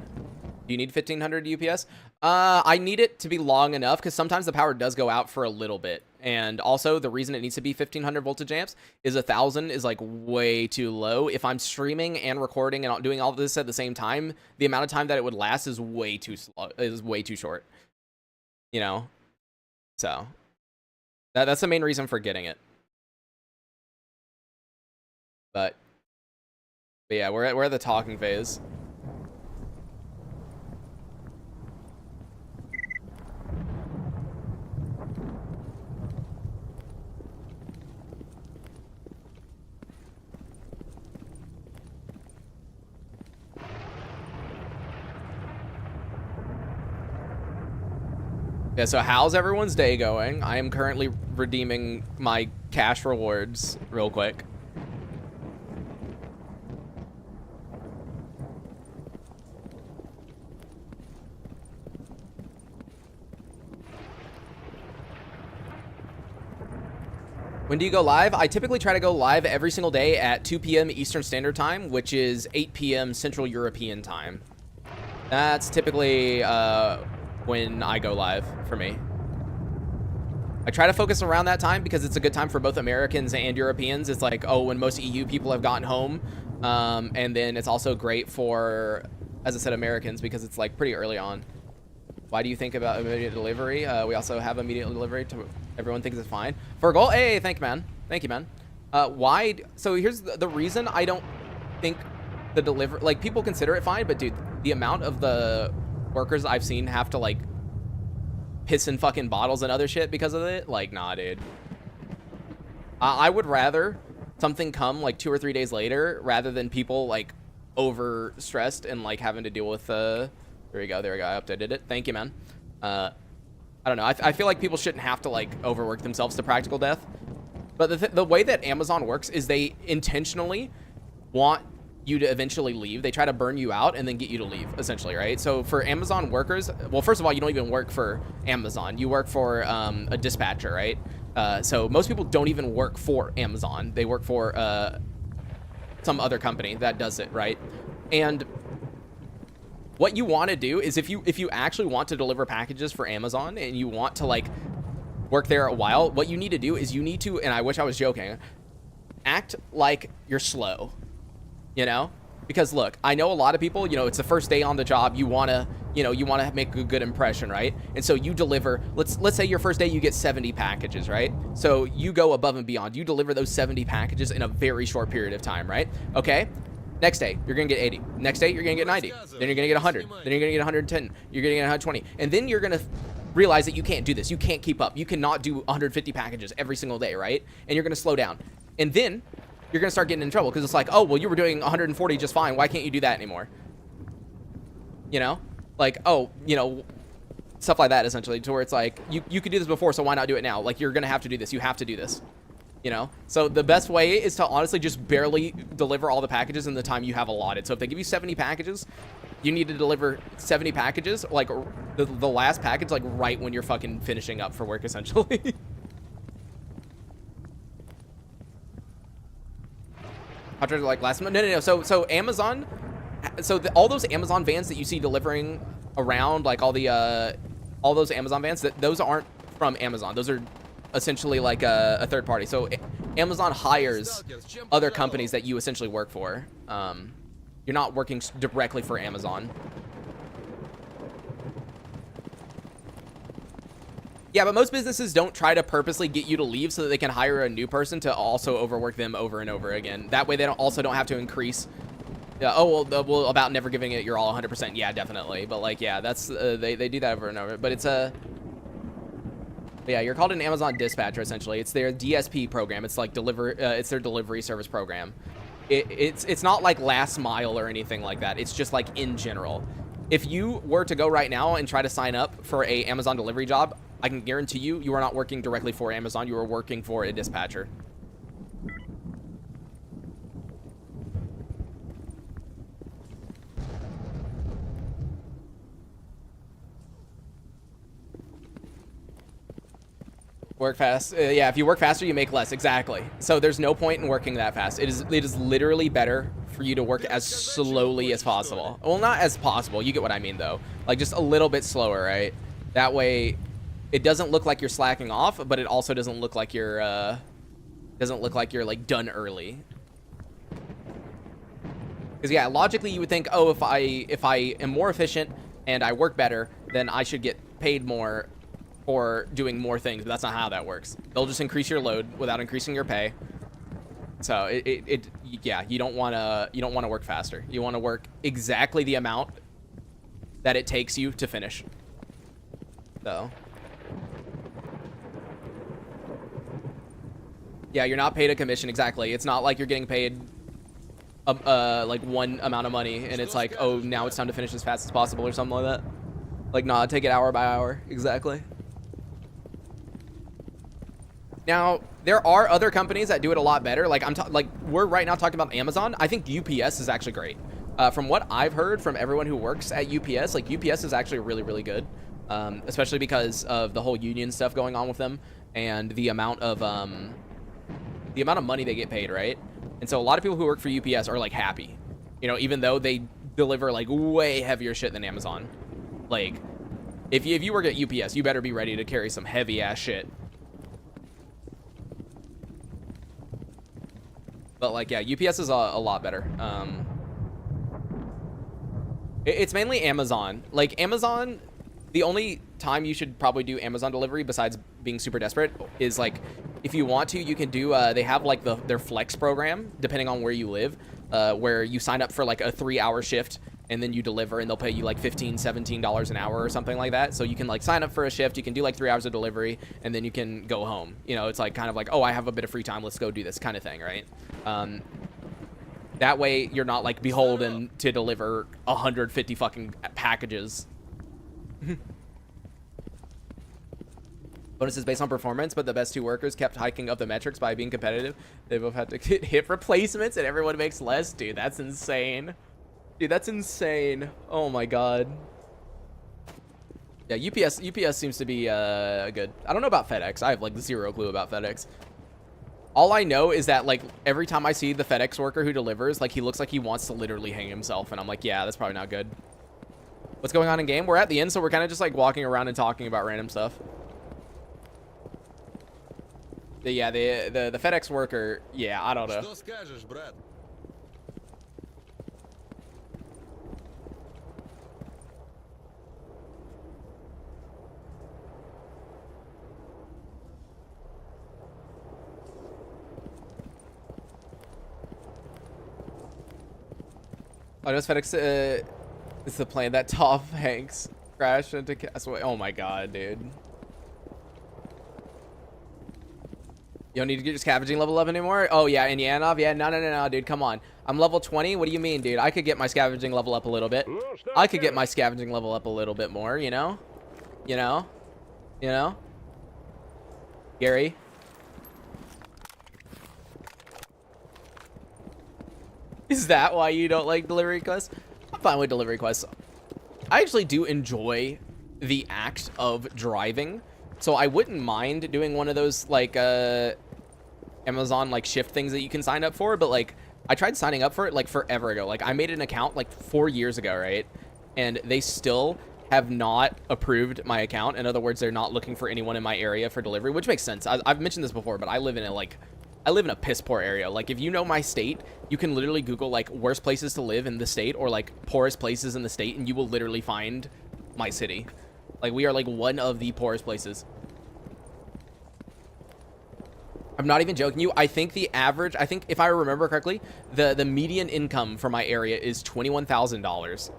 A: Do you need 1500 UPS? I need it to be long enough because sometimes the power does go out for a little bit. And also the reason it needs to be 1500 voltage amps is 1000 is like way too low. If I'm streaming and recording and doing all this at the same time, the amount of time that it would last is way too slow, is way too short. You know? So that's the main reason for getting it. But yeah, we're at the talking phase. Yeah, so how's everyone's day going? I am currently redeeming my cash rewards real quick. When do you go live? I typically try to go live every single day at 2 p.m. Eastern Standard Time, which is 8 p.m. Central European Time. That's typically when I go live for me. I try to focus around that time because it's a good time for both Americans and Europeans. It's like, oh, when most EU people have gotten home. And then it's also great for, as I said, Americans because it's like pretty early on. Why do you think about immediate delivery? We also have immediate delivery. Everyone thinks it's fine. For a goal, hey, thank you, man. Thank you, man. Why? So here's the reason I don't think the delivery, like people consider it fine, but dude, the amount of the workers I've seen have to like piss in fucking bottles and other shit because of it, like, nah, dude. I would rather something come like 2 or 3 days later, rather than people like over stressed and like having to deal with there we go, I updated it. Thank you, man. I don't know, I feel like people shouldn't have to like overwork themselves to practical death, but the way that Amazon works is they intentionally want you to eventually leave. They try to burn you out and then get you to leave, essentially, right? So for Amazon workers, well, first of all, you don't even work for Amazon. You work for a dispatcher, right? So most people don't even work for Amazon. They work for some other company that does it, right? And what you want to do is if you actually want to deliver packages for Amazon and you want to like work there a while, what you need to do is you need to, and I wish I was joking, act like you're slow. You know, because look, I know a lot of people, you know, it's the first day on the job. You want to make a good impression, right? And so you deliver, let's say your first day you get 70 packages, right? So you go above and beyond. You deliver those 70 packages in a very short period of time, right? Okay. Next day, you're going to get 80. Next day, you're going to get 90. Then you're going to get 100. Then you're going to get 110. You're going to get 120. And then you're going to realize that you can't do this. You can't keep up. You cannot do 150 packages every single day, right? And you're going to slow down. And then you're going to start getting in trouble because it's like, oh, well, you were doing 140 just fine. Why can't you do that anymore? You know? Like, oh, you know, stuff like that, essentially, to where it's like, you could do this before, so why not do it now? Like, you're going to have to do this. You have to do this. You know? So the best way is to honestly just barely deliver all the packages in the time you have allotted. So if they give you 70 packages, you need to deliver 70 packages, like, the last package, like, right when you're fucking finishing up for work, essentially. Like last month? No. So Amazon, all those Amazon vans that you see delivering around, like all those Amazon vans, those aren't from Amazon. Those are essentially like a third party. So Amazon hires other companies that you essentially work for. You're not working directly for Amazon. Yeah, but most businesses don't try to purposely get you to leave so that they can hire a new person to also overwork them over and over again. That way they also don't have to increase. Oh, well, about never giving it your all 100%. Yeah, definitely. But like, yeah, that's they do that over and over. But it's yeah, you're called an Amazon dispatcher essentially. It's their DSP program. It's like it's their delivery service program. It's not like last mile or anything like that. It's just like in general. If you were to go right now and try to sign up for a Amazon delivery job, I can guarantee you are not working directly for Amazon. You are working for a dispatcher. Work fast. Yeah, if you work faster, you make less. Exactly. So there's no point in working that fast. It is literally better for you to work as slowly as possible. Well, not as possible. You get what I mean, though. Like, just a little bit slower, right? That way, it doesn't look like you're slacking off, but it also doesn't look like you're like done early. Because yeah, logically you would think, oh, if I am more efficient and I work better, then I should get paid more for doing more things. But that's not how that works. They'll just increase your load without increasing your pay. So yeah, you don't want to work faster. You want to work exactly the amount that it takes you to finish. So yeah, you're not paid a commission. Exactly. It's not like you're getting paid like one amount of money and it's like, oh, now it's time to finish as fast as possible or something like that. Like, nah, take it hour by hour. Exactly. Now, there are other companies that do it a lot better. Like, we're right now talking about Amazon. I think UPS is actually great. From what I've heard from everyone who works at UPS, like, UPS is actually really, really good. Especially because of the whole union stuff going on with them and the amount of money they get paid, right? And so a lot of people who work for UPS are like happy, you know, even though they deliver like way heavier shit than Amazon. Like, if you work at UPS, you better be ready to carry some heavy ass shit. But like, yeah, UPS is a lot better. It's mainly Amazon. Like, Amazon, the only time you should probably do Amazon delivery besides being super desperate is like, if you want to, you can do, they have like their flex program, depending on where you live, where you sign up for like a 3-hour shift and then you deliver, and they'll pay you like $15-17 an hour or something like that. So you can like sign up for a shift, you can do like 3 hours of delivery, and then you can go home. You know, it's like kind of like, oh, I have a bit of free time, let's go do this kind of thing, right? That way you're not like beholden to deliver 150 fucking packages. Bonuses based on performance, but the best 2 workers kept hiking up the metrics by being competitive. They both had to get hit replacements and everyone makes less. Dude, that's insane. Dude, that's insane. Oh my god. Yeah, UPS seems to be good. I don't know about FedEx. I have like 0 clue about FedEx. All I know is that like every time I see the FedEx worker who delivers, like he looks like he wants to literally hang himself, and I'm like, yeah, that's probably not good. What's going on in game? We're at the end, so we're kind of just like walking around and talking about random stuff. Yeah, the FedEx worker, yeah, I don't know. Oh, does FedEx, it's the plane that Tom Hanks crashed into Castaway. Oh my god, dude. You don't need to get your scavenging level up anymore? Oh, yeah, in Yanov? Yeah, no, dude, come on. I'm level 20? What do you mean, dude? I could get my scavenging level up a little bit. I could get my scavenging level up a little bit more, you know? You know? You know? Gary? Is that why you don't like delivery quests? I'm fine with delivery quests. I actually do enjoy the act of driving. So I wouldn't mind doing one of those, like, Amazon, like, shift things that you can sign up for. But, like, I tried signing up for it, like, forever ago. Like, I made an account, like, 4 years ago, right? And they still have not approved my account. In other words, they're not looking for anyone in my area for delivery, which makes sense. I've mentioned this before, but I live in a, like... I live in a piss poor area. Like, if you know my state, you can literally Google, like, worst places to live in the state or, like, poorest places in the state, and you will literally find my city. Like, we are, like, one of the poorest places. I'm not even joking you. I think the average, I think if I remember correctly, the median income for my area is $21,000.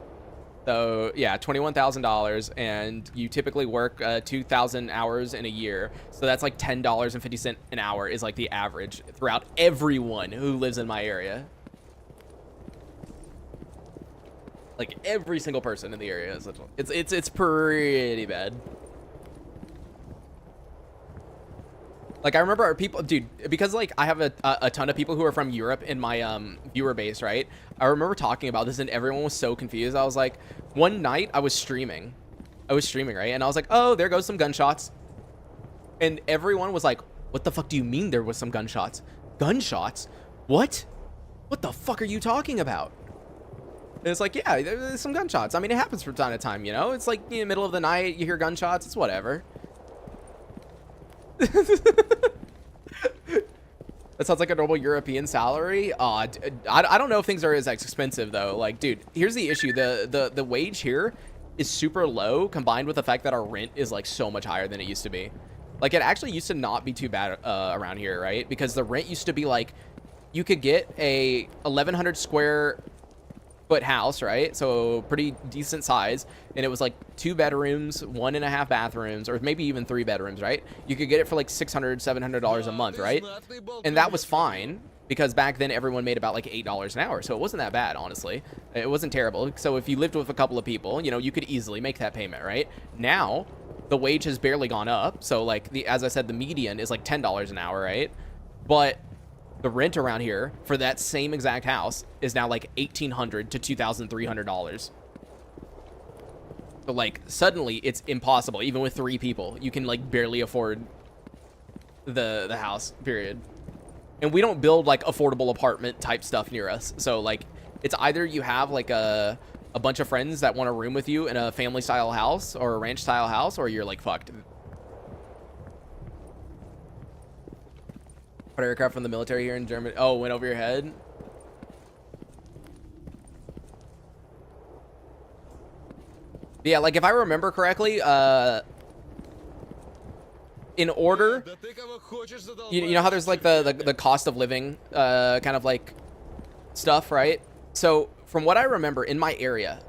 A: So yeah, $21,000, and you typically work 2,000 hours in a year. So that's like $10.50 an hour is like the average throughout everyone who lives in my area. Like every single person in the area is it's pretty bad. Like, I remember our people, dude, because, like, I have a ton of people who are from Europe in my viewer base, right? I remember talking about this, and everyone was so confused. I was like, one night, I was streaming, right? And I was like, oh, there goes some gunshots. And everyone was like, what the fuck do you mean there was some gunshots? Gunshots? What? What the fuck are you talking about? And it's like, yeah, there's some gunshots. I mean, it happens from time to time, you know? It's like in the middle of the night, you hear gunshots, it's whatever. That sounds like a normal European salary. I don't know if things are as expensive though. Like, dude, here's the issue. The wage here is super low combined with the fact that our rent is like so much higher than it used to be. Like, it actually used to not be too bad around here, right? Because the rent used to be like, you could get a 1,100 square foot house, right? So pretty decent size, and it was like 2 bedrooms, 1.5 bathrooms, or maybe even 3 bedrooms, right? You could get it for like $600-700 a month, right? And that was fine because back then everyone made about like $8 an hour, so it wasn't that bad, honestly. It wasn't terrible. So if you lived with a couple of people, you know, you could easily make that payment, right? Now the wage has barely gone up, so like as I said, the median is like $10 an hour, right? But the rent around here for that same exact house is now like $1,800 to $2,300. So like suddenly it's impossible. Even with 3 people, you can like barely afford the house, period. And we don't build like affordable apartment type stuff near us. So like it's either you have like a bunch of friends that want to room with you in a family style house or a ranch style house, or you're like fucked. Aircraft from the military here in Germany. Oh, went over your head. Yeah, like if I remember correctly, in order, you know how there's like the cost of living kind of like stuff, right? So from what I remember in my area,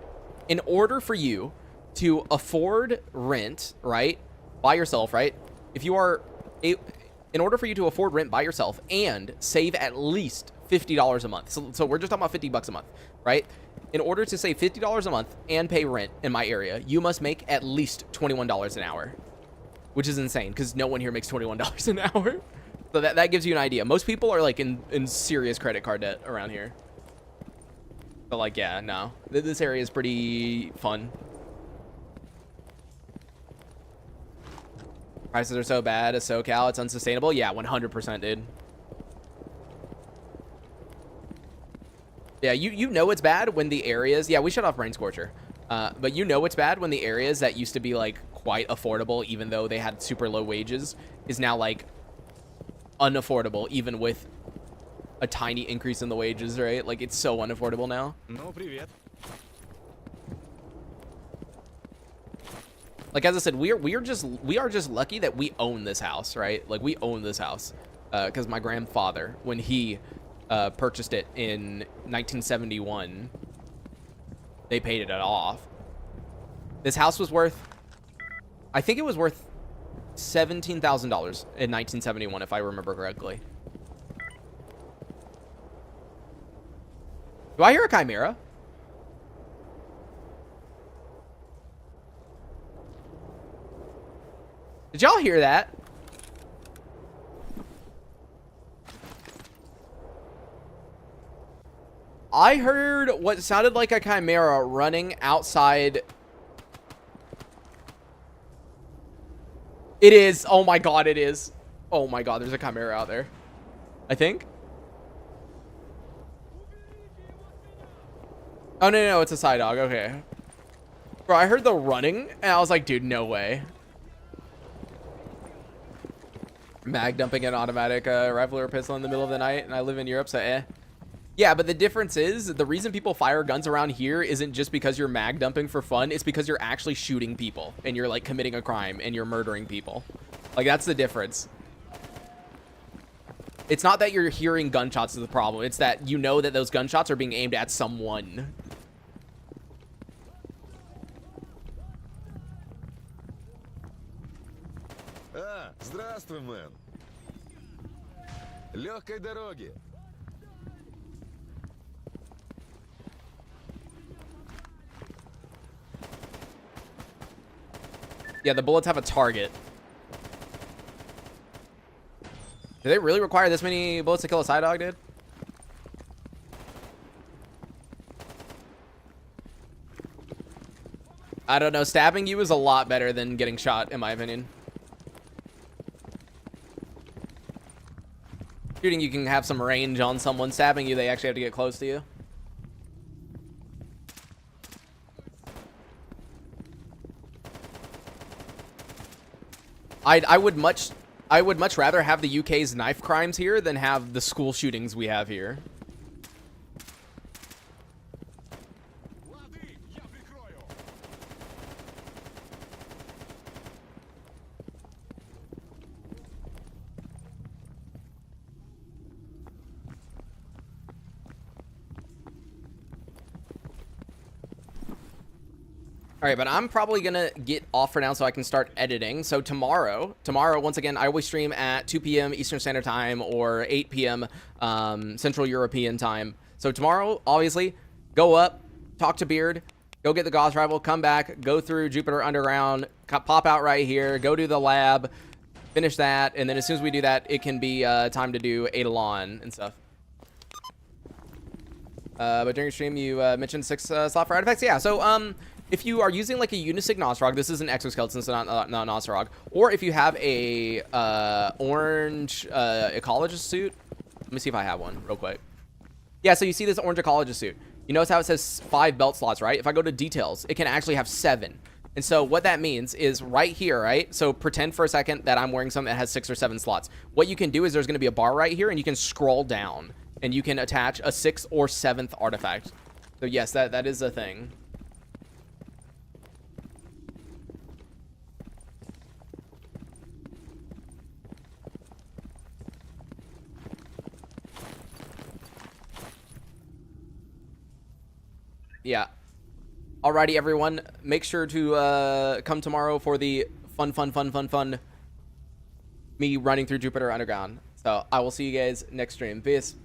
A: in order for you to afford rent, right, by yourself, right, if you are in order for you to afford rent by yourself and save at least $50 a month, so we're just talking about $50 a month, right? In order to save $50 a month and pay rent in my area, you must make at least $21 an hour, which is insane because no one here makes $21 an hour. So that gives you an idea. Most people are like in serious credit card debt around here. But like, yeah, no, this area is pretty fun. Prices are so bad at SoCal, it's unsustainable. Yeah, 100%, dude. Yeah, you know it's bad when the areas... Yeah, we shut off Brain Scorcher. But you know it's bad when the areas that used to be, like, quite affordable, even though they had super low wages, is now, like, unaffordable, even with a tiny increase in the wages, right? Like, it's so unaffordable now.
B: Ну, привет.
A: Like, as I said, we are just lucky that we own this house, right? Like, we own this house because my grandfather, when he purchased it in 1971, they paid it off. This house was worth, I think it was worth $17,000 in 1971, if I remember correctly. Do I hear a chimera? Did y'all hear that? I heard what sounded like a chimera running outside. It is. Oh my god, it is. Oh my god, there's a chimera out there. I think. Oh, no, it's a side dog. Okay. Bro, I heard the running, and I was like, dude, no way. Mag dumping an automatic rifle or pistol in the middle of the night, and I live in Europe, so eh. Yeah, but the difference is, the reason people fire guns around here isn't just because you're mag dumping for fun, it's because you're actually shooting people, and you're, like, committing a crime, and you're murdering people. Like, that's the difference. It's not that you're hearing gunshots is the problem, it's that you know that those gunshots are being aimed at someone.
B: Здравствуй, мэн. Легкой дороги.
A: Yeah, the bullets have a target. Do they really require this many bullets to kill a side dog, dude? I don't know. Stabbing you is a lot better than getting shot, in my opinion. Shooting, you can have some range on someone. Stabbing you, they actually have to get close to you. I would much rather have the UK's knife crimes here than have the school shootings we have here. All right, but I'm probably going to get off for now so I can start editing. So tomorrow, once again, I always stream at 2 p.m. Eastern Standard Time or 8 p.m. Central European Time. So tomorrow, obviously, go up, talk to Beard, go get the Gauss Rival, come back, go through Jupiter Underground, pop out right here, go do the lab, finish that, and then as soon as we do that, it can be time to do Eidolon and stuff. But during your stream, you mentioned 6 slot for artifacts. Yeah, so if you are using like a Unisig Nosrog, this is an exoskeleton, so not Nosrog. Or if you have a orange ecologist suit, let me see if I have one real quick. Yeah, so you see this orange ecologist suit. You notice how it says 5 belt slots, right? If I go to details, it can actually have 7. And so what that means is right here, right? So pretend for a second that I'm wearing something that has 6 or 7 slots. What you can do is there's going to be a bar right here, and you can scroll down, and you can attach a 6th or 7th artifact. So yes, that is a thing. Yeah. Alrighty, everyone. Make sure to come tomorrow for the fun me running through Jupiter Underground. So I will see you guys next stream. Peace.